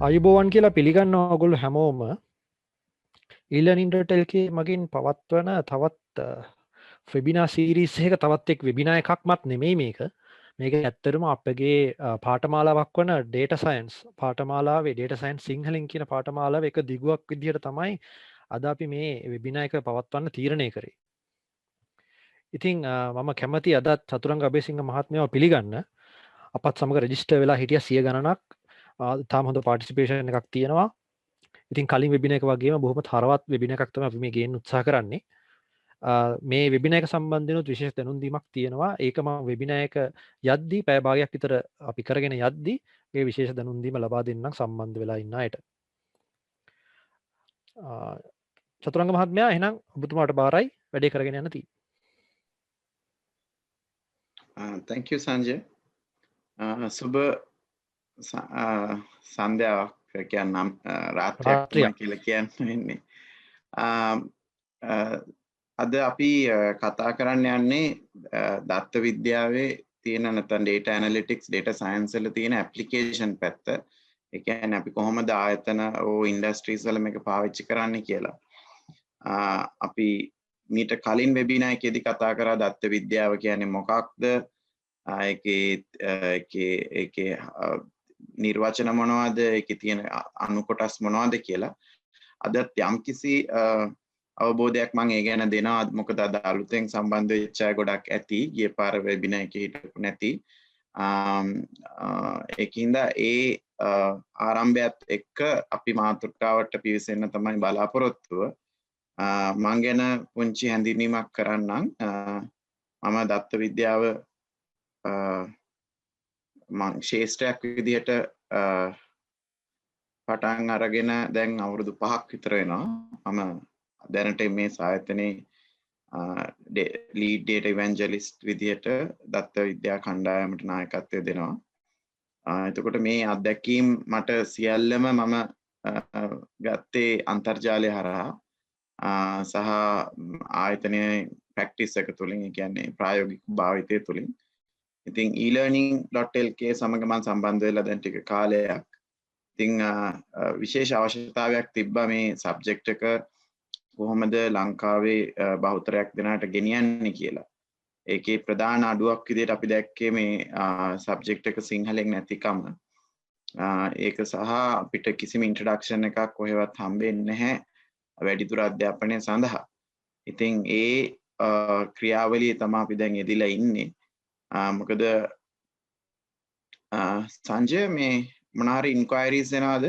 අයුබෝවන් කියලා පිළිගන්න ඔගොල්ලෝ හැමෝම ඊලනින්ටටල්කේ මගින් පවත්වන තවත් ෆෙබිනා සීරිස් එක තවත් එක් වෙබිනා එකක්මත් නෙමෙයි මේක ඇත්තරම අපගේ පාටමාලාවක් වන ඩේට සයින්ස් පාටමාලාවේ ඩේට සයින් සිංහලින් කියන පාටමාලාව එක දිගුවක් විදිහට තමයි අද අපි මේ වෙබිනා එක පවත්වන්න තීරණය කරේ. ඉතිං මම කැමති අදත් චතුරංග අබේසිංහ මහත්මාව පිළිගන්න අපත් සමඟ රජිස්ට වෙලා හිටිය සිය ගණනක් තාම හොඳ පාටිසිපේෂන් එකක් තියෙනවා. ඉතින් කලින් වෙබින එක වගේම බොහොම තරවත් වෙබින එකක් තමයි අපි මේ ගේන්න උත්සාහ කරන්නේ. මේ වෙබින එක සම්බන්ධනොත් විශේෂ දැනුම්දීමක් තියෙනවා. ඒක මම වෙබින එක යද්දී පැය භාගයක් විතර අපි කරගෙන යද්දී මේ විශේෂ දැනුම්දීම ලබා දෙන්නම් සම්බන්ධ වෙලා ඉන්න අයට. චතුරංග මහත්මයා එහෙනම් ඔබතුමාට බාරයි වැඩේ කරගෙන යන්න තියෙන්නේ. Thank you Sanjay. සුබ සන්ධ්‍යාවක් කියන්නම් රාත්‍රියක් කියලා කියන්න වෙන්නේ. අද අපි කතා කරන්න යන්නේ දත්ත විද්‍යාවේ තියෙන නැත්නම් data analytics data science වල තියෙන application පැත්ත. ඒ කියන්නේ අපි කොහොමද ආයතන industries වල මේක පාවිච්චි කරන්නේ කියලා. අපි මීට කලින් වෙබිනා එකේදී කතා කරා දත්ත විද්‍යාව කියන්නේ මොකක්ද? ඒකේ නිර්වචන මොනවද? ඒකේ තියෙන අණු කොටස් මොනවද කියලා. අදත් යම්කිසි අවබෝධයක් මම ඒ ගැන දෙනවා. මොකද අද අලුතෙන් සම්බන්ධ වෙච්ච අය ගොඩක් ඇති. ගිය පාර වෙබිනා එකේ හිටපු නැති. ඒකින්ද ඒ ආරම්භයත් එක්ක අපි මාතෘකාවට පිවිසෙන්න තමයි බලාපොරොත්තුව. මම ගැන පුංචි හැඳින්වීමක් කරන්නම්. මම දත්ත විද්‍යාව මම ශේෂ්ත්‍රයක් විදිහට පටන් අරගෙන දැන් අවුරුදු 5ක් විතර වෙනවා. මම දැනට මේ සායතනයේ ලීඩ් ඩේටා ඉවැන්ජලිස්ට් විදිහට දත්ත විද්‍යා කණ්ඩායමට නායකත්වය දෙනවා. එතකොට මේ අත්දැකීම් මට සියල්ලම මම ගත්තේ අන්තර්ජාලය හරහා සහ ආයතනයේ ප්‍රැක්ටිස් එක තුලින්, ඒ කියන්නේ ප්‍රායෝගික භාවිතය තුලින්. ඉතින් e-learning.lk සමග මම සම්බන්ධ වෙලා දැන් ටික කාලයක්. ඉතින් විශේෂ අවශ්‍යතාවයක් තිබ්බා මේ සබ්ජෙක්ට් එක කොහොමද ලංකාවේ බහුතරයක් දෙනාට ගෙනියන්නේ කියලා. ඒකේ ප්‍රධාන අඩුවක් විදිහට අපි දැක්කේ මේ සබ්ජෙක්ට් එක සිංහලෙන් නැතිකම. ඒක සහ අපිට කිසිම ඉන්ට්‍රොඩක්ෂන් එකක් කොහෙවත් හම්බෙන්නේ නැහැ වැඩිදුර අධ්‍යාපනය සඳහා. ඉතින් ඒ ක්‍රියාවලියේ තමයි අපි දැන් යෙදිලා ඉන්නේ. මොකද සංජය මේ මොනාරි ඉන්ක්වයරිස් එනවද?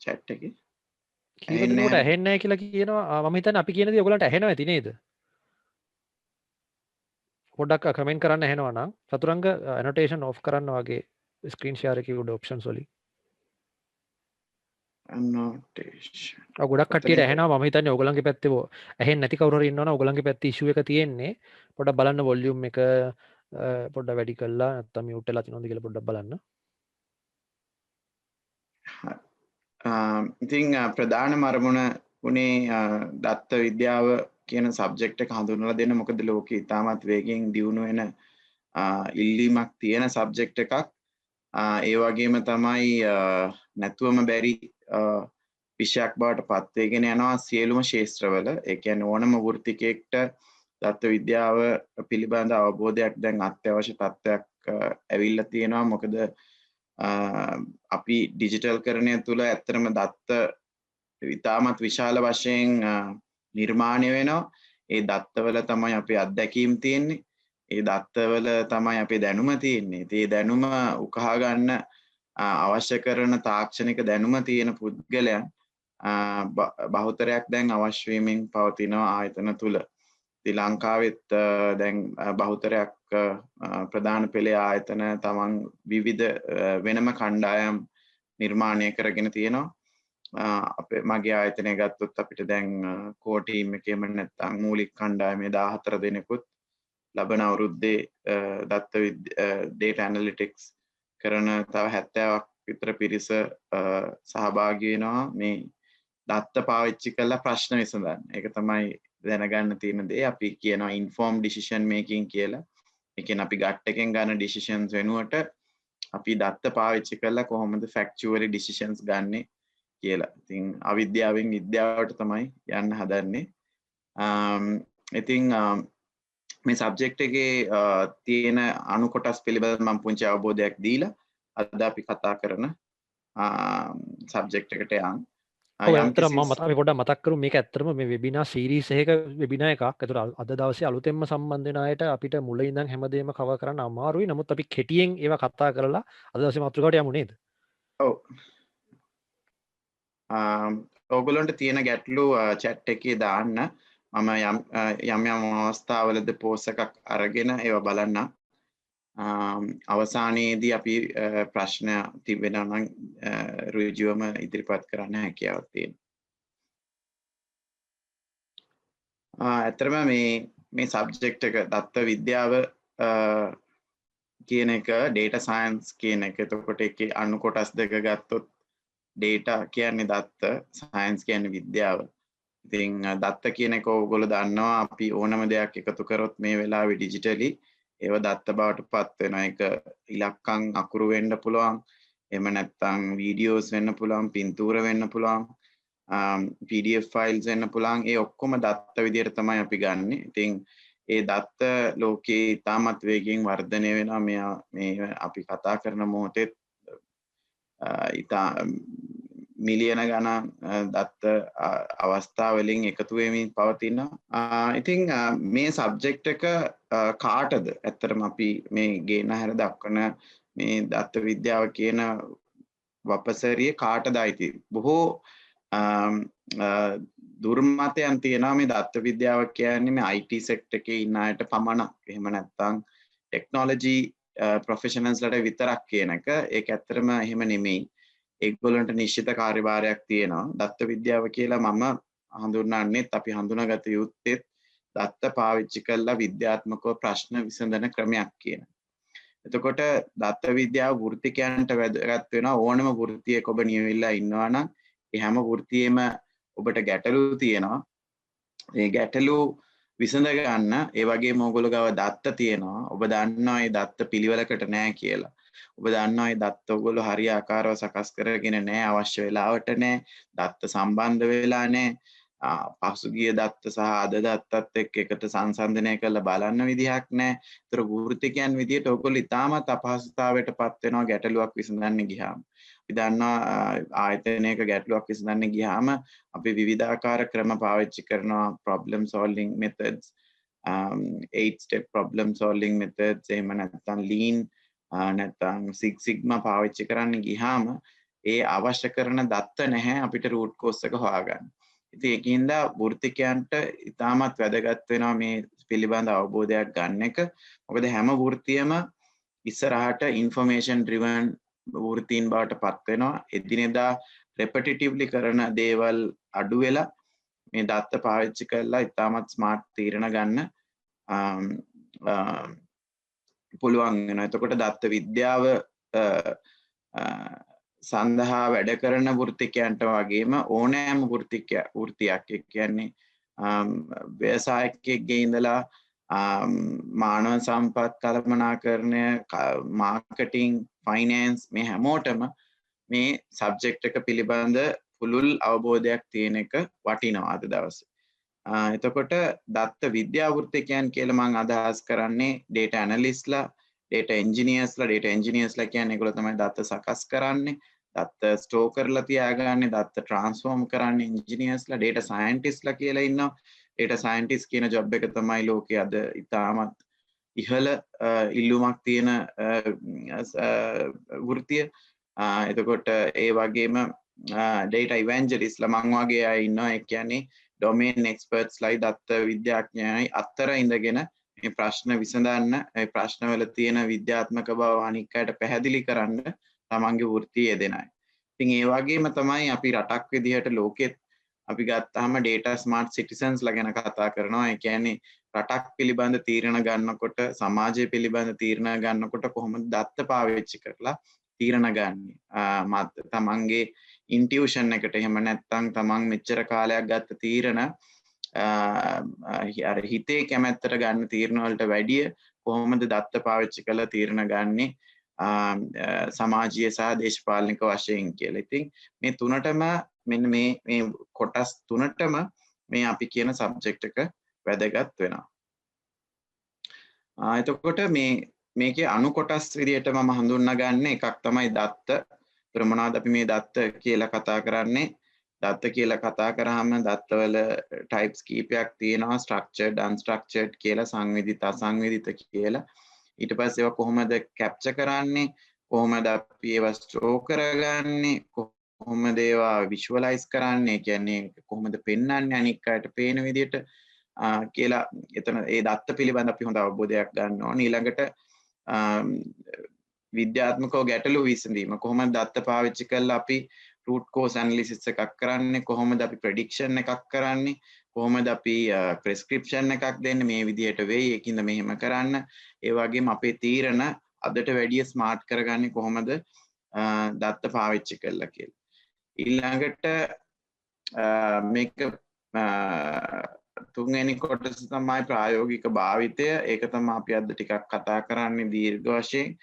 chat එකේ කීපදෙනෙකුට ඇහෙන්නේ නැහැ කියලා කියනවා. මම හිතන්නේ අපි කියන දේ ඔයගලන්ට ඇහෙනවා ඇති නේද? පොඩ්ඩක් කමෙන්ට් කරන්න ඇහෙනවා නම් චතුරංග annotation off කරන්න වගේ screen share එකේ උඩ options වලින්. annotation. ගොඩක් කට්ටියට ඇහෙනවා. මම හිතන්නේ ඔයගලන්ගේ පැත්තේ ඇහෙන්නේ නැති කවුරු හරි ඉන්නවනම් ඔයගලන්ගේ පැත්තේ issue එක තියෙන්නේ. පොඩ්ඩක් බලන්න volume එක පොඩ්ඩක් වැඩි කරලා නැත්නම් mute වෙලා තියෙනවද කියලා පොඩ්ඩක් බලන්න. ඉතින් ප්‍රධානම අරමුණ උනේ දත්ත විද්‍යාව කියන සබ්ජෙක්ට් එක හඳුන්වලා දෙන්න. මොකද ලෝකෙ ඉතාමත් වේගෙන් දියුණු වෙන ඉල්ලීමක් තියෙන සබ්ජෙක්ට් එකක්. ඒ වගේම තමයි නැතුවම බැරි විෂයක් බවට පත් වෙගෙන යනවා සියලුම ක්ෂේත්‍රවල. ඒ කියන්නේ ඕනම වෘත්තිකයෙක්ට දත්ත විද්‍යාව පිළිබඳ අවබෝධයක් දැන් අත්‍යවශ්‍ය තත්ත්වයක් ඇවිල්ලා තියෙනවා. මොකද අපි ඩිජිටල් කරණය තුළ ඇත්තටම දත්ත ඉතාමත් විශාල වශයෙන් නිර්මාණය වෙනවා. ඒ දත්තවල තමයි අපේ අත්දැකීම් තියෙන්නේ. ඒ දත්තවල තමයි අපේ දැනුම තියෙන්නේ. ඒ දැනුම උකහා ගන්න අවශ්‍ය කරන තාක්ෂණික දැනුම තියෙන පුද්ගලයන් බහුතරයක් දැන් අවශ්‍ය වෙමින් පවතින ආයතන තුල. ශ්‍රී ලංකාවෙත් දැන් බහුතරයක් ප්‍රධාන පෙළේ ආයතන තමන් විවිධ වෙනම කණ්ඩායම් නිර්මාණය කරගෙන තියෙනවා. අපේ මගේ ආයතනය ගත්තොත් අපිට දැන් කෝ ටීම් එකේම නැත්නම් මූලික කණ්ඩායමේ 14 දෙනෙකුත් ලබන අවුරුද්දේ දත්ත data analytics කරන තව 70ක් විතර පිරිස සහභාගී වෙනවා මේ දත්ත පාවිච්චි කරලා ප්‍රශ්න විසඳන්න. ඒක තමයි දැනගන්න තියෙන දේ. අපි කියනවා informed decision making කියලා. ඒ කියන්නේ අපි gut එකෙන් ගන්න decisions වෙනුවට අපි දත්ත පාවිච්චි කරලා කොහොමද ෆැක්චුවලි ඩිසිෂන්ස් ගන්නෙ කියලා. ඉතින් අවිද්‍යාවෙන් විද්‍යාවට තමයි යන්න හදන්නේ. ඉතින් මේ සබ්ජෙක්ට් එකේ තියෙන අණු කොටස් පිළිබඳව මම පුංචි අවබෝධයක් දීලා අද අපි කතා කරන සබ්ජෙක්ට් එකට යන්න. ඇත්තටම මම අපි පොඩ්ඩක් මතක් කරමු මේක ඇත්තටම මේ වෙබිනාර් සීරීස් එකක වෙබිනාර් එකක්. ඒතර අද දවසේ අලුතෙන්ම සම්බන්ධ වෙන අයට අපිට මුල ඉඳන් හැමදේම කවර් කරන්න අමාරුයි. නමුත් අපි කෙටියෙන් ඒවා කතා කරලා අද දවසේ මාතෘකාවට යමු නේද? ඔව්. ඔයගොල්ලන්ට තියෙන ගැටලු chat එකේ දාන්න. මම යම් අවස්ථාවලදී පෝස්ට් එකක් අරගෙන ඒවා බලන්න. අවසානයේදී අපි ප්‍රශ්න තිබෙනවා නම් ඍජුවම ඉදිරිපත් කරන්න හැකියාවක් තියෙනවා. ඇත්තටම මේ සබ්ජෙක්ට් එක දත්ත විද්‍යාව කියන එක data science කියන එක. එතකොට ඒකේ අණු කොටස් දෙක ගත්තොත් data කියන්නේ දත්ත, science කියන්නේ විද්‍යාව. ඉතින් දත්ත කියන එක ඕගොල්ලෝ දන්නවා අපි ඕනම දෙයක් එකතු කරොත් මේ වෙලාවේ ඩිජිටලි ඒව දත්ත බවට පත් වෙනවා. ඒක ඉලක්කම් අකුරු වෙන්න පුළුවන්. එහෙම නැත්නම් වීඩියෝස් වෙන්න පුළුවන්, පින්තූර වෙන්න පුළුවන්, PDF ෆයිල්ස් වෙන්න පුළුවන්. ඒ ඔක්කොම දත්ත විදියට තමයි අපි ගන්නෙ. ඉතින් ඒ දත්ත ලෝකේ ඉතාමත් වේගයෙන් වර්ධනය වෙනවා. මේ අපි කතා කරන මොහොතේ මිලියන ගණන් දත්ත අවස්ථාවලින් එකතු වෙමින් පවතිනවා. ඉතින් මේ සබ්ජෙක්ට් එක කාටද ඇත්තටම අපි මේ ගේන හැර දක්වන මේ දත්ත විද්‍යාව කියන වපසරිය කාටද අයිති? බොහෝ දුර්මතයන් තියෙනවා මේ දත්ත විද්‍යාව කියන්නේ මේ IT සෙක්ටර් එකේ ඉන්න අයට පමණක්. එහෙම නැත්නම් ටෙක්නොලොජි ප්‍රොෆෙෂනල්ස්ලට විතරක් කියන එක. ඒක ඇත්තටම එහෙම නෙමෙයි. ඒගොල්ලන්ට නිශ්චිත කාර්යභාරයක් තියෙනවා. දත්ත විද්‍යාව කියලා මම හඳුන්වන්නේත් අපි හඳුනාගත යුත්තේ දත්ත පාවිච්චි කරලා විද්‍යාත්මකව ප්‍රශ්න විසඳන ක්‍රමයක් කියන. එතකොට දත්ත විද්‍යාව වෘත්තිකයන්ට වැදගත් වෙනවා. ඕනම වෘත්තියක ඔබ නියවිලා ඉන්නවා නම් ඒ හැම වෘත්තියෙම ඔබට ගැටලු තියෙනවා. ඒ ගැටලු විසඳ ගන්න ඒ වගේම ඕගොල්ලෝ ගාව දත්ත තියෙනවා. ඔබ දන්නවා මේ දත්ත පිළිවෙලකට නැහැ කියලා. ඔබ දන්නවා මේ දත්ත ඔයගොල්ලෝ හරියාකාරව සකස් කරගෙන නැහැ, අවශ්‍ය වෙලාවට නැහැ, දත්ත සම්බන්ධ වෙලා නැහැ. පසුගිය දත්ත සහ අද දත්තත් එක්ක එකට සංසන්දනය කරලා බලන්න විදිහක් නැහැ. ඒතර වෘත්තිකයන් විදියට ඔයගොල්ලෝ ඉතාමත් අපහසුතාවයටපත් වෙනවා ගැටලුවක් විසඳන්න ගියාම. අපි දන්නවා ආයතනයක ගැටලුවක් විසඳන්න ගියාම අපි විවිධාකාර ක්‍රම පාවිච්චි කරනවා. problem solving methods, 8-step problem solving methods, එහෙම නැත්නම් lean නැත්නම් Six Sigma පාවිච්චි කරන්න ගියාම ඒ අවශ්‍ය කරන දත්ත නැහැ අපිට root cause එක හොයාගන්න. ඉතින් ඒකින්ද වෘත්තිකයන්ට ඉතාමත් වැදගත් වෙනවා මේ පිළිබඳ අවබෝධයක් ගන්න එක. මොකද හැම වෘත්තියම ඉස්සරහට information driven වෘත්තීන් බවට පත් වෙනවා. එදිනෙදා repetitively කරන දේවල් අඩු වෙලා මේ දත්ත පාවිච්චි කරලා ඉතාමත් ස්මාර්ට් තීරණ ගන්න පුළුවන් වෙනවා. එතකොට දත්ත විද්‍යාව සඳහා වැඩ කරන වෘත්තිකයන්ට වගේම ඕනෑම වෘත්තියක් ඒ කියන්නේ ව්‍යවසායකයෙක්ගේ ඉඳලා මානව සම්පත් කළමනාකරණය, මාර්කටිං, ෆයිනෑන්ස් මේ හැමෝටම මේ සබ්ජෙක්ට් එක පිළිබඳ පුළුල් අවබෝධයක් තියෙන එක වටිනවා අද දවසේ. එතකොට දත්ත විද්‍යා වෘත්තිකයන් කියලා මම අදහස් කරන්නේ data analystලා, data engineersලා. data engineersලා කියන්නේ ඒගොල්ලෝ තමයි දත්ත සකස් කරන්නේ, දත්ත ස්ටෝර් කරලා තියාගන්නේ, දත්ත ට්‍රාන්ස්ෆෝම් කරන්නේ engineersලා. data scientistලා කියලා ඉන්නවා. data scientist කියන job එක තමයි ලෝකයේ අද ඉතාමත් ඉහළ ඉල්ලුමක් තියෙන වෘත්තිය. එතකොට ඒ වගේම data evangelistලා මං වගේ අය ඉන්නවා. ඒ කියන්නේ domain experts ලයි දත්ත විද්‍යාඥයයි අතර ඉඳගෙන මේ ප්‍රශ්න විසඳන්න, මේ ප්‍රශ්නවල තියෙන විද්‍යාත්මක බව අනික් අයට පැහැදිලි කරන්න තමන්ගේ වෘත්තිය යෙදෙන අය. ඉතින් ඒ වගේම තමයි අපි රටක් විදිහට ලෝකෙත් අපි ගත්තාම data smart citizens ලා ගැන කතා කරනවා. ඒ කියන්නේ රටක් පිළිබඳ තීරණ ගන්නකොට, සමාජය පිළිබඳ තීරණ ගන්නකොට කොහොමද දත්ත පාවිච්චි කරලා තීරණ ගන්නේ. තමන්ගේ ඉන්ටියුෂන් එකට එහෙම නැත්නම් තමන් මෙච්චර කාලයක් ගත්ත තීරණ අර හිතේ කැමැත්තට ගන්න තීරණ වලට වැඩිය කොහොමද දත්ත පාවිච්චි කරලා තීරණ ගන්නේ. සමාජීය සහ දේශපාලනික වශයෙන් කියලා. ඉතින් මේ තුනටම මෙන්න මේ කොටස් තුනටම මේ අපි කියන සබ්ජෙක්ට් එක වැදගත් වෙනවා. එතකොට මේකේ අණු කොටස් විදිහට මම හඳුන්වගන්න එකක් තමයි දත්ත. ඒතර මොනවද අපි මේ දත්ත කියලා කතා කරන්නේ? දත්ත කියලා කතා කරාම දත්තවල types කීපයක් තියෙනවා. structured, unstructured කියලා, සංවිධිත, අසංවිධිත කියලා. ඊට පස්සේ ඒවා කොහොමද capture කරන්නේ? කොහොමද අපි ඒවා store කරගන්නේ? කොහොමද ඒවා visualize කරන්නේ? කියන්නේ කොහොමද පෙන්වන්නේ අනික් අයට පේන විදිහට කියලා. එතන ඒ දත්ත පිළිබඳ අපි හොඳ අවබෝධයක් ගන්න ඕනේ. ඊළඟට විද්‍යාත්මකව ගැටලු විසඳීම. කොහොමද දත්ත පාවිච්චි කරලා අපි root cause analysis එකක් කරන්නේ? කොහොමද අපි prediction එකක් කරන්නේ? කොහොමද අපි prescription එකක් දෙන්නේ? මේ විදිහට වෙයි, ඒකින්ද මෙහෙම කරන්න. ඒ වගේම අපේ තීරණ අදට වැඩිය ස්මාර්ට් කරගන්නේ කොහොමද දත්ත පාවිච්චි කරලා කියලා. ඊළඟට මේක තුන්වෙනි කොටස තමයි ප්‍රායෝගික භාවිතය. ඒක තමයි අපි අද ටිකක් කතා කරන්නේ දීර්ඝ වශයෙන්.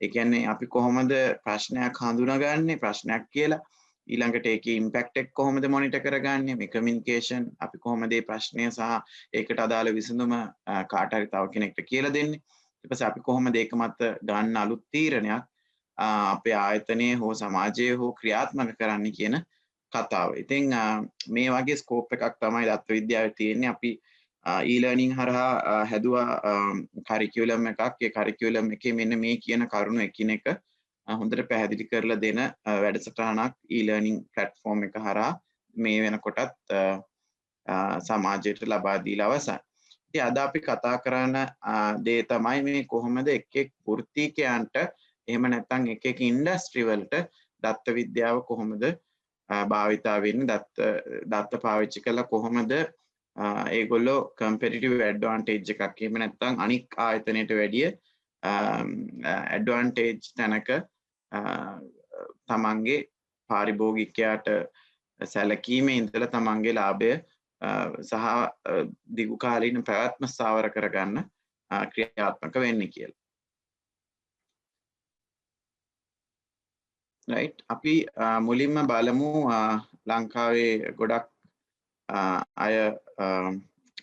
ඒ කියන්නේ අපි කොහොමද ප්‍රශ්නයක් හඳුනාගන්නේ ප්‍රශ්නයක් කියලා. ඊළඟට ඒකේ ඉම්පැක්ට් එක කොහොමද මොනිටර් කරගන්නේ? මේ කමියුනිකේෂන් අපි කොහොමද මේ ප්‍රශ්නය සහ ඒකට අදාළ විසඳුම කාට හරි තව කෙනෙක්ට කියලා දෙන්නේ? ඊට පස්සේ අපි කොහොමද ඒක මත ගන්න අලුත් තීරණයක් අපේ ආයතනයේ හෝ සමාජයේ හෝ ක්‍රියාත්මක කරන්න කියන කතාව. ඉතින් මේ වගේ ස්කෝප් එකක් තමයි දත්ත විද්‍යාවේ තියෙන්නේ. අපි e-learning හරහා හැදුවා කරිකියුලම් එකක්. ඒ කරිකියුලම් එකේ මෙන්න මේ කියන කරුණු එකිනෙක හොඳට පැහැදිලි කරලා දෙන වැඩසටහනක් e-learning platform එක හරහා මේ වෙනකොටත් සමාජයට ලබා දීලා අවසන්. ඉතින් අද අපි කතා කරන දේ තමයි මේ කොහොමද එක් එක් වෘත්තිකයන්ට එහෙම නැත්නම් එක් එක් ඉන්ඩස්ට්‍රි වලට දත්ත විද්‍යාව කොහොමද භාවිතා වෙන්නේ, දත්ත පාවිච්චි කරලා කොහොමද ඒගොල්ලෝ competitive advantage එකක් එහෙම නැත්නම් අනික් ආයතනයට වැඩිය advantage තැනක තමන්ගේ පාරිභෝගිකයාට සැලකීමේ ඉඳලා තමන්ගේ ලාභය සහ දිගු කාලීන පැවැත්ම ස්ථාවර කරගන්න ක්‍රියාත්මක වෙන්නේ කියලා. right අපි මුලින්ම බලමු ලංකාවේ ගොඩක් අය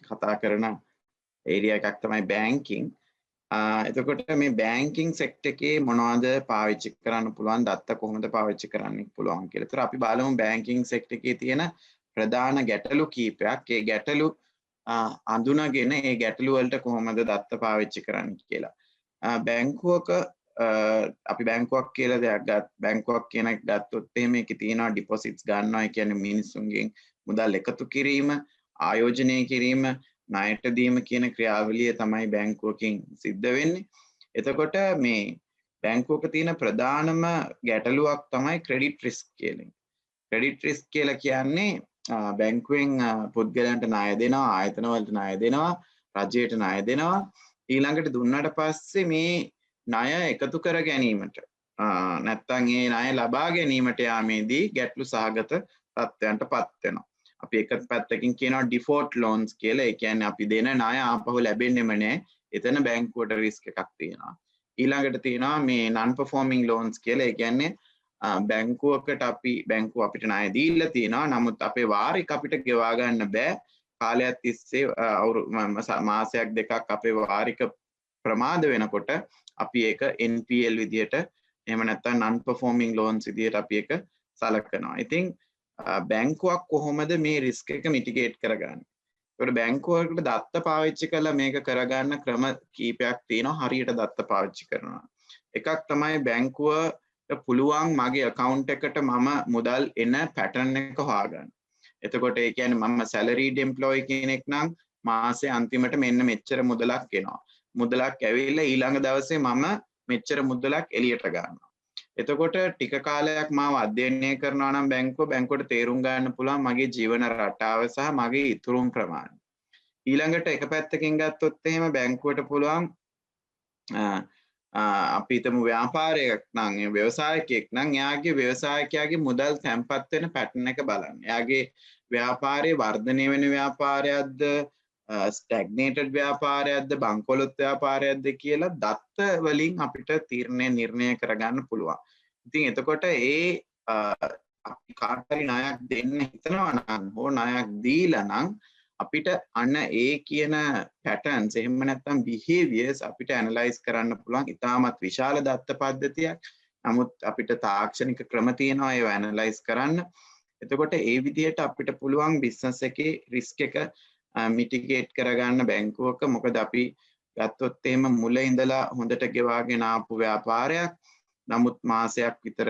කතා කරන ඒරියා එකක් තමයි බැංකින්. එතකොට මේ බැංකින් සෙක්ටර් එකේ මොනවද පාවිච්චි කරන්න පුළුවන්, දත්ත කොහොමද පාවිච්චි කරන්න පුළුවන් කියලා. ඒතර අපි බලමු බැංකින් සෙක්ටර් එකේ තියෙන ප්‍රධාන ගැටලු කීපයක්. ඒ ගැටලු අඳුනගෙන ඒ ගැටලු වලට කොහොමද දත්ත පාවිච්චි කරන්න කියලා. බැංකුවක අපි බැංකුවක් කියලා දෙයක් බැංකුවක් කියන එක ගත්තොත් එහෙම ඒකේ තියෙනවා ඩිපොසිට්ස් ගන්නවා. ඒ කියන්නේ මිනිස්සුන්ගෙන් මුදල් එකතු කිරීම, ආයෝජනය කිරීම, ණයට දීම කියන ක්‍රියාවලිය තමයි බැංකුවකින් සිද්ධ වෙන්නේ. එතකොට මේ බැංකුවක තියෙන ප්‍රධානම ගැටලුවක් තමයි ක්‍රෙඩිට් රිස්ක් කියන එක. ක්‍රෙඩිට් රිස්ක් කියලා කියන්නේ බැංකුවෙන් පුද්ගලයන්ට ණය දෙනවා, ආයතන වලට ණය දෙනවා, රජයට ණය දෙනවා. ඊළඟට දුන්නාට පස්සේ මේ ණය එකතු කර ගැනීමට නැත්නම් ඒ ණය ලබා ගැනීමට යාමේදී ගැටලු සහගත තත්ත්වයන්ට පත් වෙනවා. අපි එක පැත්තකින් කියනවා ඩිෆෝල්ට් ලෝන්ස් කියලා. ඒ කියන්නේ අපි දෙන ණය ආපහු ලැබෙන්නෙම නැහැ. එතන බැංකුවට රිස්ක් එකක් තියෙනවා. ඊළඟට තියෙනවා මේ non performing loans කියලා. ඒ කියන්නේ බැංකුවකට බැංකුව අපිට ණය දීලා තියෙනවා. නමුත් අපේ වාරික අපිට ගෙවා ගන්න බෑ. කාලයක් තිස්සේ මාසයක් දෙකක් අපේ වාරික ප්‍රමාද වෙනකොට අපි ඒක NPL විදියට එහෙම නැත්නම් non performing loans විදියට අපි ඒක සලකනවා. ඉතින් බැංකුවක් කොහොමද මේ රිස්ක් එක මිටිගේට් කරගන්නේ? ඒකට බැංකුවකට දත්ත පාවිච්චි කරලා මේක කරගන්න ක්‍රම කීපයක් තියෙනවා හරියට දත්ත පාවිච්චි කරනවා. එකක් තමයි බැංකුවට පුළුවන් මගේ account එකට මම මුදල් එන pattern එක හොයාගන්න. එතකොට ඒ කියන්නේ මම salaried employee කෙනෙක් නම් මාසේ අන්තිමට මෙන්න මෙච්චර මුදලක් එනවා. මුදලක් ඇවිල්ලා ඊළඟ දවසේ මම මෙච්චර මුදලක් එළියට ගන්නවා. එතකොට ටික කාලයක් මාව අධ්‍යයනය කරනවා නම් බැංකුවට තේරුම් ගන්න පුළුවන් මගේ ජීවන රටාව සහ මගේ ඉතුරුම් ප්‍රමාණය. ඊළඟට එක පැත්තකින් ගත්තොත් එහෙම බැංකුවට පුළුවන් අපි හිතමු ව්‍යාපාරයක් නම් ව්‍යවසායකයෙක් නම් එයාගේ ව්‍යවසායකයාගේ මුදල් තැන්පත් වෙන පැටර්න් එක බලන්න. එයාගේ ව්‍යාපාරේ වර්ධනය වෙන ව්‍යාපාරයක්ද ස්ටැග්නේටඩ් ව්‍යාපාරයක්ද බංකොලොත් ව්‍යාපාරයක්ද කියලා දත්ත වලින් අපිට නිර්ණය කරගන්න පුළුවන්. ඉතින් එතකොට අපි කාට හරි ණයක් දෙන්න හිතනවා නම් හෝ ණයක් දීලා නම් අපිට අන්න ඒ කියන පැටර්න්ස් එහෙම නැත්නම් බිහේවියර්ස් අපිට ඇනලයිස් කරන්න පුළුවන්. ඉතාමත් විශාල දත්ත පද්ධතියක්. නමුත් අපිට තාක්ෂණික ක්‍රම තියෙනවා ඒව ඇනලයිස් කරන්න. එතකොට ඒ විදිහට අපිට පුළුවන් බිස්නස් එකේ රිස්ක් එක මිටිගේට් කරගන්න බැංකුවක. මොකද අපි ගත්තොත් එහෙම මුල ඉඳලා හොඳට ගෙවාගෙන ආපු ව්‍යාපාරයක්. නමුත් මාසයක් විතර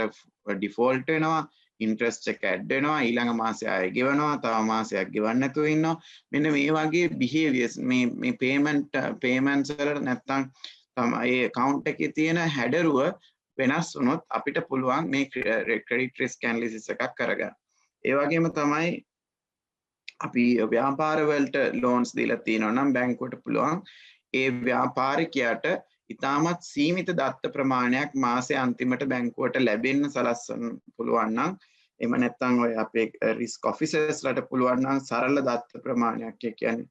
ඩිෆෝල්ට් වෙනවා. ඉන්ට්‍රස්ට් එක ඇඩ් වෙනවා. ඊළඟ මාසය ආයෙ ගෙවනවා. තව මාසයක් ගෙවන්න නැතුව ඉන්නවා. මෙන්න මේ වගේ බිහේවියර්ස් මේ පේමන්ට්ස් වල නැත්තම් තමයි ඒ account එකේ තියෙන හැඩරුව වෙනස් වුණොත් අපිට පුළුවන් මේ ක්‍රෙඩිට් රිස්ක් ඇනලිසිස් එකක් කරගන්න. ඒ වගේම තමයි අපි ව්‍යාපාර වලට ලෝන්ස් දීලා තියෙනවා නම් බැංකුවට පුළුවන් ඒ ව්‍යාපාරිකයාට ඉතාමත් සීමිත දත්ත ප්‍රමාණයක් මාසේ අන්තිමට බැංකුවට ලැබෙන්න සලස්වන්න පුළුවන් නම් එහෙම නැත්නම් ඔය අපේ රිස්ක් ඔෆිසර්ස්ලාට පුළුවන් නම් සරල දත්ත ප්‍රමාණයක් කියන්නේ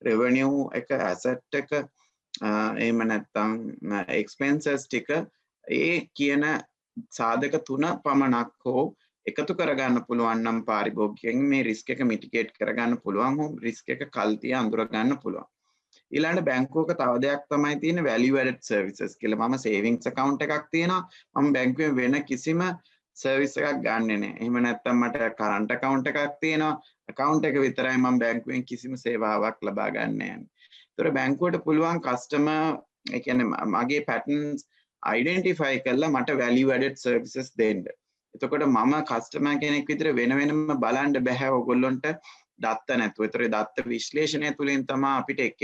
රෙවෙනියු එක ඇසට් එක එහෙම නැත්නම් එක්ස්පෙන්සස් ටික ඒ කියන සාධක තුන පමණක් හෝ එකතු කරගන්න පුළුවන් නම් පාරිභෝගිකයන් මේ රිස්ක් එක මිටිගේට් කරගන්න පුළුවන් හෝ රිස්ක් එක කල්තිය අඳුර ගන්න පුළුවන්. ඊළඟට බැංකුවක තව දෙයක් තමයි තියෙන value added services කියලා. මම savings account එකක් තියෙනවා. මම බැංකුවේ වෙන කිසිම service එකක් ගන්නෙ නැහැ. එහෙම නැත්නම් මට current account එකක් තියෙනවා. account එක විතරයි මම බැංකුවෙන් කිසිම සේවාවක් ලබා ගන්න නැහැ. ඒතර බැංකුවට පුළුවන් customer ඒ කියන්නේ මගේ patterns identify කරලා මට value added services දෙන්න. එතකොට මම කස්ටමර් කෙනෙක් විතර වෙන වෙනම බලන්න බෑ ඔයගොල්ලන්ට දත්ත නැතුව. ඒතර දත්ත විශ්ලේෂණය තුළින් තමයි අපිට එක්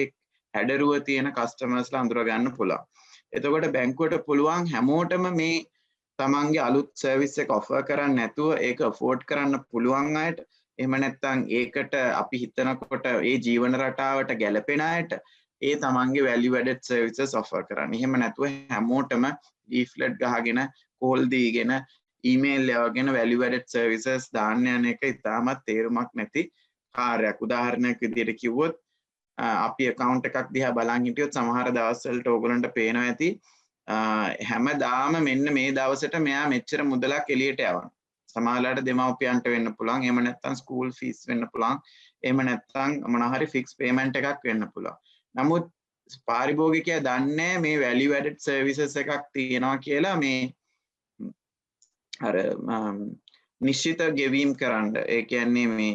හැඩරුව තියෙන කස්ටමර්ස්ලා අඳුර ගන්න පුළුවන්. එතකොට බැංකුවට පුළුවන් හැමෝටම මේ තමන්ගේ අලුත් සර්විස් එක ඔෆර් කරන්න නැතුව ඒක afford කරන්න පුළුවන් අයට එහෙම නැත්නම් ඒකට අපි හිතනකොට ඒ ජීවන රටාවට ගැලපෙන අයට ඒ තමන්ගේ value added services offer කරන්න. එහෙම නැතුව හැමෝටම leaflet ගහගෙන කෝල් දීගෙන ඊමේල් යවගෙන value added services දාන්න යන එක ඉතාමත් තේරුමක් නැති කාර්යයක්. උදාහරණයක් විදිහට කිව්වොත් අපි account එකක් දිහා බලන් හිටියොත් සමහර දවස්වලට ඕගොල්ලන්ට පේනවා ඇති හැමදාම මෙන්න මේ දවසට මෙයා මෙච්චර මුදලක් එළියට යවනවා. සමහරලාට දෙමව්පියන්ට වෙන්න පුළුවන්. එහෙම නැත්නම් ස්කූල් ෆීස් වෙන්න පුළුවන්. එහෙම නැත්නම් මොනවා හරි ෆික්ස් පේමන්ට් එකක් වෙන්න පුළුවන්. නමුත් පාරිභෝගිකයා දන්නේ මේ value added services එකක් තියෙනවා කියලා මේ අර නිශ්චිත ගෙවීම් කරන්න. ඒ කියන්නේ මේ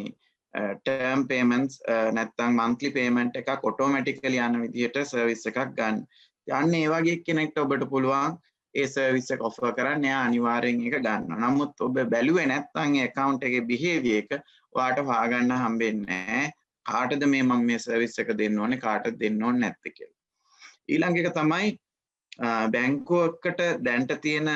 term payments නැත්නම් monthly payment එකක් automatically යන විදිහට service එකක් ගන්න. යන්න ඒ වගේ කෙනෙක්ට ඔබට පුළුවන් ඒ service එක offer කරන්න. එයා අනිවාර්යෙන් ඒක ගන්නවා. නමුත් ඔබ බැලුවේ නැත්නම් ඒ account එකේ behavior එක ඔයාට හොයාගන්න හම්බෙන්නේ නැහැ. කාටද මම මේ service එක දෙන්න ඕනේ කාටද දෙන්න ඕනේ නැත්තේ කියලා. ඊළඟ එක තමයි බැංකුවකට දැන්ට තියෙන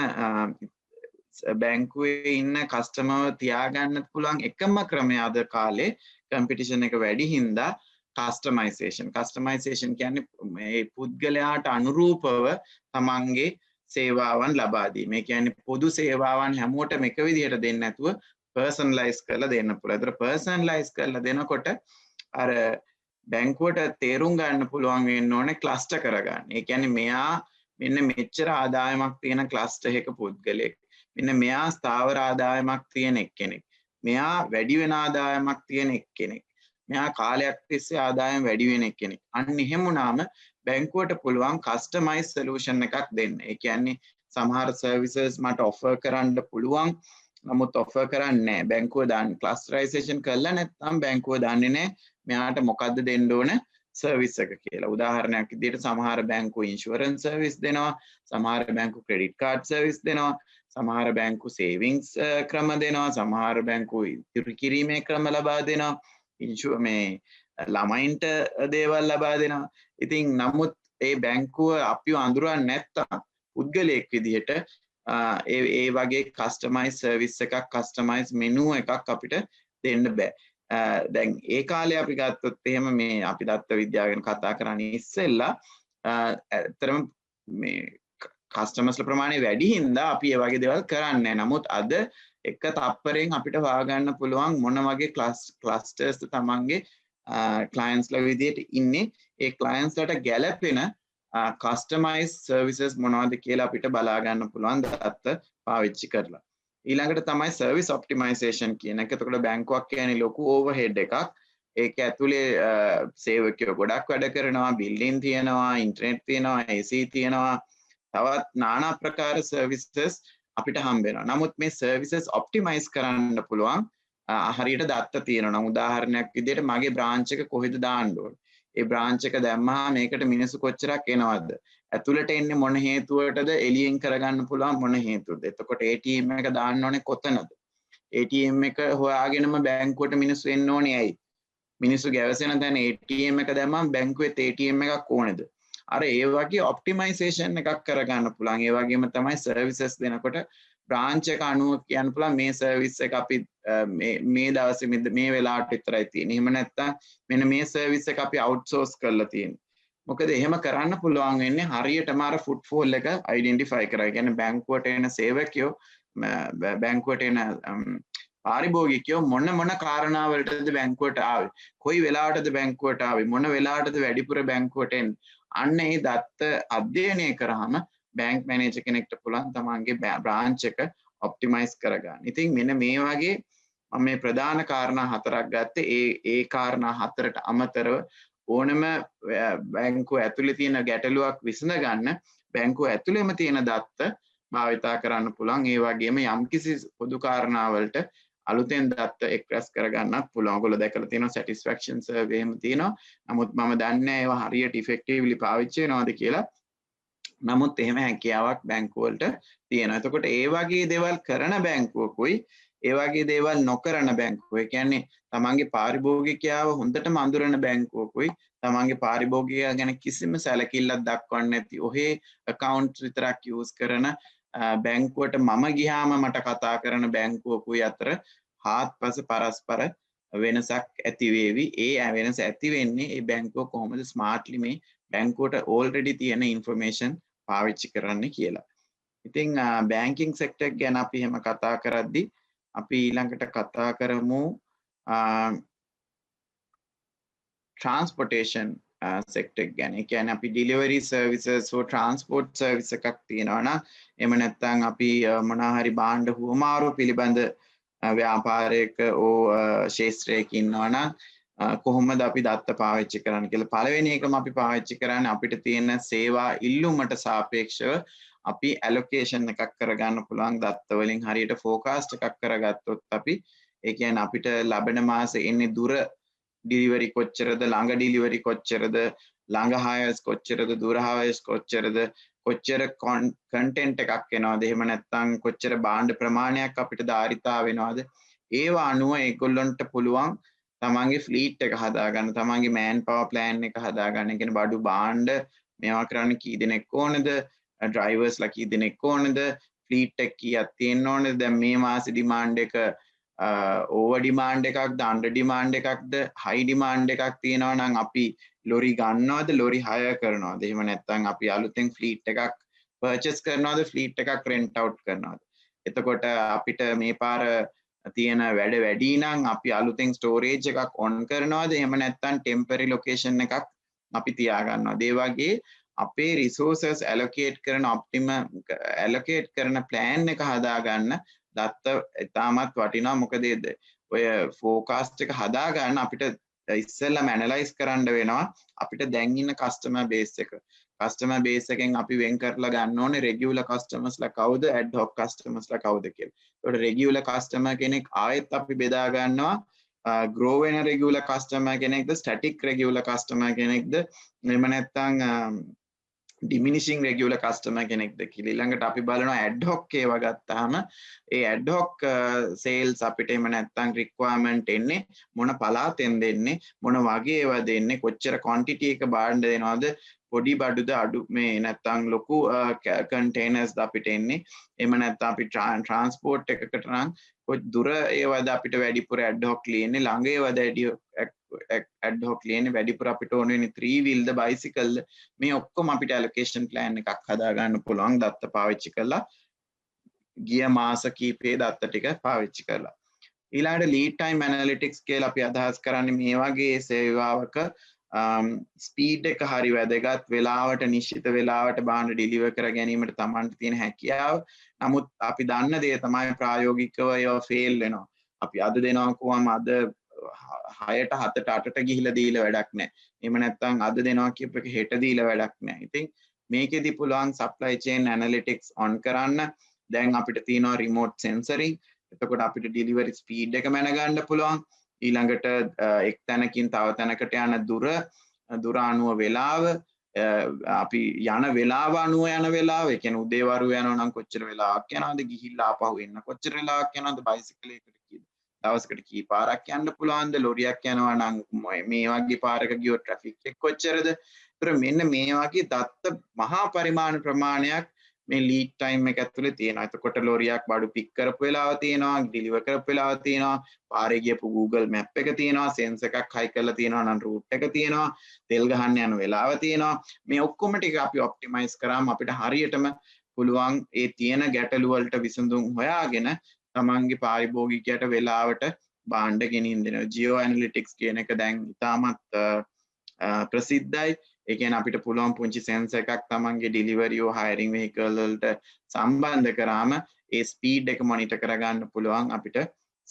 බැංකුවේ ඉන්න කස්ටමර්ව තියාගන්න පුළුවන් එකම ක්‍රමය අද කාලේ කම්පිටිෂන් එක වැඩි හින්දා කස්ටමයිසේෂන් කියන්නේ මේ පුද්ගලයාට අනුරූපව තමන්ගේ සේවාවන් ලබා දීම. ඒ කියන්නේ පොදු සේවාවන් හැමෝටම එක විදිහට දෙන්නේ නැතුව පර්සනලයිස් කරලා දෙන්න පුළුවන්. ඒතර පර්සනලයිස් කරලා දෙනකොට අර බැංකුවට තේරුම් ගන්න පුළුවන් වෙන්න ඕනේ ක්ලස්ටර් කරගන්න. ඒ කියන්නේ මෙයා මෙන්න මෙච්චර ආදායමක් තියෙන ක්ලස්ටර් එකක පුද්ගලයෙක්. මෙන්න මෙයා ස්ථාවර ආදායමක් තියෙන එක්කෙනෙක්. මෙයා වැඩි වෙන ආදායමක් තියෙන එක්කෙනෙක්. මෙයා කාලයක් තිස්සේ ආදායම වැඩි වෙන එක්කෙනෙක්. අන්න එහෙම වුණාම බැංකුවට පුළුවන් කස්ටමයිස් සොලියුෂන් එකක් දෙන්න. ඒ කියන්නේ සමහර සර්විසස් මට ඔෆර් කරන්න පුළුවන්. නමුත් ඔෆර් කරන්නේ නැහැ. බැංකුව දාන්න ක්ලස්ටරයිසේෂන් කරලා නැත්නම් බැංකුව දන්නේ නැහැ මෙයාට මොකද්ද දෙන්න ඕන සර්විස් එක කියලා. උදාහරණයක් විදිහට සමහර බැංකු ඉන්ෂුරන්ස් සර්විස් දෙනවා. සමහර බැංකු ක්‍රෙඩිට් කාඩ් සර්විස් දෙනවා. සමහර බැංකු සේවිංග්ස් ක්‍රම දෙනවා. සමහර බැංකු ඉතිරි කිරීමේ ක්‍රම ලබා දෙනවා. මේ ළමයින්ට දේවල් ලබා දෙනවා. ඉතින් නමුත් ඒ බැංකුව අපිව අඳුරන්නේ නැත්තම් පුද්ගලයෙක් විදිහට ඒ වගේ කස්ටමයිස් සර්විස් එකක් කස්ටමයිස් මෙනු එකක් අපිට දෙන්න බෑ. දැන් ඒ කාලේ අපි ගත්තොත් එහෙම මේ අපි දත්ත විද්‍යාව ගැන කතා කරන්නේ ඉස්සෙල්ලා ඇත්තටම මේ කස්ටමර්ස්ලා ප්‍රමාණය වැඩි හින්දා අපි ඒ වගේ දේවල් කරන්නේ නැහැ. නමුත් අද එක තප්පරෙන් අපිට හොයාගන්න පුළුවන් මොන වගේ ක්ලස්ටර්ස්ද තමන්ගේ ක්ලයන්ට්ස්ලා විදියට ඉන්නේ ඒ ක්ලයන්ට්ස්ලාට ගැළපෙන කස්ටමයිස් සර්විසස් මොනවද කියලා අපිට බලා ගන්න පුළුවන් දත්ත පාවිච්චි කරලා. ඊළඟට තමයි සර්විස් ඔප්ටිමයිසේෂන් කියන එක. එතකොට බැංකුවක් කියන්නේ ලොකු ඕවර්හෙඩ් එකක්. ඒක ඇතුලේ සේවකයෝ ගොඩක් වැඩ කරනවා, බිල්ඩින් තියෙනවා, ඉන්ටර්නෙට් තියෙනවා, AC තියෙනවා, තවත් নানা ප්‍රකාර සර්විසස් අපිට හම්බ වෙනවා. නමුත් මේ සර්විසස් ඔප්ටිමයිස් කරන්න පුළුවන් හරියට දත්ත තියෙනවා. උදාහරණයක් විදිහට මගේ බ්‍රාන්ච් එක කොහෙද දාන්න ඕනේ? ඒ බ්‍රාන්ච් එක දැම්මහම මේකට මිනිස්සු කොච්චරක් එනවද? ඇතුළට එන්නේ මොන හේතුවටද? එළියෙන් කරගන්න පුළුවන් මොන හේතුවද? එතකොට ATM එක දාන්න ඕනේ කොතනද? ATM එක හොයාගෙනම බැංකුවට මිනිස්සු එන්න ඕනේ ඇයි? මිනිස්සු ගැවසෙන තැන ATM එක දැම්මම බැංකුවෙත් ATM එකක් ඕනේද? අර ඒ වගේ ඔප්ටිමයිසේෂන් එකක් කරගන්න පුළුවන්. ඒ වගේම තමයි සර්විසස් දෙනකොට බ්‍රාන්ච් එක අනුව කියන්න පුළුවන් මේ සර්විස් එක අපි මේ දවසේ මේ වෙලාවට විතරයි තියෙන්නේ. එහෙම නැත්නම් මෙන්න මේ සර්විස් එක අපි අවුට්සෝස් කරලා තියෙන්නේ. මොකද එහෙම කරන්න පුළුවන් වෙන්නේ හරියටම අර ෆුට්ෆෝල් එක අයිඩෙන්ටිෆයි කරලා. ඒ කියන්නේ බැංකුවට එන සේවකයෝ බැංකුවට එන පාරිභෝගිකයෝ මොන කාරණාවලටද බැංකුවට ආවේ? කොයි වෙලාවටද බැංකුවට ආවේ? මොන වෙලාවටද වැඩිපුර බැංකුවට එන්නේ? අන්න ඒ දත්ත අධ්‍යයනය කරාම බැංක් මැනේජර් කෙනෙක්ට පුළුවන් තමන්ගේ බ්‍රාන්ච් එක ඔප්ටිමයිස් කරගන්න. ඉතින් මෙන්න මේ වගේ මම මේ ප්‍රධාන කාරණා හතරක් ගත්තේ. ඒ කාරණා හතරට අමතරව ඕනම බැංකුව ඇතුලේ තියෙන ගැටලුවක් විසඳ ගන්න බැංකුව ඇතුලේම තියෙන දත්ත භාවිතා කරන්න පුළුවන්. ඒ වගේම යම්කිසි පොදු කාරණාවලට අලුතෙන් දත්ත එක්ස්ප්‍රෙස් කරගන්නත් පුළුවන්. ඔයගොල්ලෝ දැකලා තියෙනවා සැටිස්ෆැක්ෂන් සර්වේ එහෙම තියෙනවා. නමුත් මම දන්නේ නැහැ ඒවා හරියට ඉෆෙක්ටිව්ලි පාවිච්චි වෙනවද කියලා. නමුත් එහෙම හැකියාවක් බැංකුව වලට තියෙනවා. එතකොට ඒ වගේ දේවල් කරන බැංකුවකුයි ඒ වගේ දේවල් නොකරන බැංකුව. ඒ කියන්නේ තමන්ගේ පාරිභෝගිකයාව හොඳටම අඳුරන බැංකුවකුයි තමන්ගේ පාරිභෝගිකයා ගැන කිසිම සැලකිල්ලක් දක්වන්නේ නැති ඔහේ account විතරක් use කරන බැංකුවට මම ගියාම මට කතා කරන බැංකුවකුයි අතර හාත්පස පරස්පර වෙනසක් ඇති වේවි. ඒ වෙනස ඇති වෙන්නේ ඒ බැංකුව කොහොමද ස්මාර්ට්ලි මේ බැංකුවට already තියෙන information පාවිච්චි කරන්න කියලා. ඉතින් බැංකින් සෙක්ටර් ගැන අපි එහෙම කතා කරද්දී අපි ඊළඟට කතා කරමු transportation sector ගැන. ඒ කියන්නේ අපි delivery services for transport service එකක් තියෙනවා නම් එහෙම නැත්නම් අපි මොනවා හරි භාණ්ඩ හුවමාරු පිළිබඳ ව්‍යාපාරයක ශේෂ්ත්‍රයක ඉන්නවා නම් කොහොමද අපි දත්ත පාවිච්චි කරන්න කියලා. පළවෙනි එකම අපි පාවිච්චි කරන්නේ අපිට තියෙන සේවා ඉල්ලුමට සාපේක්ෂව අපි ඇලොකේෂන් එකක් කරගන්න පුළුවන් දත්ත වලින්. හරියට ෆෝකාස්ට් එකක් කරගත්තොත් අපි ඒ කියන්නේ අපිට ලබන මාසේ එන්නේ දුර ඩිලිවරි කොච්චරද, ළඟ ඩිලිවරි කොච්චරද, ළඟ හයර්ස් කොච්චරද, දුර හයර්ස් කොච්චරද, කොච්චර කන්ටෙන්ට් එකක් එනවද, එහෙම නැත්නම් කොච්චර භාණ්ඩ ප්‍රමාණයක් අපිට ධාරිතා වෙනවද, ඒවා අනුව ඒගොල්ලන්ට පුළුවන් තමන්ගේ ෆ්ලීට් එක හදාගන්න, තමන්ගේ මෑන් පවර් ප්ලෑන් එක හදාගන්න. කියන්නේ බඩු භාණ්ඩ මේවා කරන්න කී දෙනෙක් ඕනද, ඩ්‍රයිවර්ස්ලා කී දෙනෙක් ඕනද, ෆ්ලීට් එක කීයක් තියෙන්න ඕනද, දැන් මේ මාසේ ඩිමාන්ඩ් එක ඕවර් ඩිමාන්ඩ් එකක්ද, අන්ඩර් ඩිමාන්ඩ් එකක්ද, හයි ඩිමාන්ඩ් එකක් තියෙනවා නම් අපි ලොරි ගන්නවද, ලොරි හයර් කරනවද, එහෙම නැත්නම් අපි අලුතෙන් ෆ්ලීට් එකක් පර්චේස් කරනවද, ෆ්ලීට් එකක් රෙන්ට් අවුට් කරනවද. එතකොට අපිට මේ පාර තියෙන වැඩ වැඩි නම් අපි අලුතෙන් ස්ටෝරේජ් එකක් ඔන් කරනවද, එහෙම නැත්නම් ටෙම්පරරි ලොකේෂන් එකක් අපි තියා ගන්නවද. ඒ වගේ අපේ රිසෝසස් ඇලොකේට් කරන ඇලොකේට් කරන ප්ලෑන් එක හදාගන්න දත්ත ඉතාමත් වටිනවා. මොකද ඔය ෆෝකාස්ට් එක හදාගන්න අපිට ඉස්සෙල්ලාම ඇනලයිස් කරන්න වෙනවා අපිට දැන් ඉන්න කස්ටමර් බේස් එක. කස්ටමර් බේස් එකෙන් අපි වෙන් කරලා ගන්න ඕනේ රෙගියුලර් කස්ටමර්ස්ලා කවුද, ඇඩ් හොක් කස්ටමර්ස්ලා කවුද කියලා. ඒකට රෙගියුලර් කස්ටමර් කෙනෙක් ආයෙත් අපි බෙදා ගන්නවා ග්‍රෝ වෙන රෙගියුලර් කස්ටමර් කෙනෙක්ද, ස්ටැටික් රෙගියුලර් කස්ටමර් කෙනෙක්ද, එහෙම නැත්නම් ඩිමිනිෂිං රෙගියුලර් කස්ටමර් කෙනෙක්ද කියලා. ඊළඟට අපි බලනවා ඇඩ් හොක් ඒවා ගත්තාම ඒ ඇඩ් හොක් සේල්ස් අපිට එහෙම නැත්නම් රික්වයර්මන්ට් එන්නේ මොන පළාතෙන්ද එන්නේ, මොන වගේ ඒවා දෙන්නේ, කොච්චර ක්වොන්ටිටි එක බාණ්ඩ දෙනවද, පොඩි බඩුද අඩු මේ නැත්නම් ලොකු කන්ටේනර්ස්ද අපිට එන්නේ, එහෙම නැත්නම් අපි ට්‍රාන්ස්පෝර්ට් එකකට නම් දුර ඒවද අපිට වැඩිපුර ඇඩ් හොක් ලියන්නේ, ළඟ ඒවද ඇඩ් හොක් ලියන්නේ, වැඩිපුර අපිට ඕන වෙන්නේ 3 wheel ද බයිසිකල් ද. මේ ඔක්කොම අපිට ඇලොකේෂන් ප්ලෑන් එකක් හදා ගන්න පුළුවන් දත්ත පාවිච්චි කරලා, ගිය මාස කීපේ දත්ත ටික පාවිච්චි කරලා. ඊළඟට lead time analytics කියලා අපි අදහස් කරන්නේ මේ වගේ සේවාවක ස්පීඩ් එක හරි වැදගත්, වෙලාවට නිශ්චිත වෙලාවට භාණ්ඩ ඩිලිවර් කර ගැනීමට Tamanට තියෙන හැකියාව. නමුත් අපි දන්න දේ තමයි ප්‍රායෝගිකව ඒවා ෆේල් වෙනවා. අපි අද දෙනවා කොහොම අද 6ට 7ට 8ට ගිහිලා දීලා වැඩක් නැහැ. එහෙම නැත්නම් අද දෙනවා කියප එක හෙට දීලා වැඩක් නැහැ. ඉතින් මේකෙදි පුළුවන් supply chain analytics on කරන්න. දැන් අපිට තියෙනවා remote sensoring. එතකොට අපිට delivery speed එක මැනගන්න පුළුවන්. ඊළඟට එක් තැනකින් තව තැනකට යන දුර අනුව වෙලාව, අපි යන වෙලාව අනුව යන වෙලාව, ඒ කියන්නේ උදේවරු යනවා නම් කොච්චර වෙලාවක් යනවද, ගිහිල්ලා ආපහු එන්න කොච්චර වෙලාවක් යනවද, බයිසිකල් එකකට දවසකට කී පාරක් යන්න පුළුවන්ද, ලොරියක් යනවා නම් මේ වගේ පාරක ගියොත් ට්‍රැෆික් එක කොච්චරද. ඒතර මෙන්න මේ වගේ දත්ත මහා පරිමාණ ප්‍රමාණයක් මේ ලීඩ් ටයිම් එක ඇතුලේ තියෙනවා. එතකොට ලොරියක් බඩු පික් කරපු වෙලාව තියෙනවා, ඩිලිවර් කරපු වෙලාව තියෙනවා, පාරේ ගියපු Google map එක තියෙනවා, සෙන්ස් එකක් හයි කරලා තියෙනවා නම් රූට් එක තියෙනවා, තෙල් ගහන්න යන වෙලාව තියෙනවා. මේ ඔක්කොම ටික අපි ඔප්ටිමයිස් කරාම අපිට හරියටම පුළුවන් ඒ තියෙන ගැටලු වලට විසඳුම් හොයාගෙන තමන්ගේ පාරිභෝගිකයට වෙලාවට භාණ්ඩ ගෙනින් දෙනවා. ජියෝ ඇනලිටික්ස් කියන එක දැන් ඉතාමත් ප්‍රසිද්ධයි. ඒ කියන්නේ අපිට පුළුවන් පුංචි සෙන්සර් එකක් තමන්ගේ ඩිලිවරි ඕ හයරින් වෙහිකල් වලට සම්බන්ධ කරාම ඒ ස්පීඩ් එක මොනිටර් කරගන්න පුළුවන් අපිට,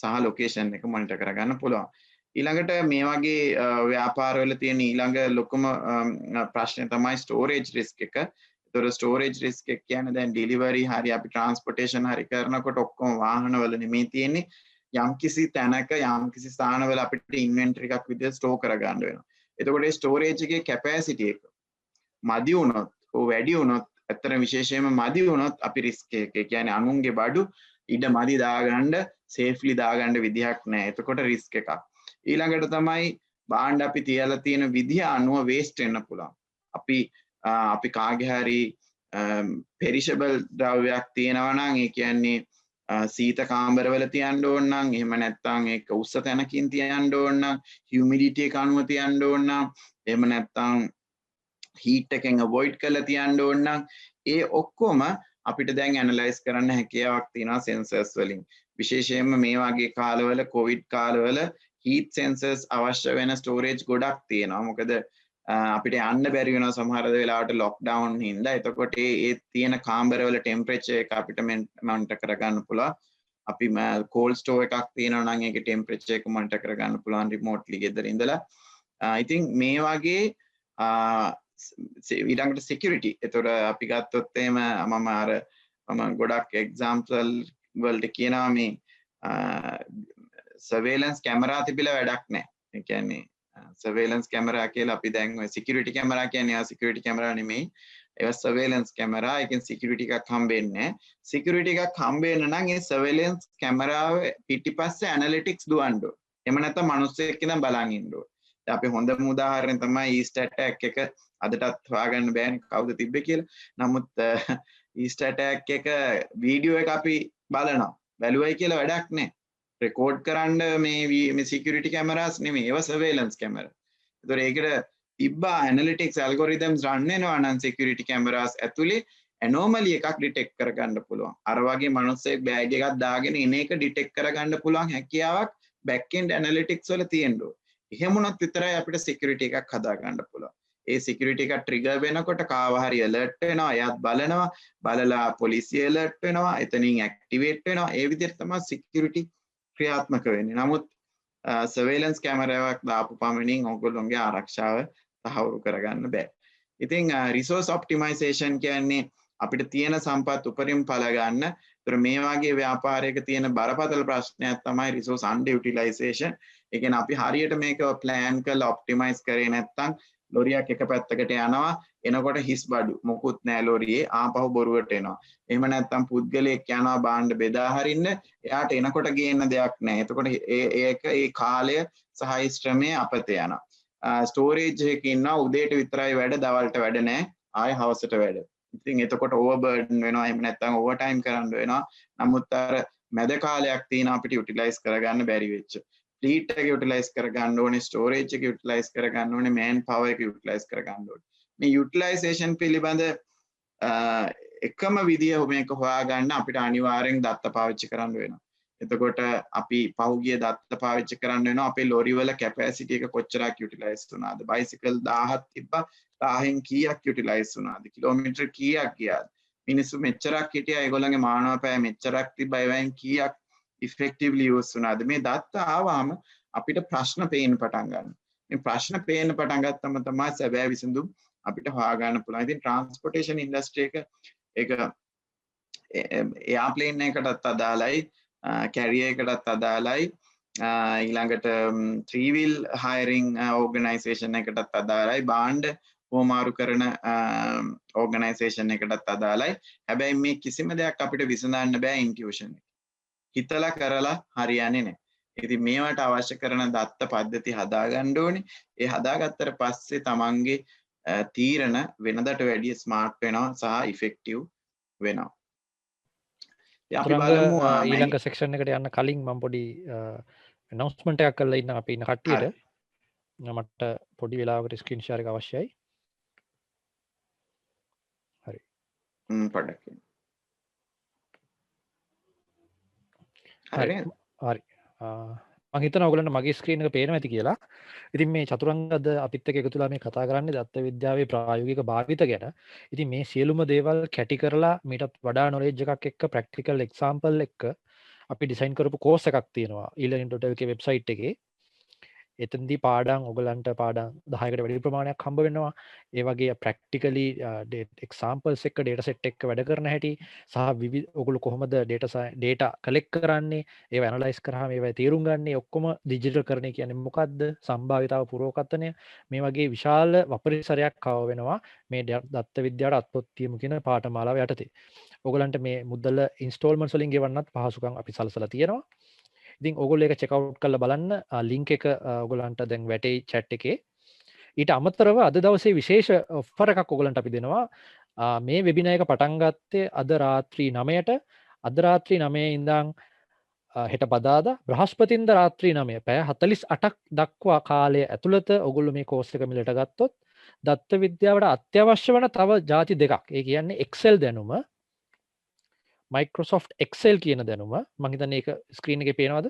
සහ ලොකේෂන් එක මොනිටර් කරගන්න පුළුවන්. ඊළඟට මේ වගේ ව්‍යාපාරවල තියෙන ඊළඟ ලොකුම ප්‍රශ්නය තමයි ස්ටෝරේජ් රිස්ක් එක. ඒතකොට ස්ටෝරේජ් රිස්ක් එක කියන්නේ දැන් ඩිලිවරි හරි අපි ට්‍රාන්ස්පෝර්ටේෂන් හරි කරනකොට ඔක්කොම වාහනවල නෙමෙයි තියෙන්නේ. යම්කිසි තැනක යම්කිසි ස්ථානවල අපිට ඉන්වෙන්ටරි එකක් විදිහට ස්ටෝර් කරගන්න වෙනවා. එතකොට ඒ ස්ටෝරේජ් එකේ කැපැසිටි එක මදි වුණොත්, වැඩි වුණොත්, අතන විශේෂයෙන්ම මදි වුණොත් අපි රිස්ක් එක, ඒ කියන්නේ අනුන්ගේ බඩු ඉඩ මදි දාගන්න, සේෆ්ලි දාගන්න විදිහක් නැහැ. එතකොට රිස්ක් එකක්. ඊළඟට තමයි භාණ්ඩ අපි තියලා තියෙන විදිහ අනුව වේස්ට් වෙන්න පුළුවන්. අපි කාගේ හරි පෙරිෂබල් ද්‍රව්‍යයක් තියෙනවා නම්, ඒ කියන්නේ සීත කාමරවල තියන්න ඕන නම්, එහෙම නැත්නම් ඒක උස්ස තැනකින් තියන්න ඕන නම්, හියුමිඩිටි එක අනුව තියන්න ඕන නම්, එහෙම නැත්නම් හීට් එකෙන් අවොයිඩ් කරලා තියන්න ඕන නම්, ඒ ඔක්කොම අපිට දැන් ඇනලයිස් කරන්න හැකියාවක් තියෙනවා සෙන්සර්ස් වලින්. විශේෂයෙන්ම මේ වගේ කාලවල, කොවිඩ් කාලවල හීට් සෙන්සර්ස් අවශ්‍ය වෙන ස්ටෝරේජ් ගොඩක් තියෙනවා. මොකද අපිට යන්න බැරි වෙනවා සමහර වෙලාවට ලොක්ඩවුන් හින්දා. එතකොට ඒ තියෙන කාමරවල ටෙම්පරේචර් එක අපිට මොනිටර් කරගන්න පුළුවන්. අපි කෝල්ඩ් ස්ටෝර් එකක් තියෙනවා නම් ඒකේ ටෙම්පරේචර් එක මොනිටර් කරගන්න පුළුවන් රිමෝට්ලි ගෙදර ඉඳලා. ඉතින් මේ වගේ ඊළඟට සිකියුරිටි. ඒතර අපි ගත්තොත් එහෙම මම ගොඩක් එක්සැම්පල් වලට කියනවා මේ සර්වේලන්ස් කැමරා තිබිලා වැඩක් නැහැ. ඒ කියන්නේ surveillance camera කියලා අපි දැන් ඔය security camera කියන්නේ ආ security camera නෙමෙයි. ඒවා surveillance camera. ඒකෙන් security එකක් හම්බෙන්නේ. security එකක් හම්බෙන්න නම් ඒ surveillance camera පිටිපස්සේ analytics දුවන්න ඕන. එහෙම නැත්නම් මිනිස්සෙක් ඉඳන් බලන් ඉන්න ඕන. දැන් අපි හොඳම උදාහරණය තමයි East attack එක. අදටත් හොයාගන්න බෑනේ කවුද තිබ්බේ කියලා. නමුත් East attack එක වීඩියෝ එක අපි බලනවා. බැලුවයි කියලා වැඩක් නැහැ. රෙකෝඩ් කරන්න මේ සිකියුරිටි කැමරාස් නෙමෙයි, ඒවා සර්වේලන්ස් කැමරා. ඒතොර ඒකට තිබ්බා ඇනලිටික්ස් ඇල්ගොරිතම්ස් රන් වෙනවා නම් සිකියුරිටි කැමරාස් ඇතුලේ ඇනෝමලි එකක් ඩිටෙක්ට් කරගන්න පුළුවන්. අර වගේ මිනිස්සෙක් බෑග් එකක් දාගෙන එන එක ඩිටෙක්ට් කරගන්න පුළුවන් හැකියාවක් බෑක් එන්ඩ් ඇනලිටික්ස් වල තියෙන්න ඕන. එහෙම වුණොත් විතරයි අපිට සිකියුරිටි එකක් හදා ගන්න පුළුවන්. ඒ සිකියුරිටි එක ට්‍රිගර් වෙනකොට කාව හරි ඇලර්ට් වෙනවා, එයාත් බලනවා, බලලා පොලිසිය ඇලර්ට් වෙනවා, එතනින් ඇක්ටිවේට් වෙනවා. ඒ විදිහට තමයි සිකියුරිටි ක්‍රියාත්මක වෙන්නේ. නමුත් සර්වේලන්ස් කැමරාවක් දාපු පමණින් ඔයගොල්ලෝගේ ආරක්ෂාව තහවුරු කරගන්න බෑ. ඉතින් රිසෝස් ඔප්ටිමයිසේෂන් කියන්නේ අපිට තියෙන සම්පත් උපරිම පල ගන්න. ඒතර මේ වගේ ව්‍යාපාරයක තියෙන බරපතල ප්‍රශ්නයක් තමයි රිසෝස් අන්ඩියුටිලයිසේෂන්. ඒ කියන්නේ අපි හරියට මේක ප්ලෑන් කරලා ඔප්ටිමයිස් කරේ නැත්නම් ලොරියක් එක පැත්තකට යනවා, එනකොට හිස් බඩු මොකුත් නෑ ලොරියේ, ආපහු බොරුවට එනවා. එහෙම නැත්නම් පුද්ගලයෙක් යනවා භාණ්ඩ බෙදා හරින්න, එයාට එනකොට ගේන්න දෙයක් නෑ. එතකොට ඒ කාලය සහ ශ්‍රමය අපතේ යනවා. ස්ටෝරේජ් එකක ඉන්නවා, උදේට විතරයි වැඩ, දවල්ට වැඩ නෑ, ආයෙ හවසට වැඩ. ඉතින් එතකොට ඕවර්බර්ඩන් වෙනවා, එහෙම නැත්නම් ඕවර් ටයිම් කරන්න වෙනවා. නමුත් අර මැද කාලයක් තියෙනවා අපිට යුටිලයිස් කරගන්න බැරි වෙච්ච. ෆ්ලීට් එක යුටිලයිස් කරගන්න ඕනේ, ස්ටෝරේජ් එක යුටිලයිස් කරගන්න ඕනේ, මෑන් පවර් එක යුටිලයිස් කරගන්න ඕනේ. මේ යුටිලයිසේෂන් පිළිබඳ එකම විදිය මේක හොයාගන්න අපිට අනිවාර්යෙන් දත්ත පාවිච්චි කරන්න වෙනවා. එතකොට අපි පහුගිය දත්ත පාවිච්චි කරන්න වෙනවා අපේ ලොරි වල කැපැසිටි එක කොච්චරක් යුටිලයිස් වුණාද බයිසිකල් 1000ක් තිබ්බා 1000න් කීයක් යුටිලයිස් වුණාද කිලෝමීටර් කීයක් ගියාද මිනිස්සු මෙච්චරක් හිටියා ඒගොල්ලන්ගේ මානව පැය මෙච්චරක් තිබ්බා ඒවෙන් කීයක් ඉෆෙක්ටිව්ලි යූස් වුණාද මේ දත්ත ආවම අපිට ප්‍රශ්න පේන්න පටන් ගන්නවා මේ ප්‍රශ්න පේන්න පටන් ගත්තම තමයි සැබෑ විසඳුම් අපිට හොයාගන්න පුළුවන් ඉතින් ට්‍රාන්ස්පෝර්ටේෂන් ඉන්ඩස්ට්‍රි එක එයාප්ලේන් එකටත් අදාළයි කැරියර් එකටත් අදාළයි ඊළඟට 3 wheel hiring organization එකටත් අදාළයි බාණ්ඩ හෝමාරු කරන organization එකටත් අදාළයි හැබැයි මේ කිසිම දෙයක් අපිට විසඳන්න බෑ intuition එක හිතලා කරලා හරියන්නේ නැහැ ඉතින් මේවට අවශ්‍ය කරන දත්ත පද්ධති හදාගන්න ඕනේ ඒ හදාගත්තට පස්සේ තමන්ගේ තීරණ වෙනදට වැඩිය ස්මාර්ට් වෙනවා සහ ඉෆෙක්ටිව් වෙනවා ඊළඟ සෙක්ෂන් එකට යන්න කලින් මම පොඩි announcement එකක් කරලා ඉන්න අපි ඉන්න කට්ටියට මට පොඩි වෙලාවකට ස්ක්‍රීන් ෂෙයාර් එක අවශ්‍යයි හරි පොඩ්ඩක් හරි හරි මම හිතනවා ඔයගලන්ට මගේ ස්ක්‍රීන් එක පේනවා ඇති කියලා. ඉතින් මේ චතුරංග අද අපිත් එක්ක එකතුලා මේ කතා කරන්නේ දත්ත විද්‍යාවේ ප්‍රායෝගික භාවිත ගැන. ඉතින් මේ සියලුම දේවල් කැටි කරලා මීටත් වඩා නොලෙජ් එකක් එක්ක ප්‍රැක්ටිකල් එක්සාම්පල් එක්ක අපි ඩිසයින් කරපු කෝස් එකක් තියෙනවා e-learning.lk වෙබ්සයිට් එකේ. එතනදී පාඩම් ඔයගලන්ට පාඩම් 10කට වැඩි ප්‍රමාණයක් හම්බ වෙනවා. ඒ වගේ ප්‍රැක්ටිකලි එක්සාම්පල්ස් එක්ක data set එක්ක වැඩ කරන හැටි සහ විවිධ ඔයගොල්ලෝ කොහොමද data collect කරන්නේ, ඒව analyze කරාම ඒවා තේරුම් ගන්න ඔක්කොම digital කරන්නේ කියන්නේ මොකද්ද? සම්භාවිතාව පුරවකතනය මේ වගේ විශාල වපරිසරයක් කව වෙනවා මේ දත්ත විද්‍යාවට අත්පොත්තියමු කියන පාඨමාලාව යටතේ. ඔයගලන්ට මේ මුදල ඉන්ස්ටෝල්මන්ට්ස් වලින් ගෙවන්නත් පහසුකම් අපි සලසලා තියෙනවා. ඉතින් ඔයගොල්ලෝ ඒක චෙක් අවුට් කරලා බලන්න ලින්ක් එක ඔයගලන්ට දැන් වැටේ chat එකේ. ඊට අමතරව අද දවසේ විශේෂ ඔෆර් එකක් ඔයගලන්ට අපි දෙනවා. මේ වෙබිනාර් එක පටන් ගත්තේ අද රාත්‍රී 9ට. අද රාත්‍රී 9 ඉඳන් හෙට බදාදා බ්‍රහස්පතින්දා රාත්‍රී 9 පැය 48ක් දක්වා කාලය ඇතුළත ඔයගොල්ලෝ මේ කෝස් එක මිලට ගත්තොත් දත්ත විද්‍යාවට අත්‍යවශ්‍ය වන තව ಜಾති දෙකක්. ඒ කියන්නේ Excel දැනුම Microsoft Excel කියන දැනුම මම හිතන්නේ ඒක ස්ක්‍රීන් එකේ පේනවද?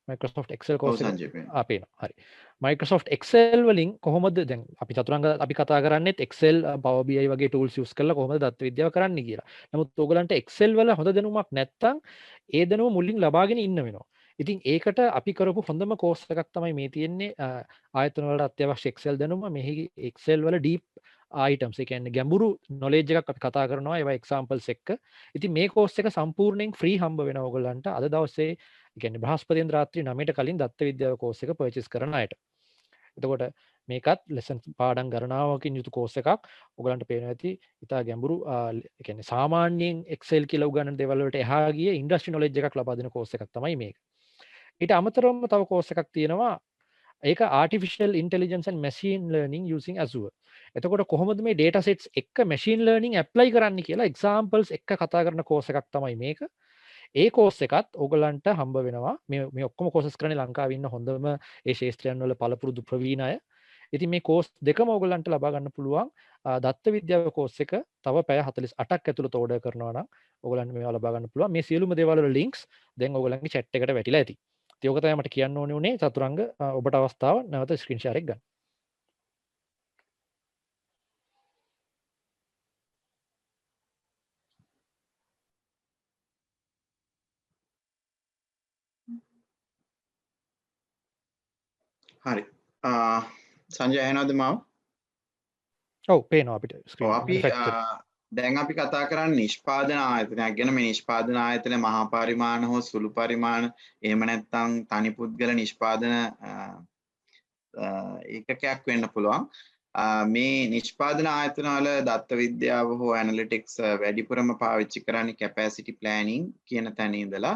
Microsoft Excel course එක පේනවා. හරි. Microsoft Excel වලින් කොහොමද දැන් අපි චතුරංග අපි කතා කරන්නේත් Excel Power BI වගේ tools use කරලා කොහොමද දත්ත විද්‍යාව කරන්නේ කියලා. නමුත් ඔයගලන්ට Excel වල හොඳ දැනුමක් නැත්නම් ඒ දැනුම මුලින් ලබාගෙන ඉන්න වෙනවා. ඉතින් ඒකට අපි කරපු හොඳම කෝස් එකක් තමයි මේ තියෙන්නේ ආයතන වලට අත්‍යවශ්‍ය Excel දැනුම. මෙහි Excel වල deep items ඒ කියන්නේ ගැඹුරු knowledge එකක් අපි කතා කරනවා ඒවා examples එක්ක. ඉතින් මේ කෝස් එක සම්පූර්ණයෙන් free හම්බ වෙනවා ඔයගලන්ට අද දවසේ ඒ කියන්නේ බ්‍රහස්පතින්දා රාත්‍රී 9ට කලින් දත්ත විද්‍යාව කෝස් එක purchase කරන අයට. එතකොට මේකත් ලෙසන් පාඩම් ගණනාවකින් යුතු කෝස් එකක්. ඔයගලන්ට පේනවා ඇති ඉතා ගැඹුරු ඒ කියන්නේ සාමාන්‍යයෙන් Excel කියලා උගන්වන දේවල් වලට එහා ගිය industry knowledge එකක් ලබා දෙන කෝස් එකක් තමයි මේක. ඊට අමතරවම තව කෝස් එකක් තියෙනවා ඒක artificial intelligence and machine learning using Azure. එතකොට කොහොමද මේ data sets එක්ක machine learning apply කරන්න කියලා examples එක්ක කතා කරන කෝස් එකක් තමයි මේක. ඒ කෝස් එකත් ඕගලන්ට හම්බ වෙනවා. මේ ඔක්කොම කෝසස් කරන්නේ ලංකාවේ ඉන්න හොඳම ඒ ශාස්ත්‍රයන් වල පළපුරුදු ප්‍රවීණ අය. ඉතින් මේ කෝස් දෙකම ඕගලන්ට ලබා ගන්න පුළුවන්. දත්ත විද්‍යාව කෝස් එක තව පැය 48ක් ඇතුළත ඕඩර් කරනවා නම් ඕගලන්ට මේවා ලබා ගන්න පුළුවන්. මේ සියලුම දේවල් වල links දැන් ඕගලන්ගේ chat එකට වැටිලා ඇති. ඒක තමයි මට කියන්න ඕනේ උනේ චතුරංග ඔබට අවස්ථාව නැවත ස්ක්‍රීන් ෂෙයාර් එක ගන්න. හරි. සංජය ඇහෙනවද මාව? ඔව් පේනවා අපිට ස්ක්‍රීන් අපි දැන් අපි කතා කරන්නේ නිෂ්පාදන ආයතනයක් ගැන. මේ නිෂ්පාදන ආයතන මහා පරිමාණ හෝ සුළු පරිමාණ එහෙම නැත්නම් තනි පුද්ගල නිෂ්පාදන ඒකකයක් වෙන්න පුළුවන්. මේ නිෂ්පාදන ආයතන වල දත්ත විද්‍යාව හෝ ඇනලිටික්ස් වැඩිපුරම පාවිච්චි කරන්නේ කැපැසිටි ප්ලෑනින් කියන තැන ඉඳලා.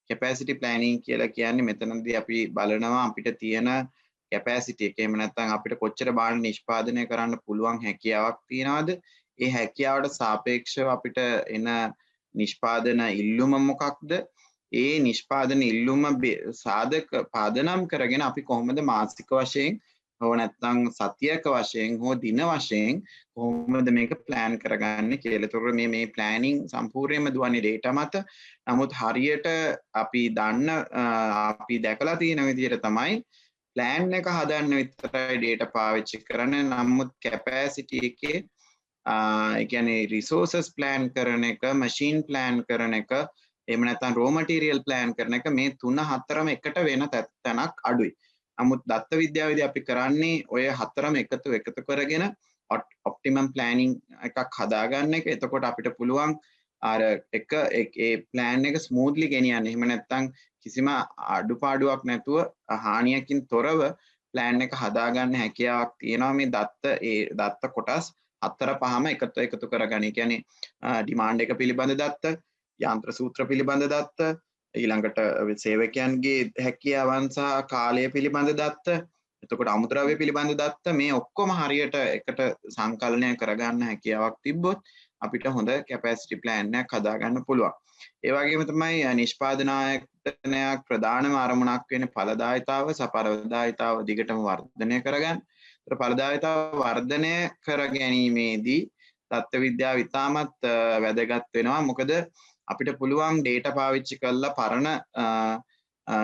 කැපැසිටි ප්ලෑනින් කියලා කියන්නේ මෙතනදී අපි බලනවා අපිට තියෙන කැපැසිටි එක එහෙම නැත්නම් අපිට කොච්චර බාණ්ඩ නිෂ්පාදනය කරන්න පුළුවන් හැකියාවක් තියනවද? ඒ හැකියාවට සාපේක්ෂව අපිට එන නිෂ්පාදන ඉල්ලුම මොකක්ද? ඒ නිෂ්පාදන ඉල්ලුම සාධක පාදනම් කරගෙන අපි කොහොමද මාසික වශයෙන් හෝ නැත්නම් සතියක වශයෙන් හෝ දින වශයෙන් කොහොමද මේක ප්ලෑන් කරගන්නේ කියලා. ඒතකොට මේ ප්ලෑනින් සම්පූර්ණයෙන්ම දුවන්නේ data මත. නමුත් හරියට අපි දන්න අපි දැකලා තියෙන විදිහට තමයි ප්ලෑන් එක හදන්න විතරයි data පාවිච්චි කරන්නේ. නමුත් capacity එකේ ඒ කියන්නේ resources plan කරන එක, machine plan කරන එක, එහෙම නැත්නම් raw material plan කරන එක මේ 3-4ම එකට වෙන තැනක් අඩුයි. නමුත් දත්ත විද්‍යාවේදී අපි කරන්නේ ඔය හතරම එකතු කරගෙන ඔප්ටිමම් ප්ලෑනින් එකක් හදාගන්න එක. එතකොට අපිට පුළුවන් අර ඒ ප්ලෑන් එක ස්මූත්ලි ගෙනියන්න. එහෙම නැත්නම් කිසිම අඩුපාඩුවක් නැතුව හානියකින් තොරව ප්ලෑන් එක හදාගන්න හැකියාවක් තියෙනවා මේ දත්ත කොටස් 4-5ම එකතු කරගන්න. ඒ කියන්නේ ඩිමාන්ඩ් එක පිළිබඳ දත්ත, යන්ත්‍ර සූත්‍ර පිළිබඳ දත්ත, ඊළඟට සේවකයන්ගේ හැකියාවන් සහ කාලය පිළිබඳ දත්ත, එතකොට අමුද්‍රව්‍ය පිළිබඳ දත්ත, මේ ඔක්කොම හරියට එකට සංකලනය කරගන්න හැකියාවක් තිබ්බොත් අපිට හොඳ කැපැසිටි ප්ලෑන් එකක් හදාගන්න පුළුවන්. ඒ වගේම තමයි නිෂ්පාදන ආයතනයක් ප්‍රධානම අරමුණක් වෙන ඵලදායීතාව සහ පරදායීතාව දිගටම වර්ධනය කරගන්න. ඒතර ඵලදායීතාව වර්ධනය කර ගැනීමේදී දත්ත විද්‍යාව ඉතාමත් වැදගත් වෙනවා. මොකද අපිට පුළුවන් data පාවිච්චි කරලා පරණ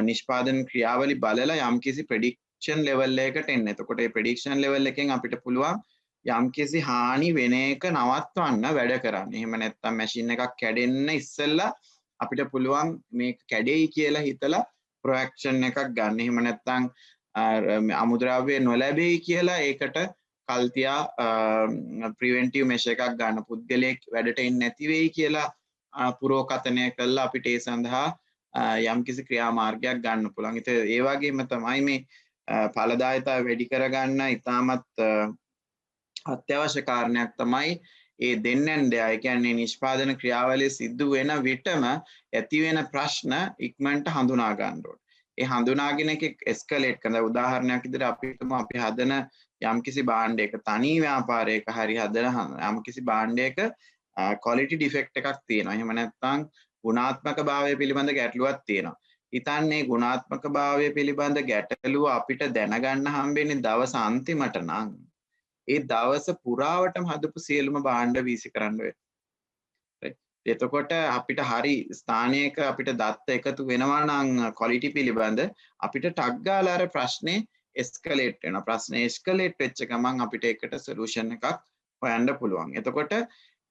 නිෂ්පාදන ක්‍රියාවලි බලලා යම්කිසි prediction level එකකට එන්න. එතකොට මේ prediction level එකෙන් අපිට පුළුවන් යම්කිසි හානි වෙන එක නවත්වන්න වැඩ කරන්න. එහෙම නැත්නම් මැෂින් එකක් කැඩෙන්න ඉස්සෙල්ලා අපිට පුළුවන් මේක කැඩෙයි කියලා හිතලා ප්‍රොඇක්ෂන් එකක් ගන්න. එහෙම නැත්නම් අමුද්‍රව්‍ය නොලැබෙයි කියලා ඒකට කල්තියා ප්‍රිවෙන්ටිව් මෙෂර් එකක් ගන්න. පුද්ගලයෙක් වැඩට එන්නේ නැති වෙයි කියලා පුරෝකථනය කළා අපිට ඒ සඳහා යම්කිසි ක්‍රියාමාර්ගයක් ගන්න පුළුවන්. ඉතින් ඒ වගේම තමයි මේ ඵලදායීතාව වැඩි කරගන්න ඉතාමත් අත්‍යවශ්‍ය කාරණයක් තමයි ඒ දෙන්නන් දෙය. ඒ කියන්නේ නිෂ්පාදන ක්‍රියාවලිය සිදු වෙන විටම ඇති වෙන ප්‍රශ්න ඉක්මනට හඳුනා ගන්න ඕනේ. ඒ හඳුනාගෙන එක එස්කලේට් කරන උදාහරණයක් විදිහට අපි හදන යම්කිසි භාණ්ඩයක තනි ව්‍යාපාරයක හරි හදන යම්කිසි භාණ්ඩයක quality defect එකක් තියෙනවා. එහෙම නැත්නම් ගුණාත්මක භාවය පිළිබඳ ගැටලුවක් තියෙනවා. හිතන්නේ ගුණාත්මක භාවය පිළිබඳ ගැටලුව අපිට දැනගන්න හම්බෙන්නේ දවස් අන්තිමට නම් ඒ දවස පුරාවටම හදපු සියලුම භාණ්ඩ වීසි කරන්න වෙනවා. එතකොට අපිට හරි ස්ථානයක අපිට දත්ත එකතු වෙනවා නම් quality පිළිබඳ අපිට ටක් ගාලා අර ප්‍රශ්නේ escalate වෙනවා. ප්‍රශ්නේ escalate වෙච්ච ගමන් අපිට ඒකට solution එකක් හොයන්න පුළුවන්. එතකොට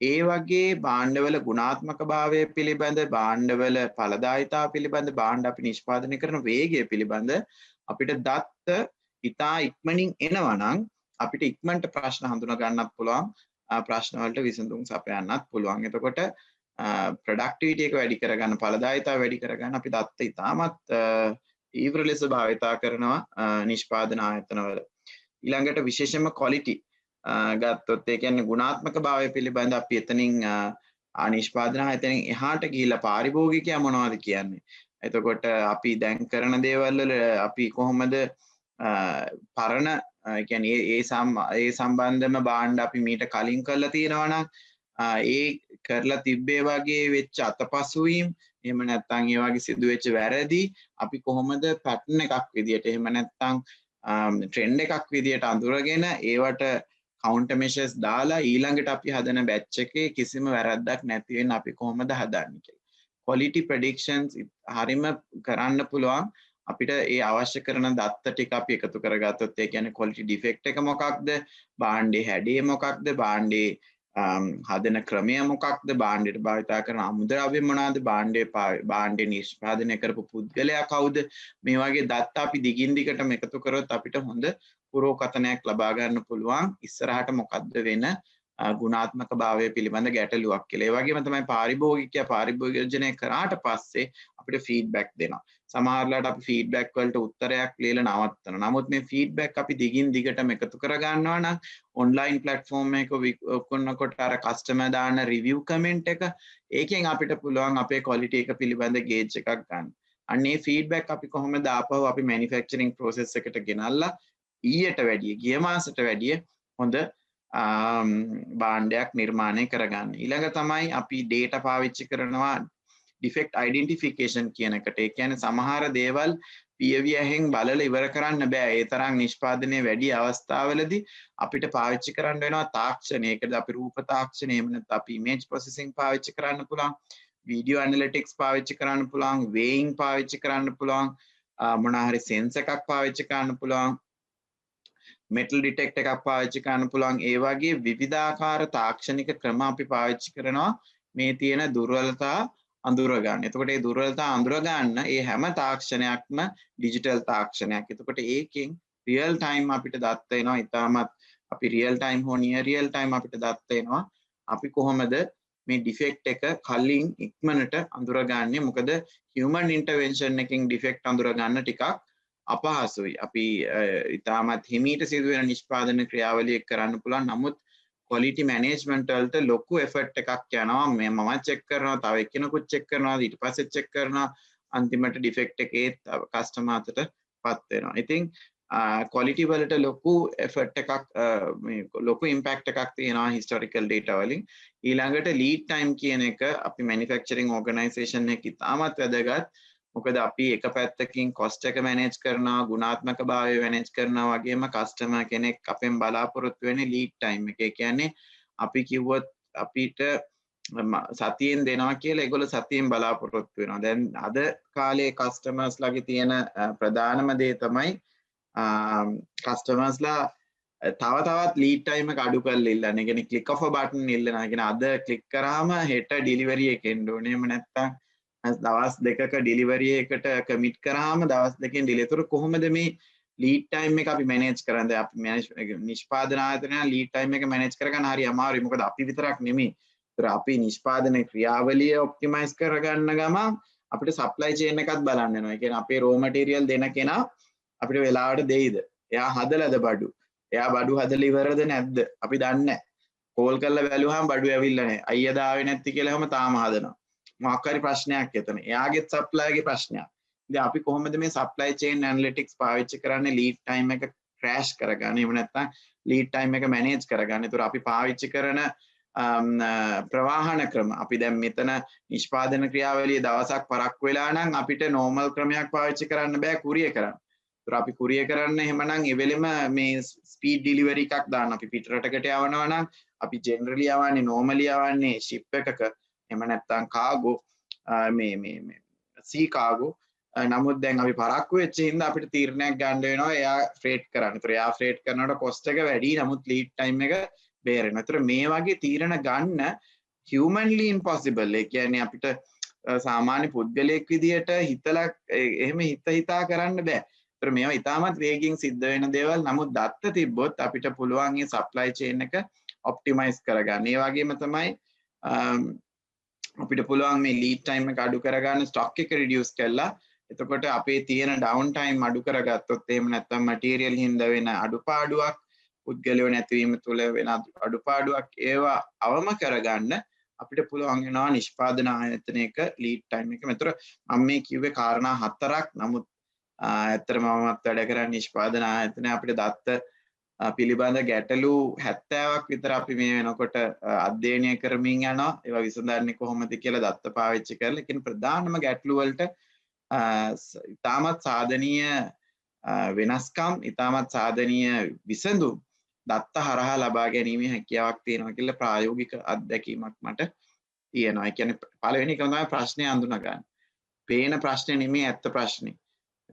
ඒ වගේ භාණ්ඩවල ගුණාත්මක භාවය පිළිබඳ, භාණ්ඩවල ඵලදායීතාව පිළිබඳ, භාණ්ඩ අපි නිෂ්පාදනය කරන වේගය පිළිබඳ අපිට දත්ත ඉතා ඉක්මනින් එනවා නම් අපිට ඉක්මනට ප්‍රශ්න හඳුනා ගන්නත් පුළුවන්, ප්‍රශ්න වලට විසඳුම් සපයන්නත් පුළුවන්. එතකොට ප්‍රොඩක්ටිවිටි එක වැඩි කරගන්න, ඵලදායීතාව වැඩි කරගන්න අපි දත්ත ඉතාමත් ඊව්‍ර ලෙස භාවිතා කරනවා නිෂ්පාදන ආයතනවල. ඊළඟට විශේෂයෙන්ම quality ගත්තොත් ඒ කියන්නේ ගුණාත්මක භාවය පිළිබඳ අපි එතනින් නිෂ්පාදන ආයතනෙන් එහාට ගිහිල්ලා පාරිභෝගිකයා මොනවද කියන්නේ. එතකොට අපි දැන් කරන දේවල් වල අපි කොහොමද පරණ ඒ කියන්නේ ඒ සම්බන්ධම භාණ්ඩ අපි මීට කලින් කරලා තියෙනවා නම් ඒ කරලා තිබ්බේ වගේ වෙච්ච අතපසුවීම්, එහෙම නැත්නම් ඒ වගේ සිදුවෙච්ච වැරදි අපි කොහොමද පැටර්න් එකක් විදියට, එහෙම නැත්නම් ට්‍රෙන්ඩ් එකක් විදියට අඳුරගෙන ඒවට counter measures දාලා ඊළඟට අපි හදන batch එකේ කිසිම වැරද්දක් නැති වෙන්න අපි කොහොමද හදන්නේ කියලා. quality predictions හරිම කරන්න පුළුවන් අපිට ඒ අවශ්‍ය කරන දත්ත ටික අපි එකතු කරගත්තොත්. ඒ කියන්නේ quality defect එක මොකක්ද, භාණ්ඩේ හැඩය මොකක්ද, භාණ්ඩේ හදන ක්‍රමය මොකක්ද, භාණ්ඩයට භාවිතා කරන අමුද්‍රව්‍ය මොනවාද, භාණ්ඩේ නිෂ්පාදනය කරපු පුද්ගලයා කවුද, මේ වගේ දත්ත අපි දිගින් දිගටම එකතු කරොත් අපිට හොඳ පුරෝකථනයක් ලබා ගන්න පුළුවන් ඉස්සරහට මොකද්ද වෙන ගුණාත්මක භාවය පිළිබඳ ගැටලුවක් කියලා. ඒ වගේම තමයි පාරිභෝගිකයා පාරිභෝගිකජනය කරාට පස්සේ අපිට ෆීඩ්බැක් දෙනවා. සමහරවිට අපි ෆීඩ්බැක් වලට උත්තරයක් ලියලා නවත්තනවා. නමුත් මේ ෆීඩ්බැක් අපි දිගින් දිගටම එකතු කර ගන්නවා නම් ඔන්ලයින් ප්ලැට්ෆෝම් එකක විකුණනකොට අර කස්ටමර් දාන රිවිව් කමෙන්ට් එක, ඒකෙන් අපිට පුළුවන් අපේ ක්වොලිටි එක පිළිබඳ ගේජ් එකක් ගන්න. අන්න ඒ ෆීඩ්බැක් අපි කොහොමද ආපහු අපි මැනුෆැක්චරින් ප්‍රොසෙස් එකට ගෙනල්ලා ඊට වැඩිය ගිය මාසෙට වැඩිය හොඳ භාණ්ඩයක් නිර්මාණය කරගන්න. ඊළඟ තමයි අපි data පාවිච්චි කරනවා defect identification කියන එකට. ඒ කියන්නේ සමහර දේවල් පියවියෙන් බලලා ඉවර කරන්න බෑ. ඒ තරම් නිෂ්පාදනයේ වැඩි අවස්ථාවලදී අපිට පාවිච්චි කරන්න වෙනවා තාක්ෂණය. ඒකද අපි රූප තාක්ෂණය, එහෙම නැත්නම් අපි ඉමේජ් ප්‍රොසෙසිං පාවිච්චි කරන්න පුළුවන්. වීඩියෝ ඇනලිටික්ස් පාවිච්චි කරන්න පුළුවන්. වේයින් පාවිච්චි කරන්න පුළුවන්. මොනවා හරි සෙන්ස් එකක් පාවිච්චි කරන්න පුළුවන්. මෙටල් ඩිටෙක්ටර් එකක් පාවිච්චි කරන්න පුළුවන්. ඒ වගේ විවිධාකාර තාක්ෂණික ක්‍රම අපි පාවිච්චි කරනවා මේ තියෙන දුර්වලතා අඳුර ගන්න. එතකොට මේ දුර්වලතා අඳුර ගන්න ඒ හැම තාක්ෂණයක්ම ඩිජිටල් තාක්ෂණයක්. එතකොට ඒකෙන් රියල් ටයිම් අපිට දත්ත එනවා. ඉතාමත් අපි රියල් ටයිම් හෝ නියර් රියල් ටයිම් අපිට දත්ත එනවා. අපි කොහොමද මේ ඩිෆෙක්ට් එක කලින් ඉක්මනට අඳුරගන්නේ? මොකද හියුමන් ඉන්ටර්වෙන්ෂන් එකකින් ඩිෆෙක්ට් අඳුර ගන්න ටිකක් අපහසුයි. අපි ඉතාමත් හිමීට සිදුවෙන නිෂ්පාදන ක්‍රියාවලියක් කරන්න පුළුවන්. නමුත් quality management වලට ලොකු effort එකක් යනවා. මම චෙක් කරනවා, තව එක්කෙනෙකුත් චෙක් කරනවා, ඊට පස්සේ චෙක් කරනවා, අන්තිමට ඩිෆෙක්ට් එකේ කස්ටමර් අතටපත් වෙනවා. ඉතින් quality වලට ලොකු effort එකක් මේ ලොකු impact එකක් තියෙනවා historical data වලින්. ඊළඟට lead time කියන එක අපි manufacturing organization එකේ ඉතාමත් වැදගත්. මොකද අපි එක පැත්තකින් cost එක manage කරනවා, ගුණාත්මක භාවය manage කරනවා, වගේම customer කෙනෙක් අපෙන් බලාපොරොත්තු වෙන්නේ lead time එක. ඒ කියන්නේ අපි කිව්වොත් අපිට සතියෙන් දෙනවා කියලා ඒගොල්ලෝ සතියෙන් බලාපොරොත්තු වෙනවා. දැන් අද කාලේ customers ලගේ තියෙන ප්‍රධානම දේ තමයි කස්ටමර්ස්ලා තවත් ලීඩ් ටයිම් එක අඩු කරලා ඉල්ලන්නේ. ඒ කියන්නේ ක්ලික් ඔෆ් බටන් ඉල්ලනවා. ඒ කියන්නේ අද ක්ලික් කරාම හෙට ඩෙලිවරි එක එන්න ඕනේ. එහෙම නැත්නම් දවස් දෙකක ඩෙලිවරි එකට කමිට් කරාම දවස් දෙකෙන් ඩිලේ. ඒතර කොහොමද මේ ලීඩ් ටයිම් එක අපි මැනේජ් කරන්නේ? අපි නිෂ්පාදන ආයතනය ලීඩ් ටයිම් එක මැනේජ් කරගන්න හරි අමාරුයි. මොකද අපි විතරක් නෙමෙයි. ඒතර අපි නිෂ්පාදන ක්‍රියාවලිය ඔප්ටිමයිස් කරගන්න ගමන් අපිට සප්ලයි චේන් එකත් බලන්න වෙනවා. ඒ කියන්නේ අපේ රෝ මටීරියල් දෙන කෙනා අපිට වෙලාවට දෙයිද? එයා හදලාද බඩු? එයා බඩු හදලා ඉවරද නැද්ද? අපි දන්නේ නැහැ. කෝල් කරලා බැලුවාම බඩු ඇවිල්ලා නැහැ. අයියා දාවේ නැති කියලා හැම තාම හදනවා. මොකක් හරි ප්‍රශ්නයක් එතන. එයාගේ සප්ලයිගේ ප්‍රශ්නයක්. ඉතින් අපි කොහොමද මේ සප්ලයි චේන් ඇනලිටික්ස් පාවිච්චි කරන්නේ ලීඩ් ටයිම් එක ක්‍රෑෂ් කරගන්න? එහෙම නැත්නම් ලීඩ් ටයිම් එක මැනේජ් කරගන්න. ඒතර අපි පාවිච්චි කරන ප්‍රවාහන ක්‍රම අපි දැන් මෙතන නිෂ්පාදන ක්‍රියාවලිය දවසක් පරක් වෙලා නම් අපිට නෝමල් ක්‍රමයක් පාවිච්චි කරන්න බෑ කුරියර් කරන්න. ඒතර අපි කුරියර් කරන්න එහෙමනම් ඒ වෙලෙම මේ ස්පීඩ් ඩිලිවරි එකක් දාන්න. අපි පිට රටකට යවනවා නම් අපි ජෙනරලි යවන්නේ නෝමලි යවන්නේ ෂිප් එකක. එහෙම නැත්නම් කාගෝ මේ සී කාගෝ. නමුත් දැන් අපි පරක්කු වෙච්ච හින්දා අපිට තීරණයක් ගන්න වෙනවා එයා ෆ්‍රේට් කරන්න. ඒතර එයා ෆ්‍රේට් කරනකොට කොස්ට් එක වැඩි. නමුත් ලීඩ් ටයිම් එක බේරෙනවා. ඒතර මේ වගේ තීරණ ගන්න humanly impossible. ඒ කියන්නේ අපිට සාමාන්‍ය පුද්ගලයෙක් විදියට හිතලා එහෙම හිතා කරන්න බෑ. ඒතර මේවා ඉතාමත් වේගින් සිද්ධ වෙන දේවල්. නමුත් දත්ත තිබ්බොත් අපිට පුළුවන් මේ සප්ලයි චේන් එක ඔප්ටිමයිස් කරගන්න. ඒ වගේම තමයි අපිට පුළුවන් මේ ලීඩ් ටයිම් එක අඩු කරගන්න, ස්ටොක් එක රිඩියුස් කරලා එතකොට අපේ තියෙන ඩවුන් ටයිම් අඩු කරගත්තොත් එහෙම නැත්නම් මටීරියල් හින්දා වෙන අඩුපාඩුවක්, පුද්ගලයෝ නැතිවීම තුළ වෙන අඩුපාඩුවක් ඒවා අවම කරගන්න අපිට පුළුවන් වෙනවා නිෂ්පාදන ආයතනයක ලීඩ් ටයිම් එක. මෙතන මම මේ කිව්වේ කාරණා 4ක්. නමුත් ඇත්තටම මමත් වැඩ කරන්නේ නිෂ්පාදන ආයතනය. අපිට දත්ත පිළිබඳ ගැටලු 70ක් විතර අපි මේ වෙනකොට අධ්‍යයනය කරමින් යනවා. ඒවා විසඳන්නේ කොහොමද කියලා දත්ත පාවිච්චි කරලා. ඒකෙන් ප්‍රධානම ගැටලු වලට ඉතාමත් සාධනීය වෙනස්කම්, ඉතාමත් සාධනීය විසඳුම් දත්ත හරහා ලබා ගැනීමේ හැකියාවක් තියෙනවා කියලා ප්‍රායෝගික අත්දැකීමක් මට තියෙනවා. ඒ කියන්නේ පළවෙනි එක තමයි ප්‍රශ්නේ අඳුන ගන්න. පේන ප්‍රශ්නේ නෙමෙයි ඇත්ත ප්‍රශ්නේ.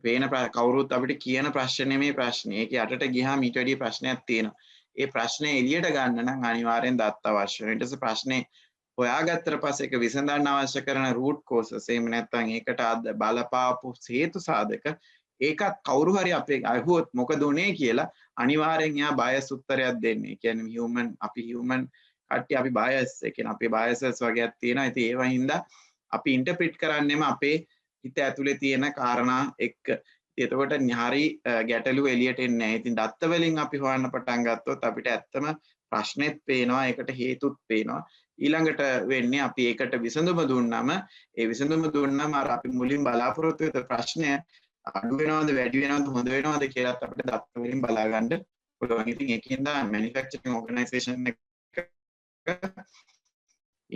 පේන කවුරුත් අපිට කියන ප්‍රශ්නේ නෙමෙයි ප්‍රශ්නේ. ඒක යටට ගියාම ඊට වැඩි ප්‍රශ්නයක් තියෙනවා. ඒ ප්‍රශ්නේ එළියට ගන්න නම් අනිවාර්යෙන් දත්ත අවශ්‍ය වෙනවා. ඊට පස්සේ ප්‍රශ්නේ හොයාගත්තට පස්සේ ඒක විසඳන්න අවශ්‍ය කරන root causes එහෙම නැත්නම් ඒකට බලපාපු හේතු සාධක ඒකත් කවුරු හරි අපේ අහුවොත් මොකද උනේ කියලා අනිවාර්යෙන් එයා බයස් උත්තරයක් දෙන්නේ. ඒ කියන්නේ අපි human කට්ටිය අපි බයස්. ඒ කියන්නේ අපේ බයසස් වගේක් තියෙනවා. ඉතින් ඒවා හින්දා අපි ඉන්ටර්ප්‍රිට් කරන්නෙම අපේ හිත ඇතුලේ තියෙන කාරණා එක්ක. එතකොට හරි ගැටලු එළියට එන්නේ නැහැ. ඉතින් දත්ත වලින් අපි හොයන්න පටන් ගත්තොත් අපිට ඇත්තම ප්‍රශ්නෙත් පේනවා, ඒකට හේතුත් පේනවා. ඊළඟට වෙන්නේ අපි ඒකට විසඳුම දුන්නාම ඒ විසඳුම දුන්නාම අර අපි මුලින් බලාපොරොත්තු වෙත ප්‍රශ්නය අඩු වෙනවද වැඩි වෙනවද හොඳ වෙනවද කියලාත් අපිට දත්ත වලින් බලා ගන්න පුළුවන්. ඉතින් ඒකින්ද manufacturing organization එක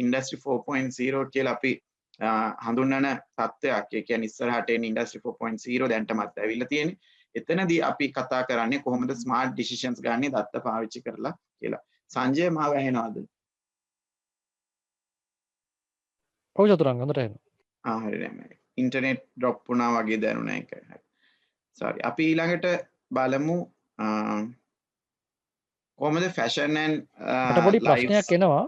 industry 4.0 කියලා අපි හඳුන්වන තත්ත්වයක්. ඒ කියන්නේ ඉස්සරහට එන ඉන්ඩස්ට්‍රි 4.0 දැන්ටමත් ඇවිල්ලා තියෙන්නේ. එතනදී අපි කතා කරන්නේ කොහොමද ස්මාර්ට් ඩිසිෂන්ස් ගන්න දත්ත පාවිච්චි කරලා කියලා. සංජය මාව ඇහෙනවද? ඔව් චතුරංග හොඳට ඇහෙනවා. හරි නෑ. ඉන්ටර්නෙට් ඩ්‍රොප් වුණා වගේ දැනුණා ඒක. හරි. sorry. අපි ඊළඟට බලමු කොහොමද ෆැෂන් මට පොඩි ඇන්ඩ් ලයිෆ් ප්‍රශ්නයක් එනවා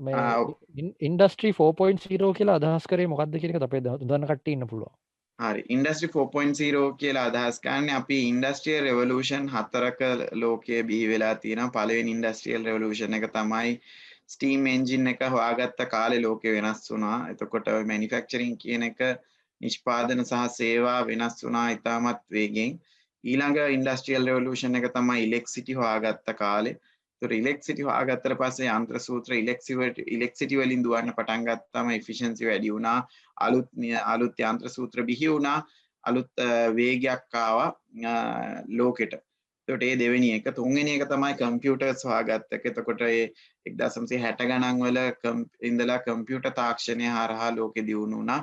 මේ ඉන්ඩස්ට්‍රී 4.0 කියලා අදහස් කරේ මොකක්ද කියන එක අපේ දන්න කට්ටිය ඉන්න පුළුවන්. හරි ඉන්ඩස්ට්‍රි 4.0 කියලා අදහස් කරන්නේ අපි ඉන්ඩස්ට්‍රියල් රෙවලූෂන් 4ක ලෝකයේ බිහි වෙලා තියෙනවා. පළවෙනි ඉන්ඩස්ට්‍රියල් රෙවලූෂන් එක තමයි ස්ටීම් එන්ජින් එක හොයාගත්ත කාලේ ලෝකෙ වෙනස් වුණා. එතකොට මැනුෆැක්චරින් කියන එක නිෂ්පාදන සහ සේවා වෙනස් වුණා ඉතාමත් වේගෙන්. ඊළඟ ඉන්ඩස්ට්‍රියල් රෙවලූෂන් එක තමයි ඉලෙක්ට්‍රිසිටි හොයාගත්ත කාලේ. ඒතර ඉලෙක්ට්‍රිසිටි හොයාගත්තට පස්සේ යන්ත්‍ර සූත්‍ර ඉලෙක්ට්‍රිසිටි වලින් දුවන්න පටන් ගත්තාම එෆිෂියන්සි වැඩි වුණා. අලුත් යන්ත්‍ර සූත්‍ර බිහි වුණා. අලුත් වේගයක් ආවා ලෝකෙට. එතකොට මේ දෙවෙනි එක. තුන්වෙනි එක තමයි කම්පියුටර්ස් හොයාගත්ත එක. එතකොට ඒ 1960 ගණන් වල ඉඳලා කම්පියුටර් තාක්ෂණය හරහා ලෝකෙ දියුණු වුණා.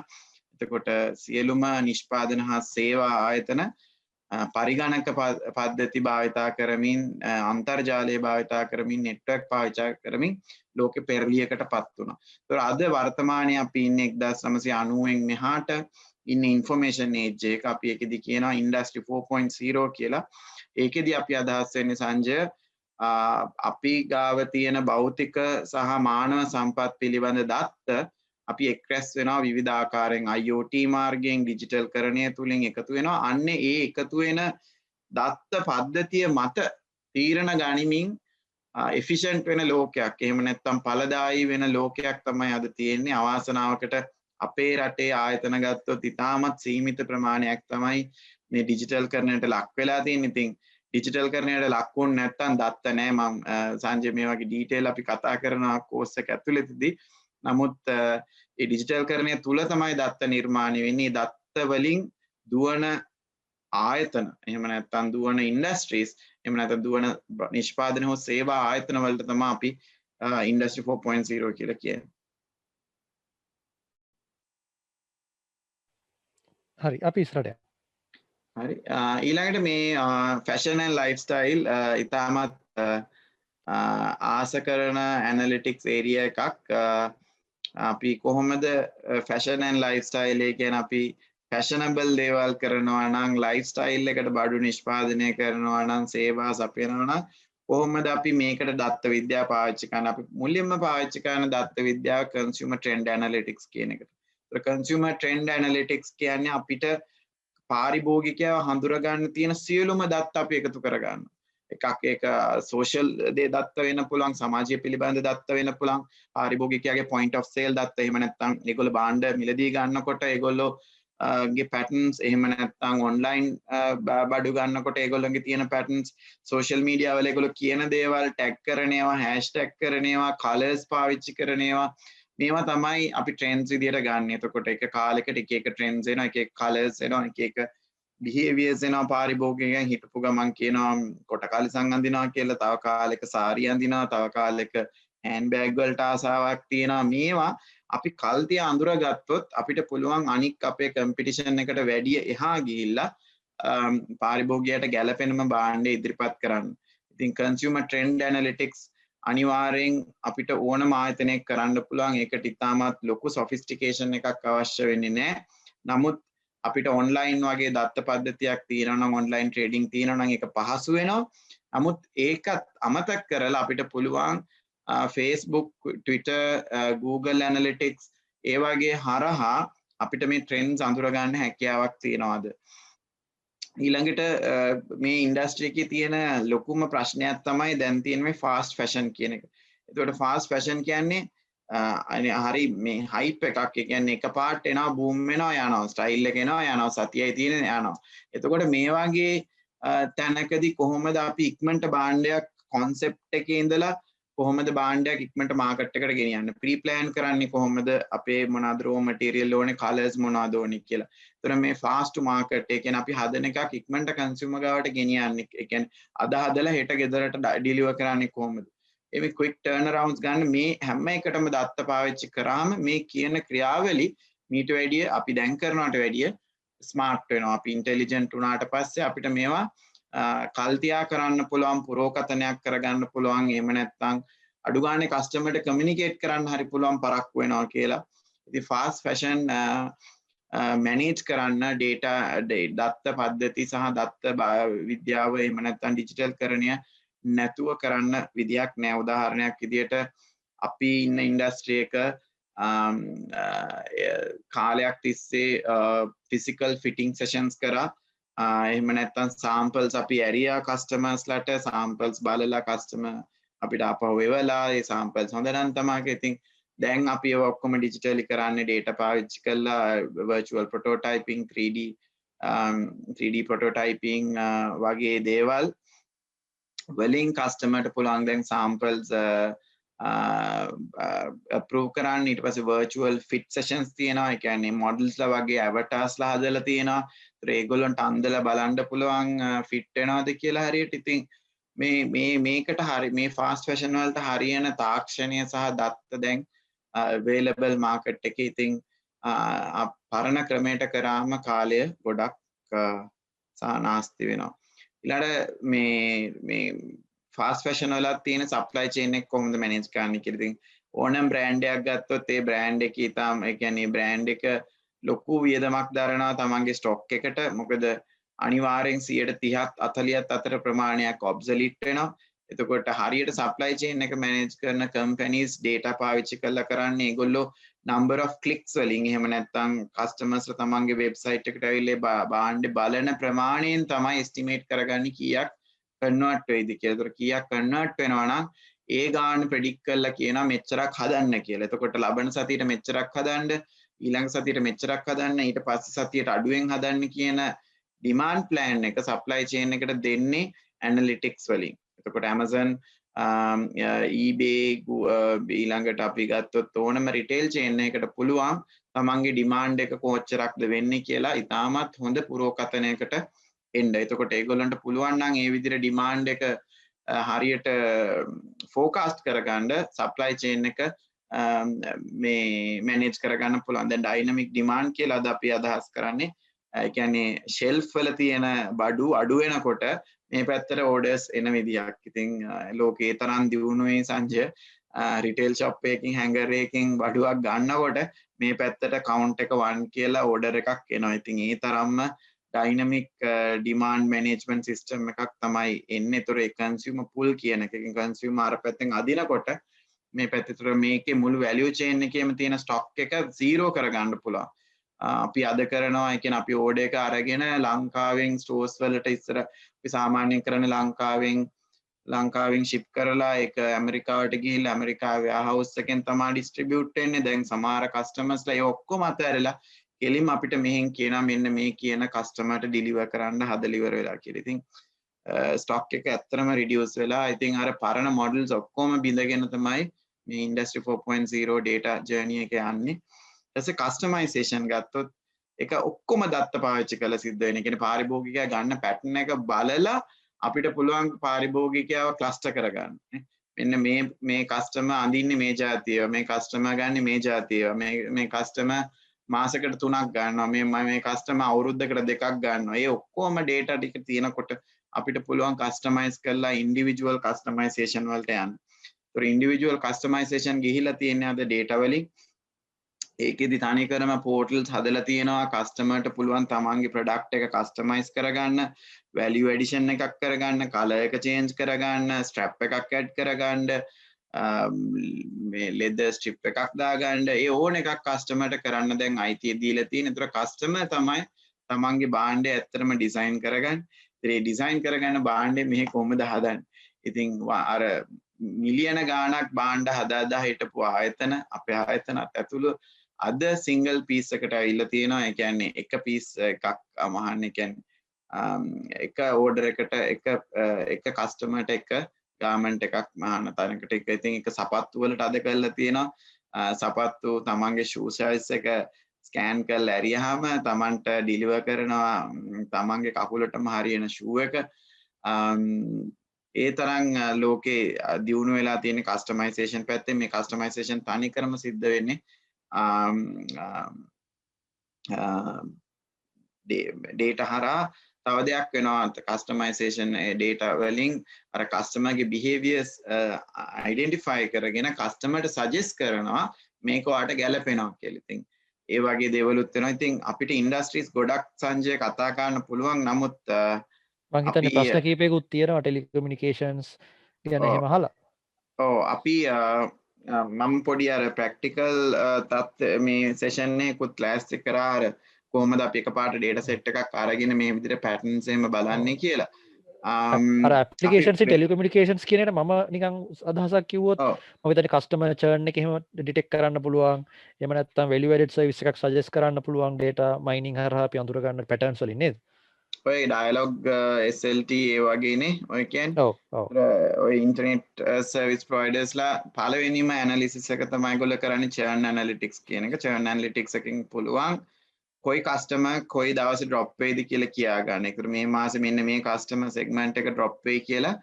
එතකොට සියලුම නිෂ්පාදන හා සේවා ආයතන පරිගණක පද්ධති භාවිතා කරමින් අන්තර්ජාලය භාවිතා කරමින් නෙට්වර්ක් පාවිච්චි කරමින් ලෝකෙ පෙරලියකට පත් වුණා. ඒතර අද වර්තමානයේ අපි ඉන්නේ 1990න් මෙහාට ඉන්නේ ඉන්ෆර්මේෂන් ඒජ් එක. අපි ඒකෙදි කියනවා ඉන්ඩස්ට්‍රි 4.0 කියලා. ඒකෙදි අපි අදහස් වෙන්නේ සංජය අපි ගාව තියෙන භෞතික සහ මානව සම්පත් පිළිබඳ දත්ත අපි එක්රැස් වෙනවා විවිධ ආකාරයෙන් IoT මාර්ගයෙන් ඩිජිටල් කරණය තුලින් එකතු වෙනවා. අන්න ඒ එකතු වෙන දත්ත පද්ධතිය මත තීරණ ගනිමින් එෆිෂන්ට් වෙන ලෝකයක්. එහෙම නැත්නම් ඵලදායී වෙන ලෝකයක් තමයි අද තියෙන්නේ. අවාසනාවකට අපේ රටේ ආයතන ගත්තොත් ඉතාමත් සීමිත ප්‍රමාණයක් තමයි මේ ඩිජිටල් කරණයට ලක් වෙලා තියෙන්නේ. ඉතින් ඩිජිටල් කරණයට ලක් වුණ නැත්නම් දත්ත නැහැ. මම සංජය මේ වගේ ඩීටේල් අපි කතා කරනවා කෝස් එක ඇතුළතදී. නමුත් ඒ ඩිජිටල් කරණය තුල තමයි දත්ත නිර්මාණය වෙන්නේ. දත්ත වලින් දුවන ආයතන එහෙම නැත්නම් දුවන ඉන්ඩස්ට්‍රීස් එහෙම නැත්නම් දුවන නිෂ්පාදන හෝ සේවා ආයතන වලට තමයි අපි ඉන්ඩස්ට්‍රි 4.0 කියලා කියන්නේ. හරි අපි ඉස්සරහට යමු. හරි ඊළඟට මේ ෆැෂන් ඇන්ඩ් ලයිෆ් ස්ටයිල් ඉතාමත් ආස කරන ඇනලිටික්ස් ඒරියා එකක්. අපි කොහොමද ෆැෂන් ඇන්ඩ් ලයිෆ් ස්ටයිල් එක කියන අපි ෆැෂනබල් දේවල් කරනවා නම් ලයිෆ් ස්ටයිල් එකට බඩු නිෂ්පාදනය කරනවා නම් සේවා සපයනවා නම් කොහොමද අපි මේකට දත්ත විද්‍යාව පාවිච්චි කරන්නේ? අපි මුලින්ම පාවිච්චි කරන දත්ත විද්‍යාව කන්සියුමර් ට්‍රෙන්ඩ් ඇනලිටික්ස් කියන එකට. ඒතර කන්සියුමර් ට්‍රෙන්ඩ් ඇනලිටික්ස් කියන්නේ අපිට පාරිභෝගිකයව හඳුරගන්න තියෙන සියලුම දත්ත අපි එකතු කරගන්නවා. එකක් ඒක සෝෂල් දේ දත්ත වෙන්න පුළුවන්, සමාජය පිළිබඳ දත්ත වෙන්න පුළුවන්, පාරිභෝගිකයාගේ පොයින්ට් ඔෆ් සේල් දත්ත, එහෙම නැත්නම් ඒගොල්ලෝ භාණ්ඩ මිලදී ගන්නකොට ඒගොල්ලෝ ගේ පැටර්න්ස්, එහෙම නැත්නම් ඔන්ලයින් බඩු ගන්නකොට ඒගොල්ලන්ගේ තියෙන පැටර්න්ස්, සෝෂල් මීඩියා වල ඒගොල්ලෝ කියන දේවල් ටැග් කරන ඒවා, හෑෂ්ටැග් කරන ඒවා, කලර්ස් පාවිච්චි කරන ඒවා, මේවා තමයි අපි ට්‍රෙන්ඩ්ස් විදියට ගන්න. එතකොට එක කාලයකට එක එක ට්‍රෙන්ඩ්ස් එනවා, එක එක කලර්ස් එනවා, එක එක බිහේවියර්ස් එනවා. පාරිභෝගිකයන් හිටපු ගමන් කියනවා කොට කලිසම් අඳිනවා කියලා, තව කාලෙක සාරි අඳිනවා, තව කාලෙක හෑන්ඩ් බෑග් වලට ආසාවක් තියෙනවා. මේවා අපි කල්තිය අඳුරගත්තොත් අපිට පුළුවන් අනික් අපේ කම්පිටිෂන් එකට වැඩිය එහා ගිහිල්ලා පාරිභෝගිකයට ගැළපෙනම භාණ්ඩ ඉදිරිපත් කරන්න. ඉතින් කන්සියුමර් ට්‍රෙන්ඩ් ඇනලිටික්ස් අනිවාර්යෙන් අපිට ඕනම ආයතනයක් කරන්න පුළුවන්. ඒකට ඉතාමත් ලොකු සොෆිස්ටිකේෂන් එකක් අවශ්‍ය වෙන්නේ නැහැ. නමුත් අපිට ඔන්ලයින් වගේ දත්ත පද්ධතියක් තියෙනවා නම්, ඔන්ලයින් ට්‍රේඩින් තියෙනවා නම් ඒක පහසු වෙනවා. නමුත් ඒකත් අමතක කරලා අපිට පුළුවන් Facebook, Twitter, Google Analytics ඒ වගේ හරහා අපිට මේ ට්‍රෙන්ඩ්ස් අඳුර ගන්න හැකියාවක් තියෙනවාද? ඊළඟට මේ ඉන්ඩස්ට්‍රි එකේ තියෙන ලොකුම ප්‍රශ්නයක් තමයි දැන් තියෙන මේ ෆාස්ට් ෆැෂන් කියන එක. ඒකට ෆාස්ට් ෆැෂන් කියන්නේ හරි මේ හයිප් එකක්. ඒ කියන්නේ එකපාරට එනවා, බූම් වෙනවා, යනවා, ස්ටයිල් එක එනවා, යනවා, සතියයි තියෙන යනවා. එතකොට මේ වගේ තැනකදී කොහොමද අපි ඉක්මනට භාණ්ඩයක් concept එකේ ඉඳලා කොහොමද භාණ්ඩයක් ඉක්මනට මාකට් එකට ගෙනියන්නේ? ප්‍රී ප්ලෑන් කරන්නේ කොහොමද? අපේ මොනවද රෝ මටීරියල් ඕනේ, කලර්ස් මොනවද ඕනේ කියලා. ඒතර මේ ෆාස්ට් ටු මාකට්, ඒ කියන්නේ අපි හදන එකක් ඉක්මනට කන්සියුමර් ගාවට ගෙනියන්නේ. ඒ කියන්නේ අද හදලා හෙට ගෙදරට ඩිලිවර් කරන්නේ කොහොමද? මේ ක්වික් ටර්න් අරවුන්ඩ්ස් ගන්න මේ හැම එකටම දත්ත පාවිච්චි කරාම මේ කියන ක්‍රියාවලි මීට වැඩිය අපි දැන් කරනවට වැඩිය ස්මාර්ට් වෙනවා. අපි ඉන්ටෙලිජන්ට් වුණාට පස්සේ අපිට මේවා කල්තියා කරන්න පුළුවන්, පුරෝකතනයක් කරගන්න පුළුවන්. එහෙම නැත්නම් අඩු ගානේ කස්ටමර්ට කමියුනිකේට් කරන්න හරි පුළුවන් පරක්කු වෙනවා කියලා. ඉතින් ෆාස්ට් ෆැෂන් මැනේජ් කරන්න දත්ත පද්ධති සහ දත්ත විද්‍යාව එහෙම නැත්නම් ඩිජිටල් කරණය නැතුව කරන්න විදියක් නෑ. උදාහරණයක් විදියට අපි ඉන්න ඉන්ඩස්ට්‍රි එක කාලයක් තිස්සේ ෆිසිකල් ෆිටිං සෙෂන්ස් කරා. එහෙම නැත්නම් සාම්පල්ස් අපි ඇරියා කස්ටමර්ස්ලට සාම්පල්ස් බලලා කස්ටමර් අපිට ආපහු එවලා ඒ සාම්පල්ස් හොඳ නම් තමයි. ඉතින් දැන් අපි ඒව ඔක්කොම ඩිජිටලි කරන්නේ data පාවිච්චි කරලා virtual prototyping 3D prototyping වගේ දේවල් වලින් කස්ටමර්ට පුළුවන් දැන් සාම්පල්ස් approve කරන්න. ඊට පස්සේ virtual fit sessions තියෙනවා. ඒ කියන්නේ modelsලා වගේ avatars ලා හදලා තියෙනවා. ඒතර ඒගොල්ලන්ට අන්දලා බලන්න පුළුවන් fit වෙනවද කියලා හරියට. ඉතින් මේකට හරි මේ fast fashion වලට හරියන තාක්ෂණය සහ දත්ත දැන් available market එකේ. ඉතින් පරණ ක්‍රමයට කරාම කාලය ගොඩක් සානාස්ති වෙනවා. ඊළඟට මේ fast fashion වලත් තියෙන supply chain එක කොහොමද manage කරන්න කියලා. ඉතින් ඕනම brand එකක් ගත්තොත් ඒ brand එකේ තාම ඒ කියන්නේ brand එක ලොකු වියදමක් දරනවා තමන්ගේ stock එකට. මොකද අනිවාර්යෙන් 30ත් 40ත් අතර ප්‍රමාණයක් obsolete වෙනවා. එතකොට හරියට supply chain එක manage කරන companies data පාවිච්චි කරලා කරන්නේ ඒගොල්ලෝ number of clicks වලින්. එහෙම නැත්නම් customers ලා තමන්ගේ website එකට ඇවිල්ලා භාණ්ඩේ බලන ප්‍රමාණයෙන් තමයි estimate කරගන්නේ කීයක් convert වෙයිද කියලා. ඒතර කීයක් convert වෙනවා නම් ඒ ගාන predict කරලා කියනවා මෙච්චරක් හදන්න කියලා. එතකොට ලබන සතියට මෙච්චරක් හදන්න, ඊළඟ සතියට මෙච්චරක් හදන්න, ඊට පස්සේ සතියට අඩුවෙන් හදන්න කියන demand plan එක supply chain එකට දෙන්නේ analytics වලින්. එතකොට Amazon eBay ඊළඟට අපි ගත්තොත් ඕනම retail chain එකකට පුළුවන් තමන්ගේ demand එක කොච්චරක්ද වෙන්නේ කියලා ඉතාමත් හොඳ පුරෝකතනයකට එන්න. එතකොට ඒගොල්ලන්ට පුළුවන් නම් ඒ විදිහට demand එක හරියට forecast කරගන්න supply chain එක මේ manage කරගන්න පුළුවන්. දැන් dynamic demand කියලා අද අපි අදහස් කරන්නේ ඒ කියන්නේ shelf වල තියෙන බඩු අඩු වෙනකොට මේ පැත්තට orders එන විදියක්. ඉතින් ලෝකේ තරම් දියුණුවේ සංජය retail shop එකකින් hanger එකකින් බඩුවක් ගන්නකොට මේ පැත්තට count එක 1 කියලා order එකක් එනවා. ඉතින් ඒ තරම්ම dynamic demand management system එකක් තමයි එන්නේ. ඒතර ඒ consumer pull කියන එකකින් consumer අර පැත්තෙන් අදිනකොට මේ පැත්තට මේකේ මුළු value chain එකේම තියෙන stock එක zero කරගන්න පුළුවන්. අපි අද කරනවා ඒ කියන්නේ අපි order එක අරගෙන ලංකාවෙන් stores වලට ඉස්සර අපි සාමාන්‍යයෙන් කරන්නේ ලංකාවෙන් ship කරලා ඒක ඇමරිකාවට ගිහිල්ලා ඇමරිකාවේ warehouse එකෙන් තමයි distribute වෙන්නේ. දැන් සමහර customers ලා ඒ ඔක්කොම අතහැරලා කෙලින්ම අපිට මෙහෙන් කියනවා මෙන්න මේ කියන කස්ටමර්ට ඩිලිවර් කරන්න හදලිවර වෙලා කියලා. ඉතින් ස්ටොක් එක ඇත්තටම රිඩියුස් වෙලා ඉතින් අර පරණ මොඩල්ස් ඔක්කොම බිඳගෙන තමයි මේ ඉන්ඩස්ට්‍රි 4.0 data journey එක යන්නේ. ඊට පස්සේ කස්ටමයිසේෂන් ගත්තොත් ඒක ඔක්කොම දත්ත පාවිච්චි කරලා සිද්ධ වෙන. ඒ කියන්නේ පාරිභෝගිකයා ගන්න පැටර්න් එක බලලා අපිට පුළුවන් පාරිභෝගිකයාව ක්ලස්ටර් කරගන්න. මෙන්න මේ කස්ටමර් අඳින්නේ මේ જાතියව, මේ කස්ටමර් ගන්න මේ જાතියව, මේ කස්ටමර් මාසෙකට 3ක් ගන්නවා, මේ කස්ටමර් අවුරුද්දකට 2ක් ගන්නවා. ඒ ඔක්කොම data ටික තියෙනකොට අපිට පුළුවන් කස්ටමයිස් කරලා ඉන්ඩිවිජුවල් කස්ටමයිසේෂන් වලට යන්න. ඒතර ඉන්ඩිවිජුවල් කස්ටමයිසේෂන් ගිහිලා තියෙන්නේ අද data වලින්. ඒකෙදි තනිකරම portals හදලා තියෙනවා. කස්ටමර්ට පුළුවන් තමන්ගේ product එක customize කරගන්න, value addition එකක් කරගන්න, color එක change කරගන්න, strap එකක් add කරගන්න, මේ leather strip එකක් දාගන්න. ඒ ඕන එකක් කස්ටමර්ට කරන්න දැන් අයිතිය දීලා තියෙන. ඒතර කස්ටමර් තමයි තමන්ගේ භාණ්ඩය ඇත්තටම ඩිසයින් කරගන්න. ඒ ඩිසයින් කරගන්න භාණ්ඩය මෙහි කොහොමද හදන්නේ? ඉතින් අර මිලියන ගාණක් භාණ්ඩ හදා හිටපු ආයතන අපේ ආයතනත් ඇතුළු අද සිංගල් පීස් එකට ඇවිල්ලා තියෙනවා. ඒ කියන්නේ එක පීස් එකක් අමහන්නේ කියන්නේ එක ඕඩර් එකට එක කස්ටමර්ට එක ගාමන්ට් එකක් මහන තැනකට එක. ඉතින් එක සපත්තු වලට අද කරලා තියෙනවා. සපත්තු තමන්ගේ ෂූ සයිස් එක ස්කෑන් කරලා ඇරියාම තමන්ට ඩිලිවර් කරනවා තමන්ගේ කකුලටම හරියන ෂූ එක. ඒ තරම් ලෝකේ දියුණු වෙලා තියෙන කස්ටමයිසේෂන් පැත්තේ මේ කස්ටමයිසේෂන් තනිකරම සිද්ධ වෙන්නේ ඩේට හරා තව දෙයක් වෙනවා කස්ටමයිසේෂන් ඩේට වලින් අර කස්ටමර්ගේ බිහේවියර්ස් අයිඩෙන්ටිෆයි කරගෙන කස්ටමර්ට සජෙස් කරනවා මේක ඔයාට ගැලපෙනවා කියලා. ඉතින් ඒ වගේ දේවලුත් වෙනවා. ඉතින් අපිට ඉන්ඩස්ට්‍රීස් ගොඩක් සංජය කතා කරන්න පුළුවන්. නමුත් මං හිතන්නේ ප්‍රශ්න කීපයකුත් තියෙනවා ටෙලිකමියුනිකේෂන්ස් ගැන එහෙම අහලා. ඔව් අපි මම පොඩි අර ප්‍රැක්ටිකල් මේ සෙෂන් එකකුත් ලෑස්ති කරා අර කොහොමද අපි එකපාරට ඩේටා සෙට් එකක් අරගෙන මේ විදිහට පැටර්න්ස් එහෙම බලන්නේ කියලා. අර ඇප්ලිකේෂන්ස් ටෙලිකමියුනිකේෂන්ස් කියන එක මම නිකන් අදහසක් කිව්වොත් මම හිතන්නේ කස්ටමර් චර්න් එක එහෙම ඩිටෙක්ට් කරන්න පුළුවන්. එහෙම නැත්නම් වැලියු ඇඩඩ් සර්විස් එකක් සජෙස්ට් කරන්න පුළුවන් ඩේටා මයිනින් හරහා අපි අඳුර ගන්න පැටර්න්ස් වලින් නේද? ඔය ඩයලොග් SLT ඒ වගේනේ ඔය කියන්නේ. ඔය ඉන්ටර්නෙට් සර්විස් ප්‍රොවයිඩර්ස්ලා පළවෙනිම ඇනලිසිස් එක තමයි ඒගොල්ලෝ කරන්නේ churn analytics කියන එක. churn analytics එකෙන් පුළුවන් කොයි කස්ටමර් කොයි දවසේ ඩ්‍රොප් වෙයිද කියලා කියා ගන්න. ඒකට මේ මාසේ මෙන්න මේ කස්ටමර් සෙග්මන්ට් එක ඩ්‍රොප් වෙයි කියලා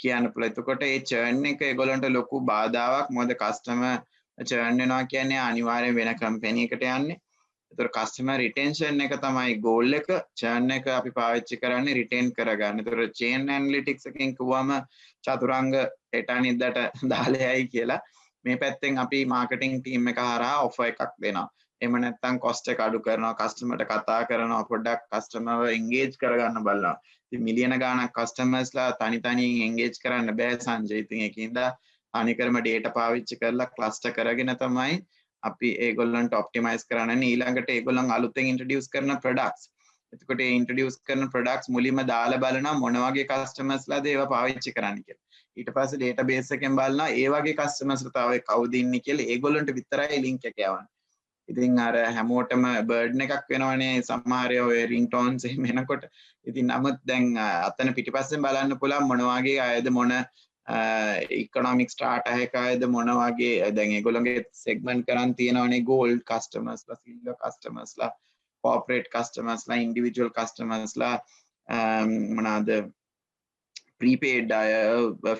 කියන්න පුළුවන්. එතකොට ඒ churn එක ඒගොල්ලන්ට ලොකු බාධාවක්. මොකද කස්ටමර් churn වෙනවා කියන්නේ අනිවාර්යෙන් වෙන කම්පැනි එකට යන්නේ. එතකොට කස්ටමර් රිටෙන්ෂන් එක තමයි ගෝල් එක. churn එක අපි පාවිච්චි කරන්නේ රිටේන් කරගන්න. එතකොට chain analytics එකෙන් කිව්වම චතුරංග හෙටනිද්දට දාලයයි කියලා මේ පැත්තෙන් අපි මාකටිං ටීම් එක හරහා ඔෆර් එකක් දෙනවා. එහෙම නැත්නම් කොස්ට් එක අඩු කරනවා, කස්ටමර්ට කතා කරනවා, පොඩ්ඩක් කස්ටමර්ව එන්ගේජ් කරගන්න බලනවා. ඉතින් මිලියන ගාණක් කස්ටමර්ස්ලා තනි තනියෙන් එන්ගේජ් කරන්න බෑ සංජය. ඉතින් ඒකින්ද අනිකරම ඩේටා පාවිච්චි කරලා ක්ලස්ටර් කරගෙන තමයි අපි ඒගොල්ලන්ට ඔප්ටිමයිස් කරන්න. ඊළඟට ඒගොල්ලන් අලුතෙන් ඉන්ට්‍රොඩියුස් කරන ප්‍රොඩක්ට්ස්. එතකොට ඒ ඉන්ට්‍රොඩියුස් කරන ප්‍රොඩක්ට්ස් මුලින්ම දාලා බලනවා මොන වගේ කස්ටමර්ස්ලාද ඒවා පාවිච්චි කරන්න කියලා. ඊට පස්සේ ඩේටාබේස් එකෙන් බලනවා ඒ වගේ කස්ටමර්ස්ලා තව කවුද ඉන්නේ කියලා ඒගොල්ලන්ට විතරයි ලින්ක් එක යවන්නේ. ඉතින් අර හැමෝටම බර්ඩන් එකක් වෙනවනේ සමහර ඔය රින්ග්ටෝන්ස් එහෙම එනකොට. ඉතින් නමුත් දැන් අතන පිටිපස්සෙන් බලන්න පුළුවන් මොන වගේ අයද මොන ඉකොනොමික් ස්ටාර්ටර් එක අයද මොන වගේ දැන් ඒගොල්ලෝගේ සෙග්මන්ට් කරන් තියෙනවනේ ගෝල්ඩ් කස්ටමර්ස්ලා, සිල්වර් කස්ටමර්ස්ලා, කෝපරේට් කස්ටමර්ස්ලා, ඉන්ඩිවිජුවල් කස්ටමර්ස්ලා මොනවාද ප්‍රීපේඩ් අය,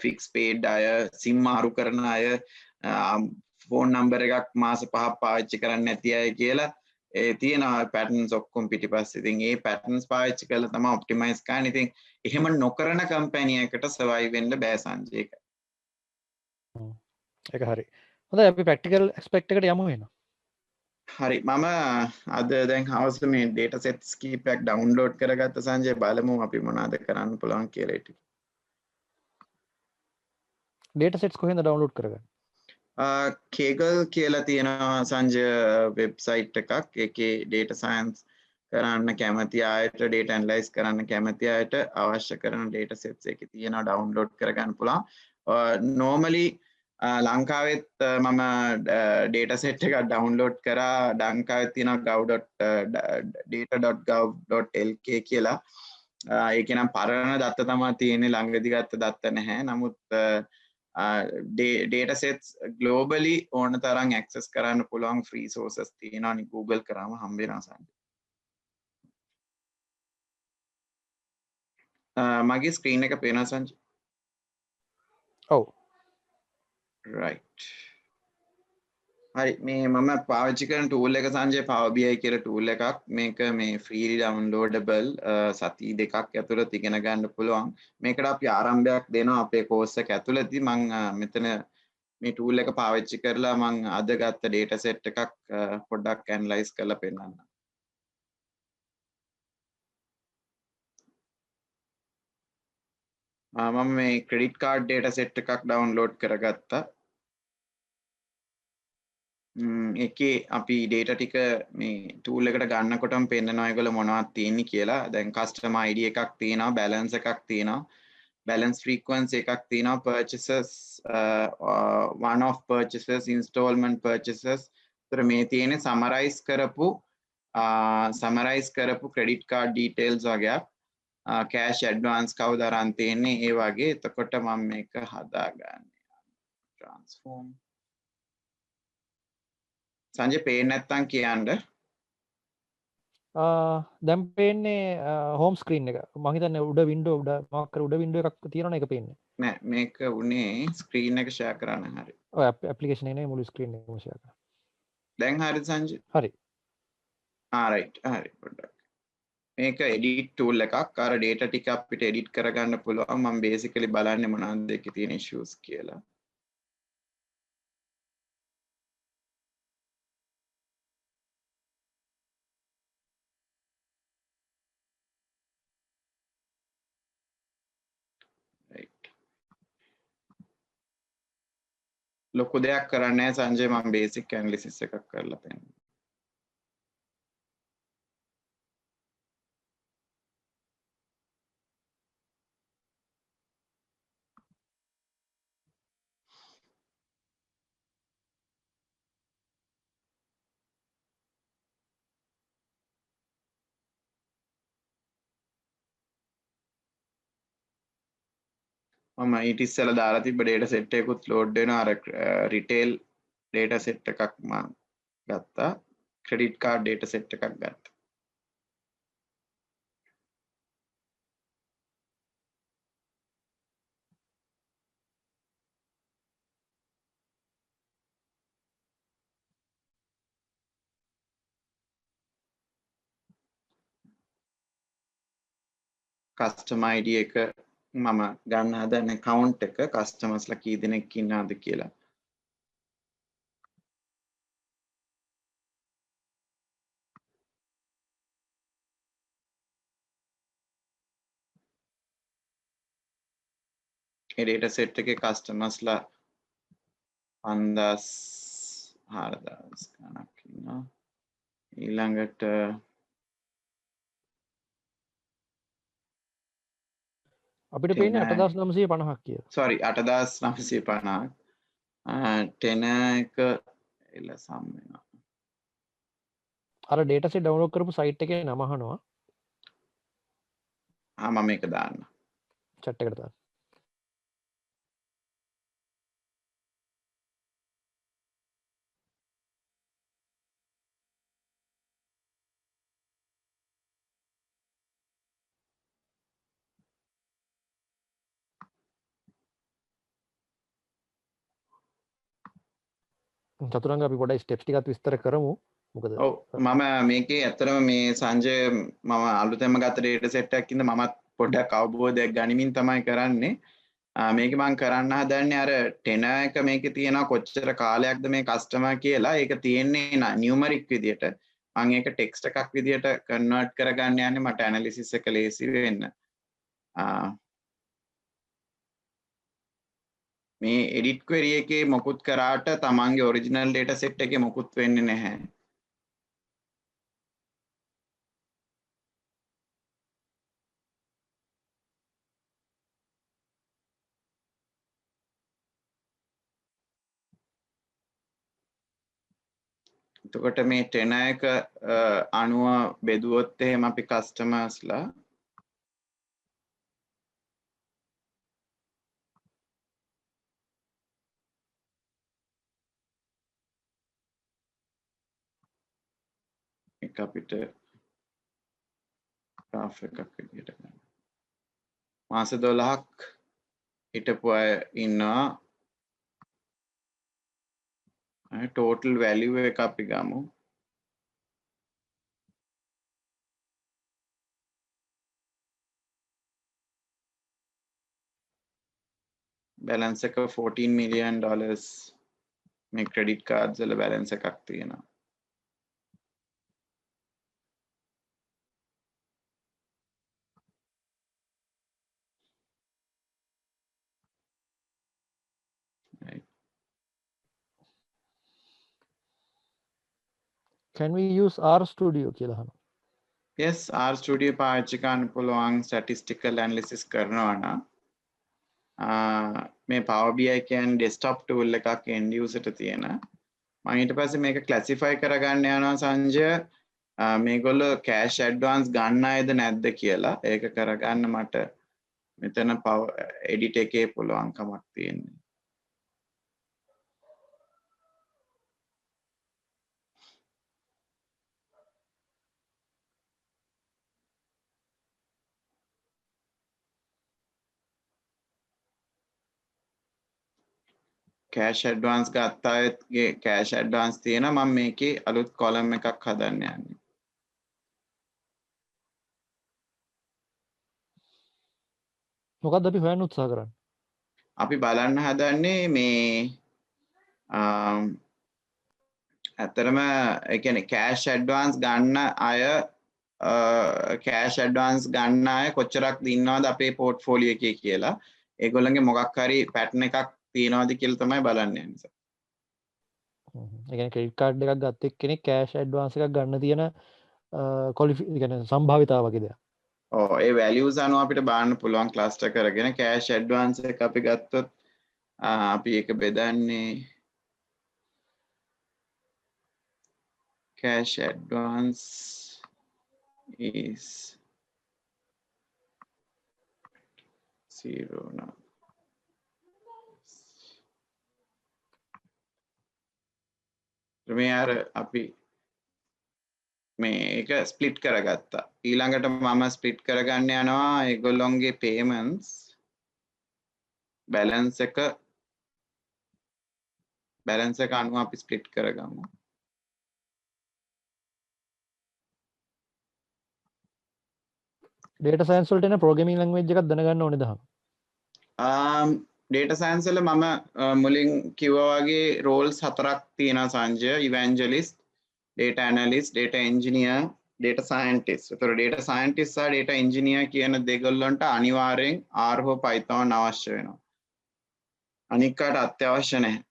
ෆික්ස් පේඩ් අය, සිම් මාරු කරන අය, ෆෝන් නම්බර් එකක් මාස 5ක් පාවිච්චි කරන්නේ නැති අය කියලා ඒ තියෙන පැටර්න්ස් ඔක්කොම පිටිපස්සේ. ඉතින් ඒ පැටර්න්ස් පාවිච්චි කරලා තමයි ඔප්ටිමයිස් කරන්නේ. ඉතින් එහෙම නොකරන කම්පැනි එකකට සර්වයිව් වෙන්න බෑ සංජය. ඒක හරි. හොඳයි අපි ප්‍රැක්ටිකල් ඇස්පෙක්ට් එකට යමු වෙනවා. හරි මම අද දැන් හවස මේ ඩේටා සෙට්ස් කීපයක් ඩවුන්ලෝඩ් කරගත්ත සංජය. බලමු අපි මොනවද කරන්න පුළුවන් කියලා ටික. ඩේටා සෙට්ස් කොහෙන්ද ඩවුන්ලෝඩ් කරගන්නේ? කේගල් කියලා තියෙනවා සංජය වෙබ්සයිට් එකක්. ඒකේ ඩේටා සයන්ස් කරන්න කැමති අයට, ඩේටා ඇනලයිස් කරන්න කැමති අයට අවශ්‍ය කරන ඩේටා සෙට්ස් එකේ තියෙනවා ඩවුන්ලෝඩ් කරගන්න පුළුවන්. normally ලංකාවෙත් මම ඩේටා සෙට් එකක් ඩවුන්ලෝඩ් කරා. ලංකාවේ තියෙනවා gov.data.gov.lk කියලා. ඒක නම් පරණ දත්ත තමයි තියෙන්නේ, ළඟදී ගත්ත දත්ත නැහැ. නමුත් data sets globally ඕන තරම් access කරන්න පුළුවන් free sources තියෙනවා. Google කරාම හම්බ වෙනවා සංජය. මගේ ස්ක්‍රීන් එක පේනවා සංජය? ඔව්. right. හරි මේ මම පාවිච්චි කරන tool එක සංජය Power BI කියලා tool එකක්. මේක මේ freely downloadable සති දෙකක් ඇතුළත ඉගෙන ගන්න පුළුවන්. මේකට අපි ආරම්භයක් දෙනවා අපේ course එක ඇතුළතදී. මම මෙතන මේ tool එක පාවිච්චි කරලා මම අද ගත්ත data set එකක් පොඩ්ඩක් analyze කරලා පෙන්නන්න. මම මේ credit card data set එකක් download කරගත්තා. එකේ අපි data ටික මේ tool එකට ගන්නකොටම පෙන්නනවා ඒගොල්ලෝ මොනවද තියෙන්නේ කියලා. දැන් customer ID එකක් තියෙනවා, balance එකක් තියෙනවා, balance frequency එකක් තියෙනවා, purchases, one off purchases, installment purchases. ඒතර මේ තියෙන්නේ summarize කරපු credit card details වගේක්. cash advance කවුද අරන් තියෙන්නේ ඒ වගේ. එතකොට මම මේක හදාගන්නේ transform. සංජය පේන්නේ නැත්තම් කියන්න. දැන් පේන්නේ හෝම් ස්ක්‍රීන් එක. මම හිතන්නේ උඩ වින්ඩෝ උඩ මොකක් කර උඩ වින්ඩෝ එකක් තියෙනවනේ ඒක පේන්නේ. නෑ මේක උනේ ස්ක්‍රීන් එක ෂෙයා කරන්න. හරි. ඔය ඇප්ලිකේෂන් එකේ මුළු ස්ක්‍රීන් එකම ෂෙයා කරන්න. දැන් හරිද සංජය? හරි. right හරි පොඩ්ඩක් මේක edit tool එකක් අර data ටික අපිට edit කරගන්න පුළුවන් මම basically බලන්නේ මොනවද ඒකේ තියෙන issues කියලා right ලොකු දෙයක් කරන්නේ නැහැ සංජය මම basic analysis එකක් කරලා පෙන්නනවා මම ඊට ඉස්සෙල්ලා දාලා තිබ්බ data set එකකුත් load වෙනවා අර retail data set එකක් මම ගත්තා credit card data set එකක් ගත්තා customer ID එක මම ගන්න හදන account එක customers ලා කී දෙනෙක් ඉන්නවද කියලා ඒ data set එකේ customers ලා 5000 ගණක් ඉන්නවා ඊළඟට අපිට පේන්නේ 8950ක් කියලා. sorry 8950 10 එක එල සම් වෙනවා. අර data set download කරපු site එකේ නම අහනවා. මම මේක දාන්න. chat එකට දාන්න. චතුරංග අපි පොඩ්ඩයි ස්ටෙප්ස් ටිකක් විස්තර කරමු. මොකද ඔව් මම මේකේ ඇත්තටම මේ සංජය මම අලුතෙන්ම ගත්ත data set එකක් ඉඳ මමත් පොඩ්ඩක් අවබෝධයක් ගනිමින් තමයි කරන්නේ. මේක මම කරන්න හදන්නේ අර 10 එක මේකේ තියෙනවා කොච්චර කාලයක්ද මේ කස්ටමර් කියලා. ඒක තියෙන්නේ numeric විදියට. මම ඒක text එකක් විදියට convert කරගන්න යන්නේ මට analysis එක ලේසි වෙන්න. මේ edit query එකේ මොකුත් කරාට තමන්ගේ original data set එකේ මොකුත් වෙන්නේ නැහැ. එතකොට මේ 10 එක අණුව බෙදුවොත් එහෙම අපි කස්ටමර්ස්ලා එක අපිට graph එකක් විදියට ගන්න. මාස 12ක් හිටපු අය ඉන්නවා. total value එක අපි ගමු. balance එක $14 million මේ credit cards වල balance එකක් තියෙනවා. Right. can we use R studio කියලා අහනවා. yes R studio පාවිච්චි කරන්න පුළුවන් statistical analysis කරනවා නම් මේ Power BI කියන්නේ desktop tool එකක් end user ට තියෙන. මම ඊට පස්සේ මේක classify කරගන්න යනවා සංජය මේගොල්ලෝ cash advance ගන්න අයද නැද්ද කියලා. ඒක කරගන්න මට මෙතන edit එකේ පුළුවන්කමක් තියෙනවා. cash advance ගත්ත අයගේ cash advance තියෙනවා මම මේකේ අලුත් column එකක් හදන්න යන්නේ. මොකක්ද අපි හොයන්න උත්සාහ කරන්නේ? අපි බලන්න හදන්නේ මේ ඇත්තරම ඒ කියන්නේ කෑෂ් ඇඩ්වාන්ස් ගන්න අය කෑෂ් ඇඩ්වාන්ස් ගන්න අය කොච්චරක් ඉන්නවද අපේ පෝර්ට්ෆෝලියෝ එකේ කියලා. ඒගොල්ලන්ගේ මොකක් හරි පැටර්න් එකක් තියෙනවද කියලා තමයි බලන්න යන්නේ. ඒ කියන්නේ ක්‍රෙඩිට් කාඩ් එකක් ගත්ත එක්කෙනෙක් කෑෂ් ඇඩ්වාන්ස් එකක් ගන්න තියෙන කියන්නේ සම්භාවිතාව වගේ දෙයක්. ඔව් ඒ වැලියුස් අනුව අපිට බලන්න පුළුවන් ක්ලස්ටර් කරගෙන කෑෂ් ඇඩ්වාන්ස් එක අපි ගත්තොත් අපි ඒක බෙදන්නේ cash advance is 0 now. මේ අර අපි මේක ස්ප්ලිට් කරගත්තා. ඊළඟට මම ස්ප්ලිට් කරගන්න යනවා ඒගොල්ලොන්ගේ payments balance එක අනුව අපි ස්ප්ලිට් කරගමු. data science වලට එන programming language එකක් දැනගන්න ඕනේද? data science වල මම මුලින් කිව්වා වගේ roles 4ක් තියෙනවා Sanjaya. evangelist, data analyst, data engineer, data scientist. ඒතර data scientist සහ data engineer කියන දෙගොල්ලන්ට අනිවාර්යෙන් R හෝ Python අවශ්‍ය වෙනවා. අනික් කාට අත්‍යවශ්‍ය නැහැ.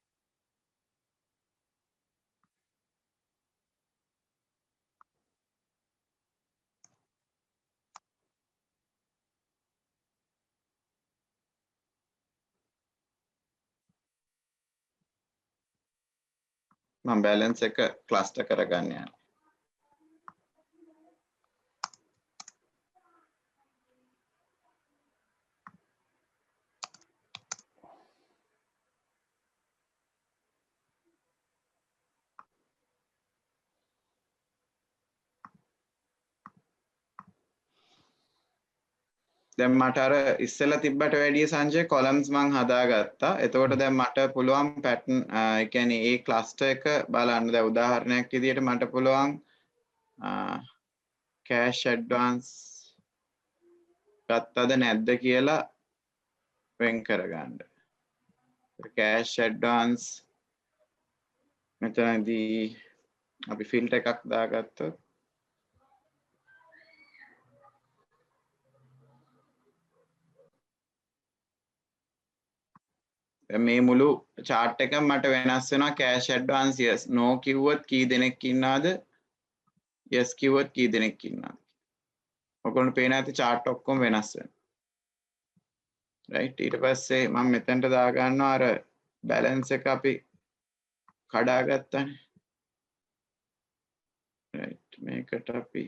මම balance එක cluster කරගන්න යනවා. දැන් මට අර ඉස්සෙල්ලා තිබ්බට වැඩිය සංජය columns මං හදාගත්තා. එතකොට දැන් මට පුළුවන් pattern ඒ කියන්නේ ඒ cluster එක බලන්න. දැන් උදාහරණයක් විදිහට මට පුළුවන් cash advance ගත්තද නැද්ද කියලා වෙන් කරගන්න. cash advance මෙතනදී අපි filter එකක් දාගත්තොත් මේ මුළු chart එකම මට වෙනස් වෙනවා cash advance yes no කිව්වොත් කී දෙනෙක් ඉන්නවද yes කිව්වොත් කී දෙනෙක් ඉන්නවද ඔයගොල්ලෝ පේන ඇති chart ඔක්කොම වෙනස් වෙනවා right ඊට පස්සේ මම මෙතනට දා ගන්නවා අර balance එක අපි කඩාගත්තානේ right මේකට අපි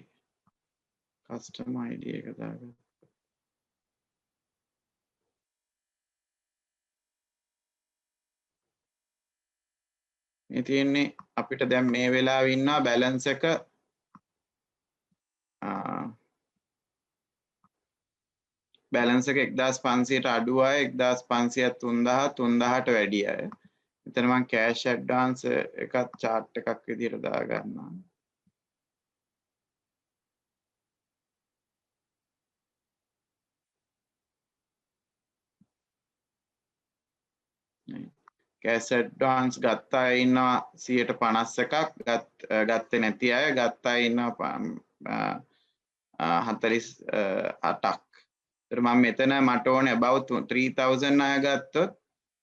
custom id එක දාගත්තා මේ තියෙන්නේ අපිට දැන් මේ වෙලාවේ ඉන්නවා balance එක balance එක 1500ට අඩු අය 1500 3000 3000ට වැඩි අය. මෙතන මම cash advance එකක් chart එකක් විදිහට දා ගන්නවා. cash advance ගත්ත අය ඉන්නවා 151ක් ගත්තේ නැති අය ගත්ත අය ඉන්නවා 48ක්. මම මෙතන මට ඕනේ about 3000 අය ගත්තොත්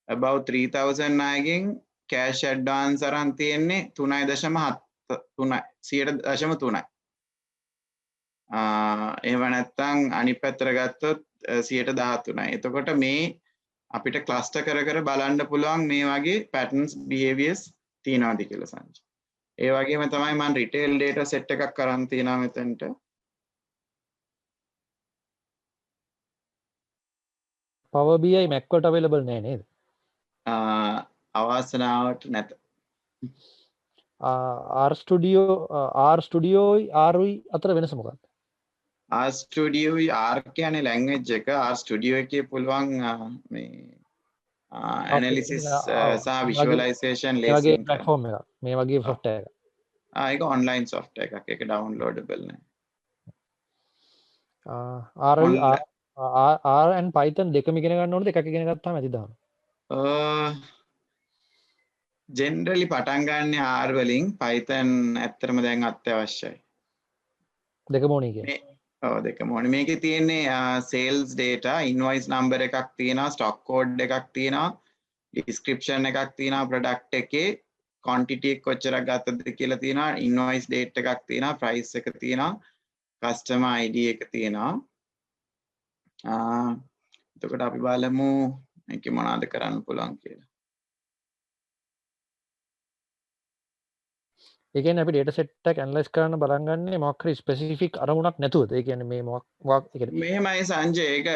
about 3000 අයගෙන් cash advance අරන් තියෙන්නේ 3.3. එහෙම නැත්නම් අනිත් පැත්තට ගත්තොත් 13%. එතකොට මේ අපිට cluster කර කර බලන්න පුළුවන් මේ වගේ patterns behaviors තියෙනවාද කියලා සංජය. ඒ වගේම තමයි මම retail data set එකක් කරන් තියනවා මෙතනට. Power BI Mac වලට available නෑ නේද? අවාසනාවට නැත. R Studio R අතර වෙනස මොකක්ද? R Studio R කියන්නේ language එක. R Studio එකේ පුළුවන් මේ analysis සහ visualization ලේසියෙන් platform එකක්. මේ වගේ software එකක්. ඒක online software එකක්. ඒක downloadable නෑ. R and Python දෙකම ඉගෙන ගන්න ඕනද එකක් ඉගෙන ගත්තාම ඇති දාන්න? ජෙනරලි පටන් ගන්න R වලින් Python ඇත්තටම දැන් අත්‍යවශ්‍යයි. දෙකම ඕනේ කියන්නේ. ඔව් දෙකම ඕනේ. මේකේ තියෙන්නේ sales data, invoice number එකක් තියෙනවා, stock code එකක් තියෙනවා, description එකක් තියෙනවා, product එකේ quantity එක කොච්චරක් ගත්තද කියලා තියෙනවා, invoice date එකක් තියෙනවා, price එක තියෙනවා, customer ID එක තියෙනවා. එතකොට අපි බලමු මේකේ මොනවද කරන්න පුළුවන් කියලා. ඒ කියන්නේ අපි data set එක analyze කරන්න බලන් ගන්නේ මොකක් හරි specific අරමුණක් නැතුවද? ඒ කියන්නේ මේ මොකක් ඒ කියන්නේ මෙහෙමයි සංජය, ඒක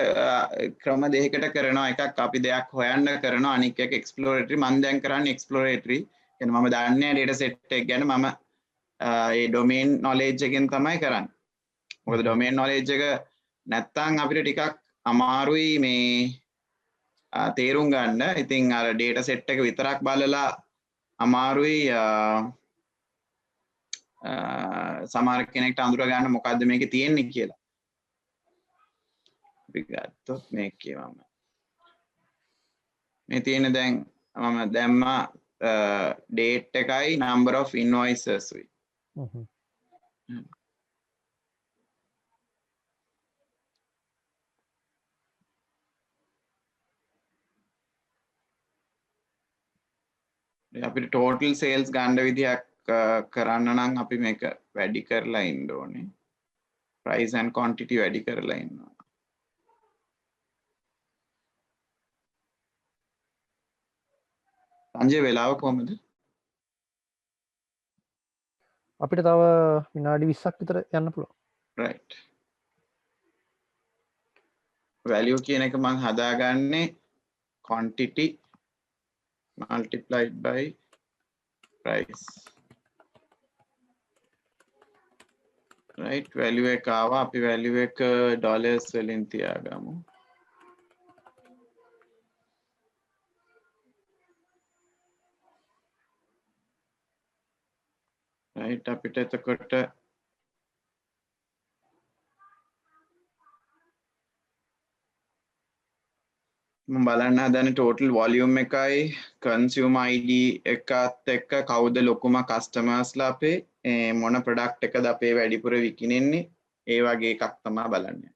ක්‍රම දෙකකට කරනවා. එකක් අපි දෙයක් හොයන්න කරනවා, අනික එක exploratory. මම දැන් කරන්නේ exploratory. කියන්නේ මම දන්නේ data set එක ගැන, මම ඒ domain knowledge එකෙන් තමයි කරන්නේ. මොකද domain knowledge එක නැත්තම් අපිට ටිකක් අමාරුයි මේ තේරුම් ගන්න. ඉතින් අර data set එක විතරක් බලලා අමාරුයි සමහර කෙනෙක්ට අඳුර ගන්න මොකද්ද මේකේ තියෙන්නේ කියලා. අපි ගත්තොත් මේකේ මේ තියෙන දැන් මම දැම්මා date එකයි number of invoices උයි. අපිට total sales ගන්න විදියක් කරන්න නම් අපි මේක වැඩි කරලා ඉන්න ඕනේ. price and quantity වැඩි කරලා ඉන්න ඕනේ. සංජය වෙලාව කොහමද? අපිට තව විනාඩි 20ක් විතර යන්න පුළුවන්. right. value කියන එක මම හදාගන්නේ quantity multiplied by price. right, value එක ආවා. අපි value එක dollars වලින් තියාගමු. right, අපිට එතකොට මම බලන්න හදන්නේ total volume එකයි consumer ID එකත් එක්ක කවුද ලොකුම customers ලා අපේ මොන product එකද අපේ වැඩිපුර විකිනෙන්නේ, ඒ වගේ එකක් තමයි බලන්නේ.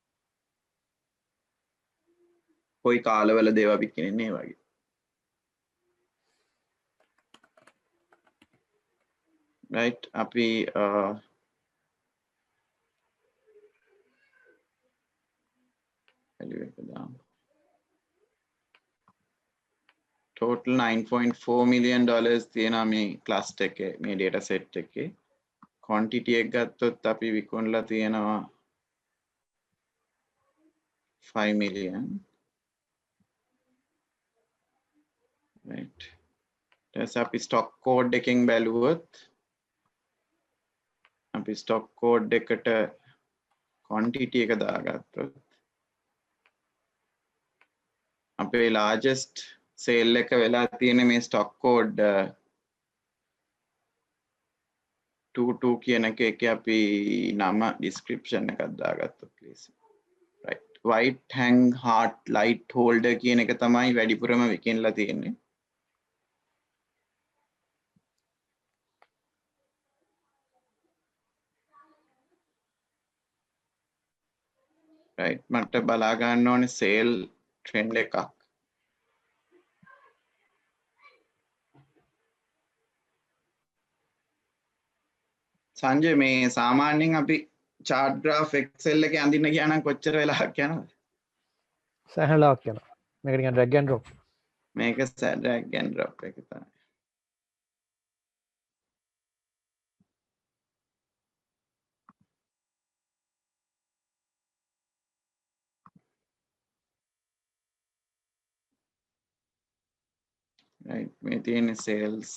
කොයි කාලවල දේවා විකිනෙන්නේ ඒ වගේ. right, අපි value එක දාමු. total $9.4 million තියෙනවා මේ cluster එකේ, මේ data set එකේ. quantity එක ගත්තොත් අපි විකුණලා තියෙනවා 5 million. right, ඊට අපි stock code එකෙන් බැලුවොත් අපි stock code එකට quantity එක දාගත්තොත් අපේ largest sale එක වෙලා තියෙන මේ stock code 22 කියන එකේ අපි නම description එකක් දාගත්තොත් please. right, white hang heart light holder කියන එක තමයි වැඩිපුරම විකිනලා තියෙන්නේ. right, මට බලා ගන්න ඕනේ sale trend එකක්. සංජය මේ සාමාන්‍යයෙන් අපි chart graph excel එකේ අඳින්න ගියා නම් කොච්චර වෙලාවක් යනවද? සෑහෙනලාවක් යනවා. මේක නිකන් drag and drop. මේක drag and drop එක තමයි. right, මේ තියෙන sales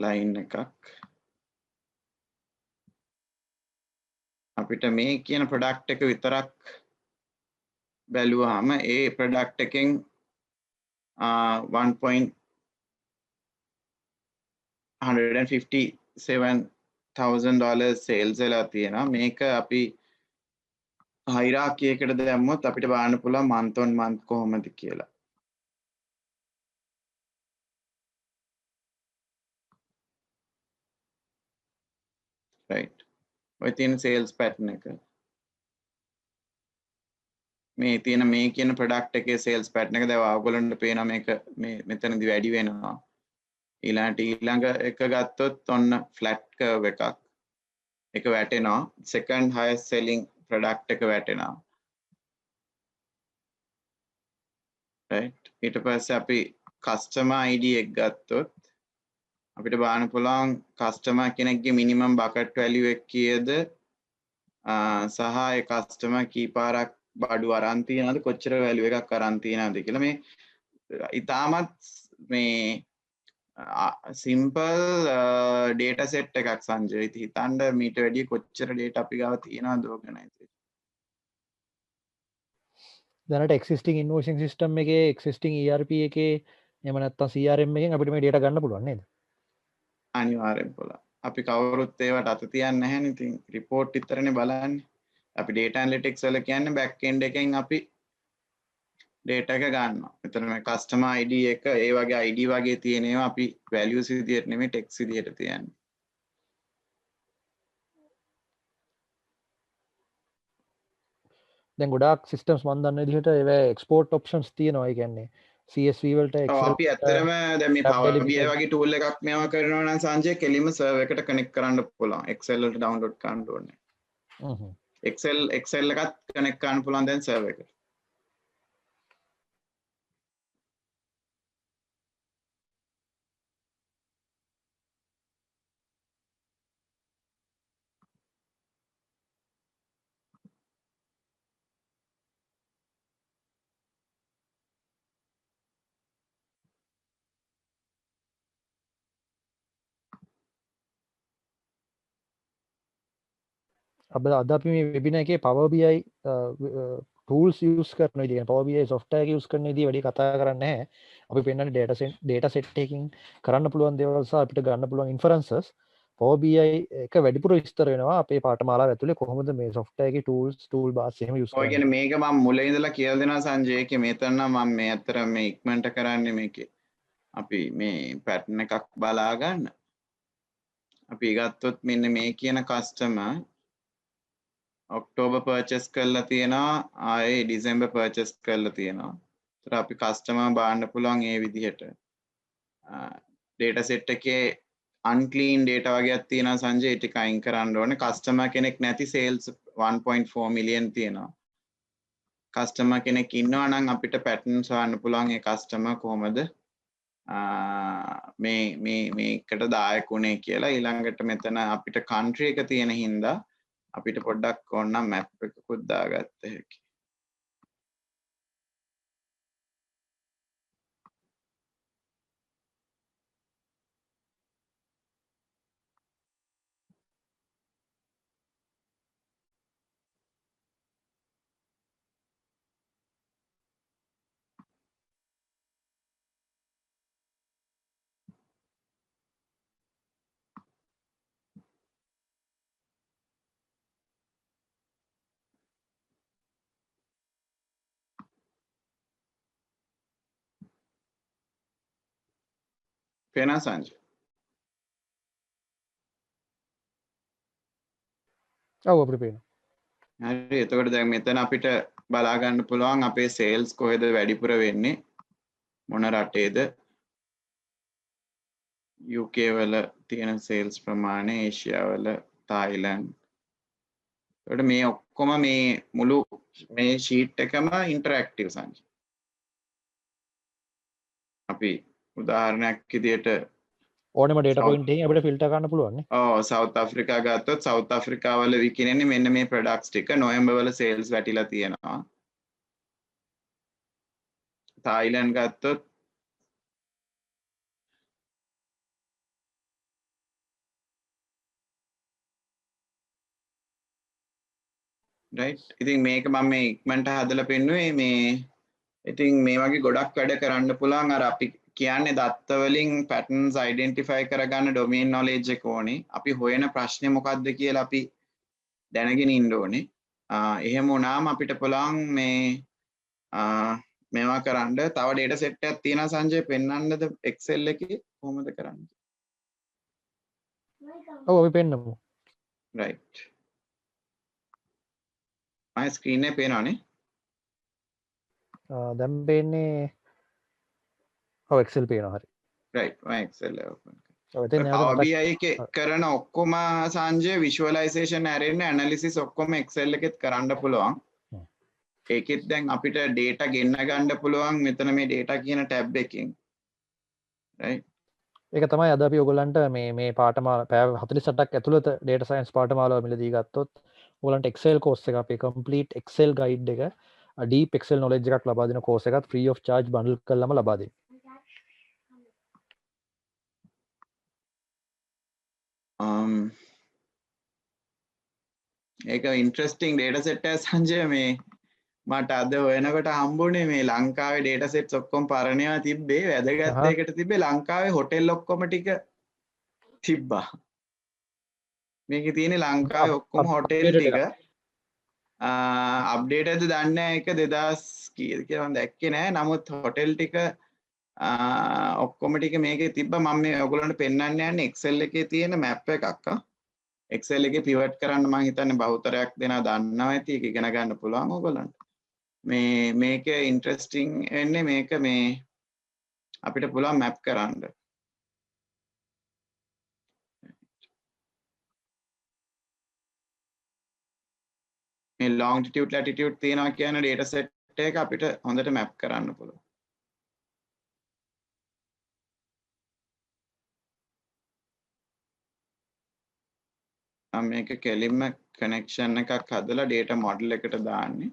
line එකක්. අපිට මේ කියන product එක විතරක් බැලුවාම ඒ product එකෙන් $157,000 sales වෙලා තියෙනවා. මේක අපි හයිරාකි එකකට දැම්මොත් අපිට බලන්න පුළුවන් month on month කොහොමද කියලා. right. ඔය තියෙන sales pattern එක. මේ තියෙන මේ කියන product එකේ sales pattern එක දැන් ඔයගොල්ලන්ට පේනවා මේක මේ මෙතනදී වැඩි වෙනවා. ඊළඟ එක ගත්තොත් ඔන්න flat curve එකක්. එක වැටෙනවා. second highest selling product එක වැටෙනවා. right. ඊට පස්සේ අපි customer ID එක ගත්තොත් අපිට බලන්න පුළුවන් customer කෙනෙක්ගේ minimum bucket value එක කීයද සහ ඒ customer කී පාරක් බඩු අරන් තියනවද කොච්චර value එකක් අරන් තියනවද කියලා මේ ඉතාමත් මේ simple data set එකක් සංජය. ඉතින් හිතන්න මීට වැඩිය කොච්චර data අපි ගාව තියනවද organization. දැනට existing invoicing system එකේ existing ERP එකේ එහෙම නැත්නම් CRM එකෙන් අපිට මේ data ගන්න පුළුවන් නේද? අනිවාර්යෙන් පුළුවන්. අපි කවුරුත් ඒවට අත තියන්නේ නැහැ නේ. ඉතින් report විතරනේ බලන්නේ. අපි data analytics වල කියන්නේ back end එකෙන් අපි data එක ගන්නවා. මෙතන මේ customer ID එක ඒ වගේ ID වගේ තියෙන ඒවා අපි values විදියට නෙමෙයි text විදියට තියන්නේ. දැන් ගොඩාක් systems මම දන්න විදිහට ඒවා export options තියෙනවා. ඒ කියන්නේ CSV වලට Excel අපි ඇත්තටම දැන් මේ Power BI වගේ tool එකක් මේවා කරනවා නම් සංජය කෙලින්ම server එකට connect කරන්න පුළුවන්. Excel වලට download කරන්න ඕනේ. Excel එකත් connect කරන්න පුළුවන් දැන් server එකට. අද අපි මේ වෙබිනා එකේ Power BI tools use කරන විදිහ කියන්නේ Power BI software එක use කරන විදිහ වැඩි කතා කරන්නේ නැහැ. අපි පෙන්නන්නේ data set එකකින් කරන්න පුළුවන් දේවල් සහ අපිට ගන්න පුළුවන් inferences. Power BI එක වැඩිපුර විස්තර වෙනවා අපේ පාඨමාලාව ඇතුලේ කොහොමද මේ software එකේ tools toolbars එහෙම use ඔය කරන්නේ. කියන්නේ මේක මම මුලින් ඉඳලා කියලා දෙනවා සංජය. ඒකේ මෙතන නම් මම මේ අතර මේ ඉක්මනට කරන්නේ මේකේ. අපි මේ pattern එකක් බලා ගන්න. අපි ගත්තොත් මෙන්න මේ කියන customer ඔක්ටෝබර් පර්චේස් කරලා තියෙනවා ආයේ ඩිසෙම්බර් පර්චේස් කරලා තියෙනවා. ඒතර අපි කස්ටමර් බාන්න පුළුවන් ඒ විදිහට. data set එකේ unclean data වගේක් තියෙනවා සංජය ඒ ටික අයින් කරන්න ඕනේ. කස්ටමර් කෙනෙක් නැති sales 1.4 million තියෙනවා. කස්ටමර් කෙනෙක් ඉන්නවා නම් අපිට patterns හොයන්න පුළුවන් ඒ කස්ටමර් කොහමද මේකට දායක උනේ කියලා. ඊළඟට මෙතන අපිට country එක තියෙන හින්දා අපිට පොඩ්ඩක් ඕනනම් map එකකුත් දාගත්ත හැකි. පේනවා සංජය? ඔව් අපිට පේනවා. හරි එතකොට දැන් මෙතන අපිට බලා ගන්න පුළුවන් අපේ sales කොහෙද වැඩිපුර වෙන්නේ මොන රටේද UK වල තියෙන sales ප්‍රමාණය ඒෂියා වල තායිලන්ඩ්. ඒකට මේ ඔක්කොම මේ මුළු මේ sheet එකම interactive සංජය. අපි උදාහරණයක් විදියට ඕනෙම data point එකකින් අපිට filter කරන්න පුළුවන් නේ. ඔව් සවුත් අප්‍රිකා ගත්තොත් සවුත් අප්‍රිකා වල විකිනෙන්නේ මෙන්න මේ products ටික නොවැම්බර් වල sales වැටිලා තියෙනවා. තායිලන්ඩ් ගත්තොත් right. ඉතින් මේක මම මේ ඉක්මනට හදලා පෙන්නුවේ මේ ඉතින් මේ වගේ ගොඩක් වැඩ කරන්න පුළුවන් අර අපි කියන්නේ දත්ත වලින් patterns identify කරගන්න domain knowledge එක ඕනේ. අපි හොයන ප්‍රශ්නේ මොකක්ද කියලා අපි දැනගෙන ඉන්න ඕනේ. එහෙම වුණාම අපිට පුළුවන් මේ මේවා කරන්න තව data set එකක් තියෙනවා සංජය පෙන්වන්නද Excel එකේ කොහොමද කරන්නේ? ඔව් අපි පෙන්නමු. right. my screen එකේ පේනවනේ. දැන් පේන්නේ ඔව් Excel පේනවා හරි. right. my Excel එක open ඔව් එතෙන් නැවත Power BI මතක් එකේ කරන ඔක්කොම සංජය visualization ඇරෙන්න analysis ඔක්කොම Excel එකෙත් කරන්න පුළුවන්. ඒකෙත් දැන් අපිට data ගෙන්න ගන්න පුළුවන් මෙතන මේ data කියන tab එකෙන්. right. ඒක තමයි අද අපි ඔයගොල්ලන්ට මේ පාඨමාලා පැය 48ක් ඇතුළත data science පාඨමාලාව මිලදී ගත්තොත් ඔයගොල්ලන්ට Excel course එක අපේ complete Excel guide එක deep Excel knowledge එකක් ලබා දෙන course එකත් free of charge bundle කරලාම ලබා දෙනවා. ඒක ඉන්ට්‍රස්ටිං data set එක සංජය මේ මට අද වෙනකොට හම්බුනේ මේ ලංකාවේ data sets ඔක්කොම පරණේවා තිබ්බේ වැදගත් එකට තිබ්බේ ලංකාවේ හොටෙල් ඔක්කොම ටික තිබ්බා මේකේ තියෙන්නේ ලංකාවේ ඔක්කොම හොටෙල් ටික අප්ඩේට් එකද දන්නේ නැහැ ඒක 2000 කීයද කියලා මම දැක්කේ නැහැ නමුත් හොටෙල් ටික ඔක්කොම ටික මේකේ තිබ්බා මම මේ ඔයගොල්ලන්ට පෙන්වන්න යන්නේ Excel එකේ තියෙන map එකක් Excel එකේ pivot කරන්න මම හිතන්නේ බහුතරයක් දෙනා දන්නවා ඇති ඒක ඉගෙන ගන්න පුළුවන් ඔයගොල්ලන්ට මේක ඉන්ට්‍රස්ටිං වෙන්නේ මේක මේ අපිට පුළුවන් මැප් කරන්න මේ longitude latitude තියනවා කියන data set එක අපිට හොඳට මැප් කරන්න පුළුවන් මම මේක කෙලින්ම කනෙක්ෂන් එකක් හදලා data model එකට දාන්නේ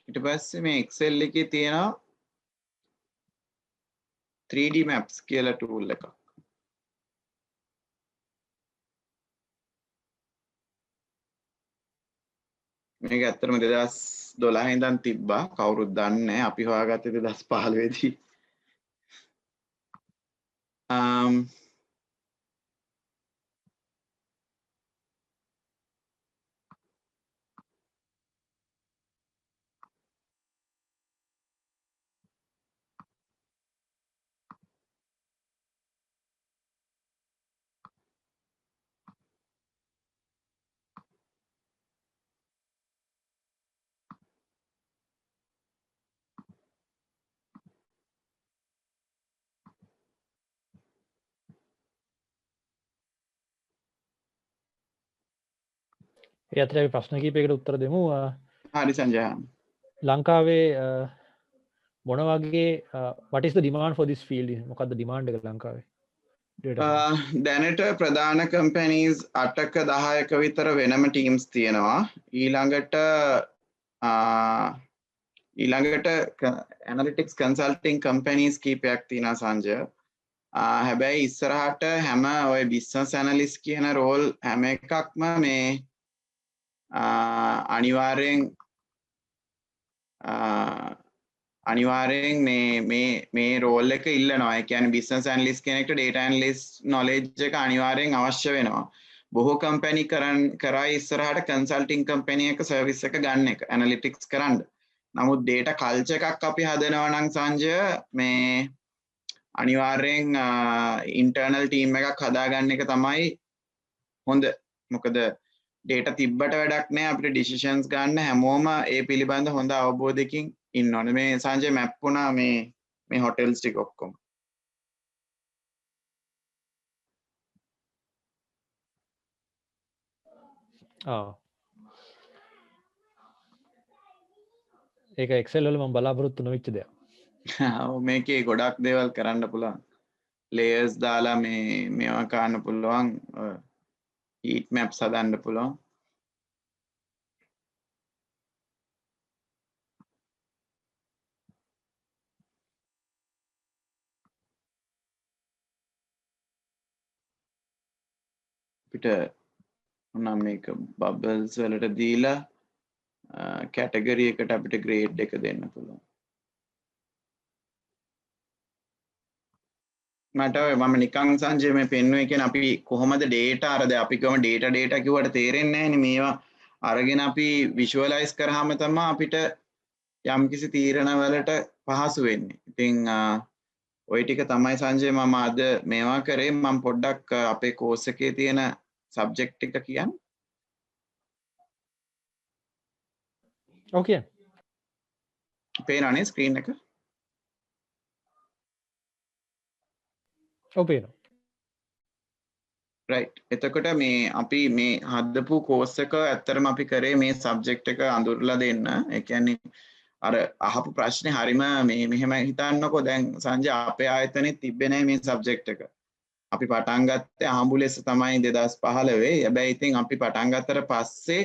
ඊට පස්සේ මේ Excel එකේ තියෙනවා 3D maps කියලා tool එකක්. මේක ඇත්තටම 2012 ඉඳන් තිබ්බා. කවුරුත් දන්නේ නැහැ. අපි හොයාගත්තේ 2015 දී. ඒ අතරේ අපි ප්‍රශ්න කිහිපයකට උත්තර දෙමු. හරි සංජය. ලංකාවේ මොන වගේ what is the demand for this field? මොකක්ද demand එක ලංකාවේ? දැනට ප්‍රධාන කම්පැනීස් 8ක 10ක විතර වෙනම ටීම්ස් තියෙනවා. ඊළඟට ඇනලිටික්ස් කන්සල්ටිං කම්පැනීස් කීපයක් තියෙනවා සංජය. හැබැයි ඉස්සරහට හැම ඔය බිස්නස් ඇනලිස්ට් කියන රෝල් හැම එකක්ම මේ අනිවාර්යෙන් මේ රෝල් එක ඉල්ලනවා. ඒ කියන්නේ බිස්නස් ඇනලිස්ට් කෙනෙක්ට data analyst knowledge එක අනිවාර්යෙන් අවශ්‍ය වෙනවා. බොහෝ කම්පැනි කරා ඉස්සරහට කන්සල්ටිං කම්පැනි එක සර්විස් එක ගන්න එක ඇනලිටික්ස් කරන්න. නමුත් data culture එකක් අපි හදනවා නම් සංජය මේ අනිවාර්යෙන් ඉන්ටර්නල් ටීම් එකක් හදාගන්න එක තමයි හොඳ. මොකද data තිබ්බට වැඩක් නැහැ අපිට decisions ගන්න හැමෝම ඒ පිළිබඳ හොඳ අවබෝධයකින් ඉන්න ඕනේ. මේ සංජය මැප් වුණා මේ hotels ටික ඔක්කොම. ඒක Excel වල මම බලාපොරොත්තු නොවිච්ච දෙයක්. ඔව් මේකේ ගොඩක් දේවල් කරන්න පුළුවන්. layers දාලා මේවා කරන්න පුළුවන්. heat maps හදන්න පුළුවන්. අපිට නම් මේක bubbles වලට දීලා කැටගරි එකට අපිට grade එක දෙන්න පුළුවන්. මට මම නිකං සංජය මේ පෙන්නුවේ කියන අපි කොහොමද ඩේටා අරද අපි කොහොම ඩේටා කිව්වට තේරෙන්නේ නැහැනේ මේවා අරගෙන අපි විෂුවලයිස් කරාම තමයි අපිට යම්කිසි තීරණ වලට පහසු වෙන්නේ. ඉතින් ওই ටික තමයි සංජය මම අද මේවා කරේ. මම පොඩ්ඩක් අපේ කෝස් එකේ තියෙන සබ්ජෙක්ට් එක කියන්න. ඕකේ. පේනවනේ ස්ක්‍රීන් එක? ඔව් පේනවා. රයිට්. එතකොට මේ අපි මේ හදපු කෝස් එක ඇත්තටම අපි කරේ මේ සබ්ජෙක්ට් එක අඳුරලා දෙන්න. ඒ කියන්නේ අර අහපු ප්‍රශ්නේ හරිම මේ මෙහෙම හිතන්නකෝ දැන් සංජය අපේ ආයතනෙ තිබ්බේ නැහැ මේ සබ්ජෙක්ට් එක. අපි පටන් ගත්තේ අහඹු ලෙස තමයි 2015. හැබැයි ඉතින් අපි පටන් ගත්තට පස්සේ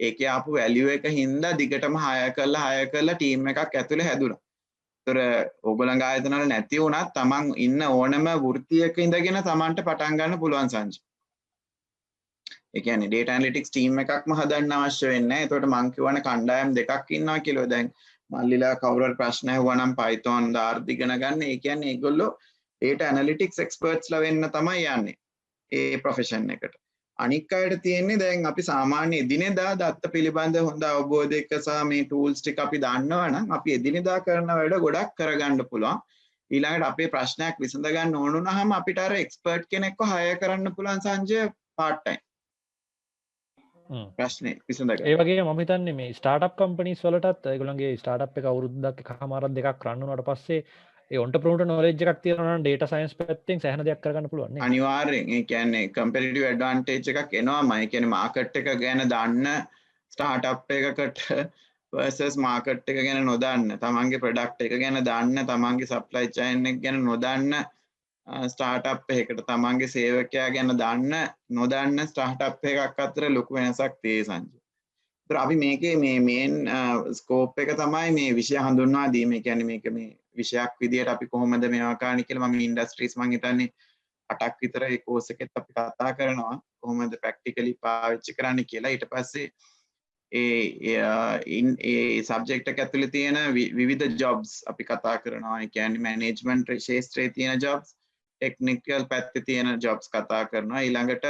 ඒකේ ආපු වැලියු එක හින්දා දිගටම හයර් කරලා ටීම් එකක් ඇතුලේ හැදුනා. ඒතර ඕගොල්ලන්ගේ ආයතන වල නැති වුණත් තමන් ඉන්න ඕනම වෘත්තියක ඉඳගෙන තමන්ට පටන් ගන්න පුළුවන් සංජය. ඒ කියන්නේ data analytics team එකක්ම හදන්න අවශ්‍ය වෙන්නේ නැහැ. ඒතකොට මම කියවනේ කණ්ඩායම් දෙකක් ඉන්නවා කියලා. දැන් මල්ලිලා කවුරු හරි ප්‍රශ්න ඇහුවා නම් Python Dart ඉගෙන ගන්න. ඒ කියන්නේ ඒගොල්ලෝ data analytics experts ලා වෙන්න තමයි යන්නේ. ඒ profession එකට. අනික් අයට තියෙන්නේ දැන් අපි සාමාන්‍ය එදිනෙදා දත්ත පිළිබඳ හොඳ අවබෝධයක සහ මේ tools ටික අපි දන්නවා නම් අපි එදිනෙදා කරන වැඩ ගොඩක් කරගන්න පුළුවන්. ඊළඟට අපේ ප්‍රශ්නයක් විසඳ ගන්න ඕන වුණාම අපිට අර expert කෙනෙක්ව hire කරන්න පුළුවන් සංජය part time. ප්‍රශ්නේ විසඳගන්න. ඒ වගේ මම හිතන්නේ මේ ස්ටාර්ට්අප් කම්පනීස් වලටත් ඒගොල්ලන්ගේ ස්ටාර්ට්අප් එක අවුරුද්දක් එකමාරක් දෙකක් රන් වුණාට පස්සේ ඒ ඔන්ටර්ප්‍රෙනර් නොලෙජ් එකක් තියෙනවා නම් data science පැත්තෙන් සෑහෙන දෙයක් කරගන්න පුළුවන් නේ. අනිවාර්යෙන්. ඒ කියන්නේ competitive advantage එකක් එනවාමයි. ඒ කියන්නේ market එක ගැන දන්න startup එකකට versus market එක ගැන නොදන්න, තමන්ගේ product එක ගැන දන්න, තමන්ගේ supply chain එක ගැන නොදන්න ස්ටාර්ට්අප් එකකට තමන්ගේ සේවකයා ගැන දන්න නොදන්න ස්ටාර්ට්අප් එකක් අතර ලොකු වෙනසක් තියෙයි සංජය. ඒතර අපි මේකේ මේ මේන් ස්කෝප් එක තමයි මේ විෂය හඳුන්වා දීම. ඒ කියන්නේ මේක මේ විෂයක් විදියට අපි කොහොමද මේවා කරන්නේ කියලා මම ඉන්ඩස්ට්‍රීස් මම හිතන්නේ 8ක් විතර ඒ කෝස් එකෙත් අපි කතා කරනවා කොහොමද ප්‍රැක්ටිකලි පාවිච්චි කරන්න කියලා. ඊට පස්සේ ඒ සබ්ජෙක්ට් එක ඇතුලේ තියෙන විවිධ ජොබ්ස් අපි කතා කරනවා. ඒ කියන්නේ මැනේජ්මන්ට් ශාස්ත්‍රයේ තියෙන ජොබ්ස්, ටෙක්නිකල් පැත්තේ තියෙන ජොබ්ස් කතා කරනවා. ඊළඟට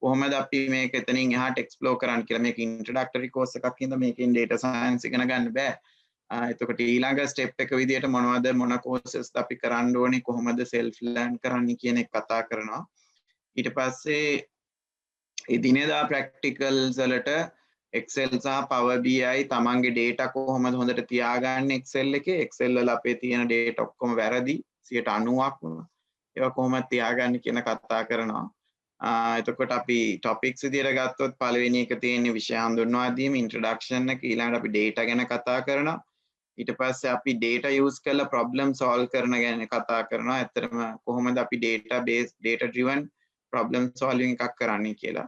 කොහොමද අපි මේක එතනින් එහාට එක්ස්ප්ලෝර් කරන්න කියලා. මේක ඉන්ට්‍රොඩක්ටරි කෝස් එකක් හින්දා මේකෙන් data science ඉගෙන ගන්න බෑ. එතකොට ඊළඟ ස්ටෙප් එක විදියට මොනවද මොන courses අපි කරන්න ඕනේ, කොහොමද self learn කරන්න කියන එක කතා කරනවා. ඊට පස්සේ එදිනෙදා practicals වලට Excel සහ Power BI තමන්ගේ data කොහොමද හොඳට තියාගන්නේ Excel එකේ. Excel වල අපේ තියෙන data ඔක්කොම වැරදි 90%ක් වුණා. ඒවා කොහොමද තියාගන්නේ කියන කතා කරනවා. එතකොට අපි ටොපික්ස් විදියට ගත්තොත් පළවෙනි එක තියෙන්නේ විෂය හඳුන්වා දීම, ඉන්ට්‍රොඩක්ෂන් එක. ඊළඟට අපි data ගැන කතා කරනවා. ඊට පස්සේ අපි data use කරලා problem solve කරන ගැන කතා කරනවා. ඇත්තටම කොහොමද අපි data driven problem solving එකක් කරන්නේ කියලා.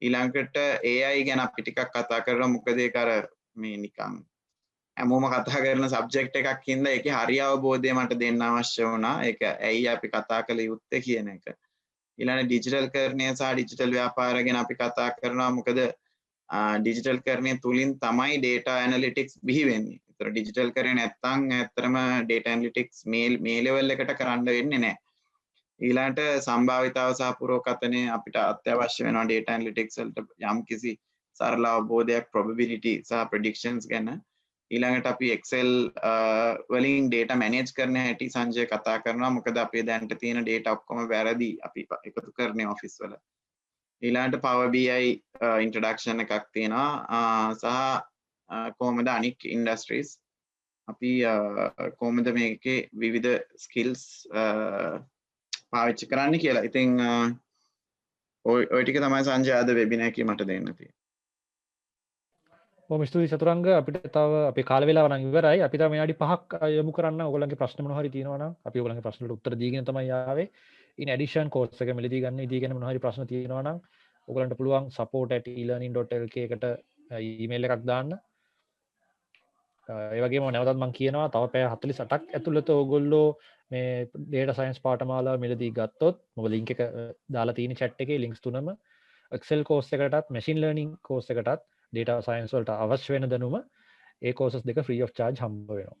ඊළඟට AI ගැන අපි ටිකක් කතා කරනවා. මොකද ඒක අර මේ නිකන් හැමෝම කතා කරන සබ්ජෙක්ට් එකක් හින්දා ඒකේ හරි අවබෝධය මට දෙන්න අවශ්‍ය වුණා. ඒක ඇයි අපි කතා කළ යුත්තේ කියන එක. ඊළඟ ඩිජිටල් කරණය සහ ඩිජිටල් ව්‍යාපාර ගැන අපි කතා කරනවා. මොකද ඩිජිටල් කරණය තුලින් තමයි data analytics බිහි වෙන්නේ. ඒතර ඩිජිටල් කරේ නැත්නම් ඇත්තටම data analytics මේ level එකට කරන්න වෙන්නේ නැහැ. ඊළඟට සම්භාවිතාව සහ පුරෝකථනය අපිට අත්‍යවශ්‍ය වෙනවා data analytics වලට යම් කිසි සරල අවබෝධයක් probability සහ predictions ගැන. ඊළඟට අපි Excel වලින් data manage කරන හැටි සංජය කතා කරනවා. මොකද අපේ දැනට තියෙන data ඔක්කොම වැරදි අපි එකතු කරන්නේ office වල. ඊළඟට Power BI introduction එකක් තියෙනවා. සහ කොහොමද අනික් industries අපි කොහොමද මේකේ විවිධ skills පාවිච්චි කරන්න කියලා. ඉතින් ඔය ටික තමයි සංජය අද වෙබිනාර් එකේ මට දෙන්න තියෙන්නේ. බොහොම ස්තුතියි චතුරංග. අපිට තව අපේ කාල වේලාව නම් ඉවරයි. අපි තව විනාඩි 5ක් යොමු කරන්න. ඔයගොල්ලන්ගේ ප්‍රශ්න මොනවා හරි තියෙනවා නම් අපි ඔයගොල්ලන්ගේ ප්‍රශ්න වලට උත්තර දීගෙන තමයි ආවේ. in addition course එක මිලදී ගන්න ඉදී ගැන මොනවා හරි ප්‍රශ්න තියෙනවා නම් ඔයගොල්ලන්ට පුළුවන් support@elearning.lk එකට ඊමේල් එකක් දාන්න. ඒ වගේම නැවතත් මම කියනවා තව පැය 48ක් ඇතුළත ඔයගොල්ලෝ මේ data science පාඨමාලාව මිලදී ගත්තොත් මම link එක දාලා තියෙන chat එකේ links තුනම Excel course එකටත් machine learning course එකටත් data science වලට අවශ්‍ය වෙන දැනුම ඒ courses දෙක free of charge හම්බ වෙනවා.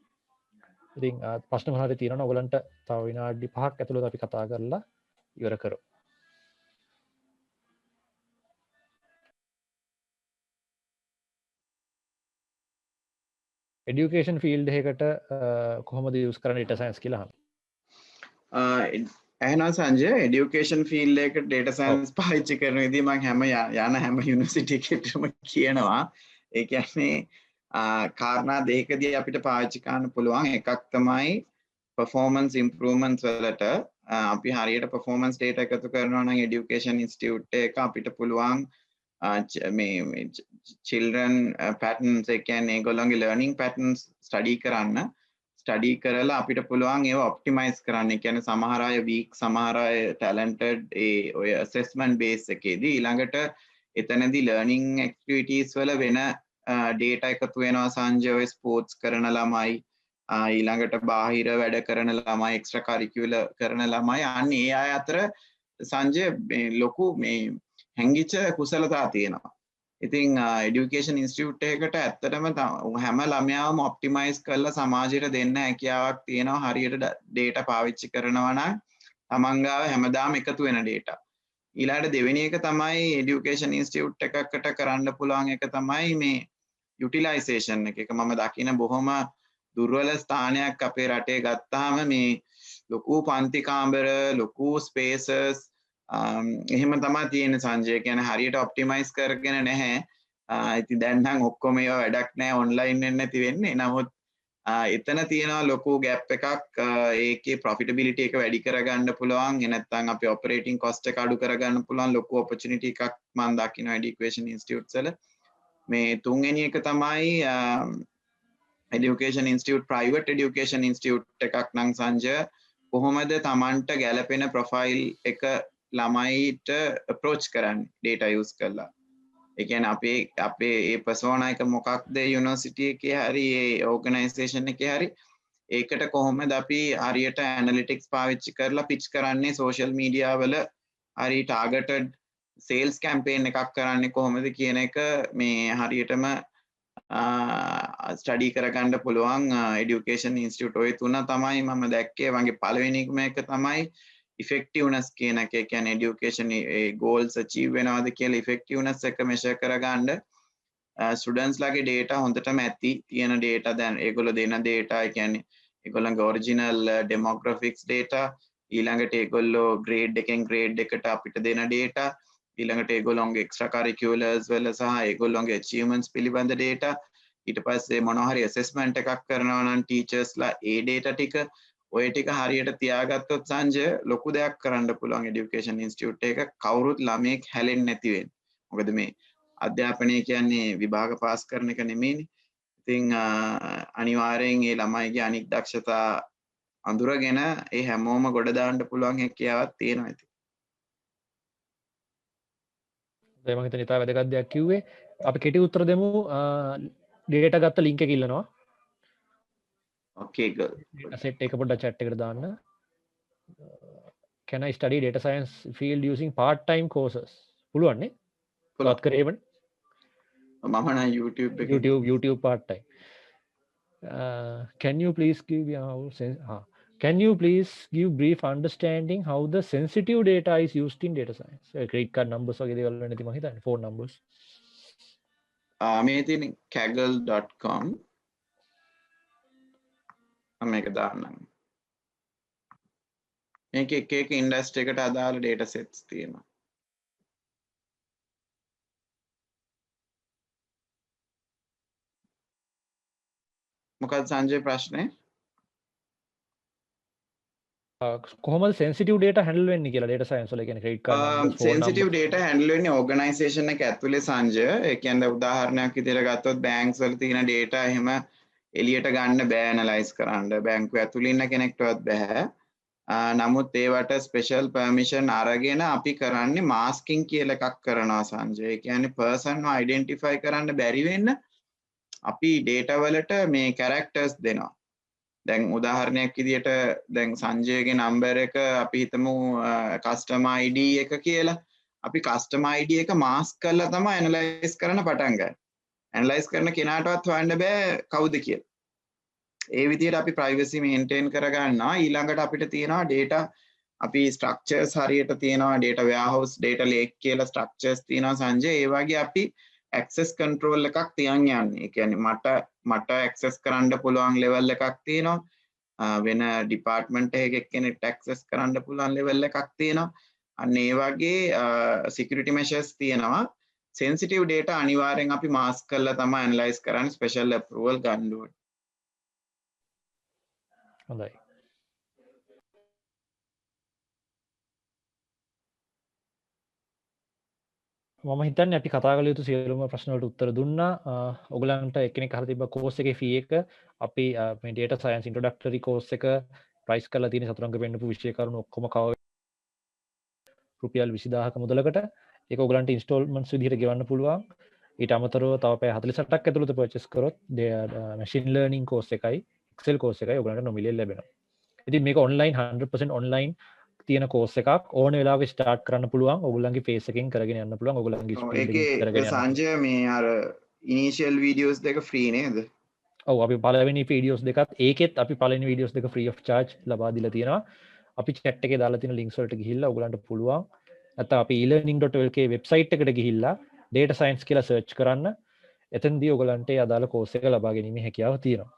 ඉතින් ප්‍රශ්න මොනවාරි තියෙනවනම් ඔයගලන්ට තව විනාඩි 5ක් ඇතුළත අපි කතා කරලා ඉවර කරමු. එඩියුකේෂන් ෆීල්ඩ් එකකට කොහොමද යූස් කරන්නේ data science කියලා අහනවා. ඇහෙනවා සංජය එඩියුකේෂන් ෆීල්ඩ් එකට data science පාවිච්චි කරන විදිහ මම හැම යන හැම යුනිවර්සිටි එකකටම කියනවා. ඒ කියන්නේ කාරණා දෙකකදී අපිට පාවිච්චි කරන්න පුළුවන්. එකක් තමයි performance improvements වලට අපි හරියට performance data එකතු කරනවා නම් education institute එක අපිට පුළුවන් මේ children patterns ඒ කියන්නේ ඒගොල්ලන්ගේ learning patterns study කරලා අපිට පුළුවන් ඒව optimize කරන්න. ඒ කියන්නේ සමහර අය weak සමහර අය talented ඒ ඔය assessment base එකේදී ඊළඟට එතනදී learning activities වල වෙන data එකතු වෙනවා සංජය ඔය sports කරන ළමයි ඊළඟට බාහිර වැඩ කරන ළමයි එක්ස්ට්‍රා කරිකියුලර් කරන ළමයි අන්න ඒ අය අතර සංජය ලොකු මේ හැංගිච්ච කුසලතා තියෙනවා. ඉතින් এডুকেෂන් ඉන්ස්ටිටියුට් එකකට ඇත්තටම හැම ළමයාම ඔප්ටිමයිස් කරලා සමාජයට දෙන්න හැකියාවක් තියෙනවා හරියට data පාවිච්චි කරනවා නම් තමන් ගාව හැමදාම එකතු වෙන data. ඊළඟට දෙවෙනි එක තමයි এডুকেෂන් ඉන්ස්ටිටියුට් එකකට කරන්න පුළුවන් එක තමයි මේ යුටිලයිසේෂන් එක. මම දකින බොහොම දුර්වල ස්ථානයක් අපේ රටේ ගත්තාම මේ ලොකු පන්ති කාමර ලොකු ස්පේසස් එහෙම තමයි තියෙන්නේ සංජය. කියන්නේ හරියට ඔප්ටිමයිස් කරගෙන නැහැ. ඉතින් දැන් නම් ඔක්කොම ඒවා වැඩක් නැහැ ඔන්ලයින් වෙන්න නැති වෙන්නේ. නමුත් එතන තියෙනවා ලොකු ગેප් එකක්. ඒකේ ප්‍රොෆිටබිලිටි එක වැඩි කරගන්න පුළුවන්. ඒ නැත්නම් අපි ඔපරේටිංగ్ කොස්ට් එක අඩු කරගන්න පුළුවන් ලොකු ඔපචුනිටි එකක් මම දකිනවා এডুকেෂන් ඉන්ස්ටිටියුට්ස් වල. මේ තුන්වෙනි එක තමයි education institute private education institute එකක් නම් සංජය කොහොමද Tamanට ගැලපෙන profile එක ළමයිට approach කරන්නේ data use කරලා. ඒ කියන්නේ අපේ ඒ persona එක මොකක්ද university එකේ හරි ඒ organization එකේ හරි ඒකට කොහොමද අපි හරියට analytics පාවිච්චි කරලා pitch කරන්නේ social media වල හරි targeted sales campaign එකක් කරන්නේ කොහොමද කියන එක මේ හරියටම ස්ටඩි කරගන්න පුළුවන් এডুকেෂන් ඉන්ස්ටිටියුට් ඔය තුන තමයි මම දැක්කේ. වගේ පළවෙනිම එක තමයි effectiveness කියන එක. ඒ කියන්නේ education goals achieve වෙනවද කියලා effectiveness එක measure කරගන්න ස්ටුඩන්ට්ස් ලාගේ data හොඳටම ඇති. තියෙන data දැන් ඒගොල්ලෝ දෙන data ඒ කියන්නේ ඒගොල්ලන්ගේ original demographics data ඊළඟට ඒගොල්ලෝ grade එකෙන් grade එකට අපිට දෙන data ඊළඟට ඒගොල්ලොන්ගේ එක්ස්ට්‍රා කරිකියුලර්ස් වල සහ ඒගොල්ලොන්ගේ achievements පිළිබඳ data ඊට පස්සේ මොනවා හරි assessment එකක් කරනවා නම් teachersලා ඒ data ටික ඔය ටික හරියට තියාගත්තොත් සංජය ලොකු දෙයක් කරන්න පුළුවන් education institute එක කවුරුත් ළමයෙක් හැලෙන්නේ නැති වෙන්නේ. මොකද මේ අධ්‍යාපනය කියන්නේ විභාග පාස් කරන එක නෙමෙයිනේ. ඉතින් අනිවාර්යෙන් ඒ ළමයිගේ අනික් දක්ෂතා අඳුරගෙන ඒ හැමෝම ගොඩ දාන්න පුළුවන් හැකියාවක් තියෙනවා ඉතින්. මම හිතන්නේ ඉතාල වැදගත් දෙයක් කිව්වේ. අපි කෙටි උත්තර දෙමු. data ගත්ත link එක ඉල්ලනවා. Okay good. set එක පොඩ්ඩක් chat එකට දාන්න. Can I study data science field using part time courses? පුළුවන් නේ? පුළුවන් කරේවනේ. මම නම් YouTube part time. Can you please give brief understanding how the sensitive data is used in data science? Credit card numbers වගේ දේවල් වල නැති මම හිතන්නේ phone numbers. මේ තියෙන kaggle.com මේක දාන්නම්. මේක එක ඉන්ඩස්ට්‍රි එකට අදාළ data sets තියෙනවා. මොකක්ද සංජය ප්‍රශ්නේ? කොහොමද sensitive data handle වෙන්නේ කියලා data science වල කියන්නේ credit card numbers sensitive data handle වෙන්නේ organization එක ඇතුලේ සංජය. ඒ කියන්නේ උදාහරණයක් විදිහට ගත්තොත් banks වල තියෙන data එහෙම එළියට ගන්න බෑ analyze කරන්න. බැංකුව ඇතුලේ ඉන්න කෙනෙක්ටවත් බෑ. නමුත් ඒවට special permission අරගෙන අපි කරන්නේ masking කියලා එකක් කරනවා සංජය. ඒ කියන්නේ person ව identify කරන්න බැරි වෙන්න අපි data වලට මේ characters දෙනවා. දැන් උදාහරණයක් විදිහට දැන් සංජයගේ නම්බර් එක අපි හිතමු customer ID එක කියලා. අපි customer ID එක mask කරලා තමයි analyze කරන්න පටන් ගන්නේ. analyze කරන කෙනාටවත් හොයන්න බෑ කවුද කියලා. ඒ විදිහට අපි ප්‍රයිවසි මේන්ටේන් කරගන්නවා. ඊළඟට අපිට තියෙනවා data අපි ස්ට්‍රක්චර්ස් හරියට තියෙනවා data warehouse data lake කියලා ස්ට්‍රක්චර්ස් තියෙනවා සංජය. ඒ වගේ අපි access control එකක් තියන් යන්නේ. ඒ කියන්නේ මට access කරන්න පුළුවන් level එකක් තියෙනවා. වෙන ඩිපාර්ට්මන්ට් එකක කෙනෙක්ට access කරන්න පුළුවන් level එකක් තියෙනවා. අන්න ඒ වගේ security measures තියෙනවා. sensitive data අනිවාර්යෙන් අපි mask කරලා තමයි analyze කරන්නේ special approval ගන්න ඕනේ. හොඳයි. මම හිතන්නේ අපි කතා කළ යුතු සියලුම ප්‍රශ්න වලට උත්තර දුන්නා. ඔයගලන්ට එක්කෙනෙක් අහලා තිබ්බ කෝස් එකේ ෆී එක අපි මේ data science introductory course එක ප්‍රයිස් කරලා තියෙන සතුරංග පෙන්නපු විෂය කරුණු ඔක්කොම කව රුපියල් 20000ක මුදලකට. ඒක ඔයගලන්ට ඉන්ස්ටෝල්මන්ට්ස් විදිහට ගෙවන්න පුළුවන්. ඊට අමතරව තව පැය 48ක් ඇතුළත පර්චේස් කරොත් machine learning course එකයි Excel course එකයි ඔයගලන්ට නොමිලේ ලැබෙනවා. ඉතින් මේක online 100% online තියෙන කෝස් එකක් ඕන වෙලාවක ස්ටාර්ට් කරන්න පුළුවන්. ඔයගොල්ලන්ගේ ෆේස් එකෙන් කරගෙන යන්න පුළුවන්. ඔයගොල්ලන්ගේ ස්පීඩ් එකෙන් කරගෙන යන්න. සංජය මේ අර ඉනිෂියල් වීඩියෝස් දෙක ෆ්‍රී නේද? ඔව් අපි පළවෙනි වීඩියෝස් දෙකත් ඒකෙත් අපි පළවෙනි වීඩියෝස් දෙක ෆ්‍රී ඔෆ් charge ලබා දීලා තියෙනවා. අපි chat එකේ දාලා තියෙන links වලට ගිහිල්ලා ඔයගොල්ලන්ට පුළුවන්. නැත්නම් අපි elearning.lk වෙබ්සයිට් එකට ගිහිල්ලා data science කියලා සර්ච් කරන්න. එතෙන්දී ඔයගොල්ලන්ට ඒ අදාළ කෝස් එක ලබා ගැනීමේ හැකියාව තියෙනවා.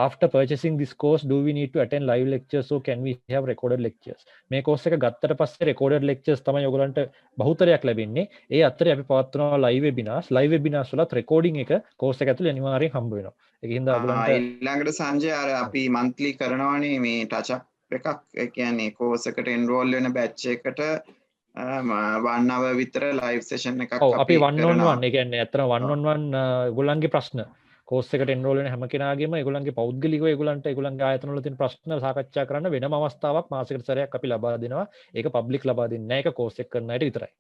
After purchasing this course, do we need to attend live lectures or can we have recorded lectures? මේ course එක ගත්තට පස්සේ recorded lectures තමයි ඔයගලන්ට බහුතරයක් ලැබෙන්නේ. ඒ අතරේ අපි පවත්වනවා live webinars. live webinars වලත් recording එක course එක ඇතුලේ අනිවාර්යෙන් හම්බ වෙනවා. ඒක හින්දා ඔයගලන්ට ඊළඟට සංජය අර අපි monthly කරනවානේ මේ touch up එකක්. ඒ කියන්නේ course එකට enroll වෙන batch එකට 1 hour විතර live session එකක් අපි 1 on 1 ඒ කියන්නේ අතන 1 on 1 ඔයගලන්ගේ ප්‍රශ්න කෝස් එකට එන්රෝල් වෙන හැම කෙනාගේම ඒගොල්ලන්ගේ පෞද්ගලිකව ඒගොල්ලන්ට ඒගොල්ලන්ගේ ආයතන වල තියෙන ප්‍රශ්න සාකච්ඡා කරන්න වෙනම අවස්ථාවක් මාසෙකට සැරයක් අපි ලබා දෙනවා. ඒක පබ්ලික් ලබා දෙන්නේ නැහැ. ඒක කෝස් එක කරන අයට විතරයි.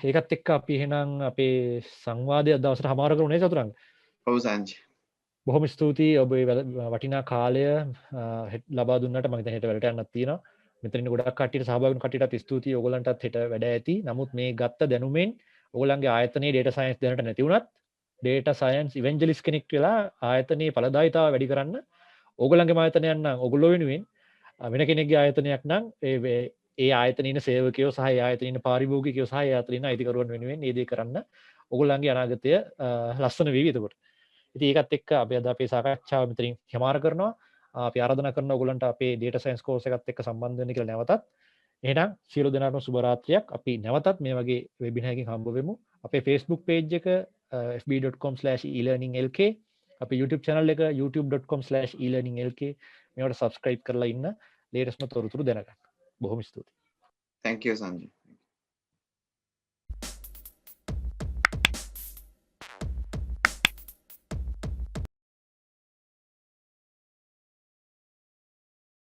ඒකත් එක්ක අපි එහෙනම් අපේ සංවාදය දවසට හමාර කරුනේ චතුරංග. ඔව් සංජය. බොහොම ස්තුතියි ඔබේ වටිනා කාලය ලබා දුන්නට. මම හිතන්නේ හෙට වැඩට යන්නත් තියෙනවා. මෙතනින් ගොඩක් කට්ටියට සහභාගී වුණු කට්ටියටත් ස්තුතියි. ඕගොල්ලන්ටත් හෙට වැඩ ඇති. නමුත් මේ ගත්ත දැනුමෙන් ඕගොල්ලන්ගේ ආයතනයේ data science දැනට නැති වුණත් data science evangelist කෙනෙක් වෙලා ආයතනයේ ඵලදායීතාව වැඩි කරන්න ඕගොල්ලන්ගේ ආයතනයක් නම් ඕගොල්ලෝ වෙනුවෙන් වෙන කෙනෙක්ගේ ආයතනයක් නම් ඒ ආයතනයේ ඉන්න සේවකයෝ සහ ඒ ආයතනයේ ඉන්න පාරිභෝගිකයෝ සහ ඒ ආයතනයේ ඉන්න අයිතිකරුවන් වෙනුවෙන් මේ දේ කරන්න ඕගොල්ලන්ගේ අනාගතය ලස්සන වෙවි එතකොට. ඉතින් ඒකත් එක්ක අපි අද අපේ සාකච්ඡාව මෙතනින් සමාර කරනවා. අපි ආරාධනා කරනවා ඔයගොල්ලන්ට අපේ data science course එකත් එක්ක සම්බන්ධ වෙන්න කියලා නැවතත්. එහෙනම් සියලු දෙනාටම සුබ රාත්‍රියක්. අපි නැවතත් මේ වගේ වෙබිනාර් එකකින් හම්බ වෙමු. අපේ Facebook page එක fb.com/elearninglk අපේ YouTube channel එක youtube.com/elearninglk මේවට subscribe කරලා ඉන්න latest තොරතුරු දැනගන්න. බොහොම ස්තුතියි. Thank you Sanjaya.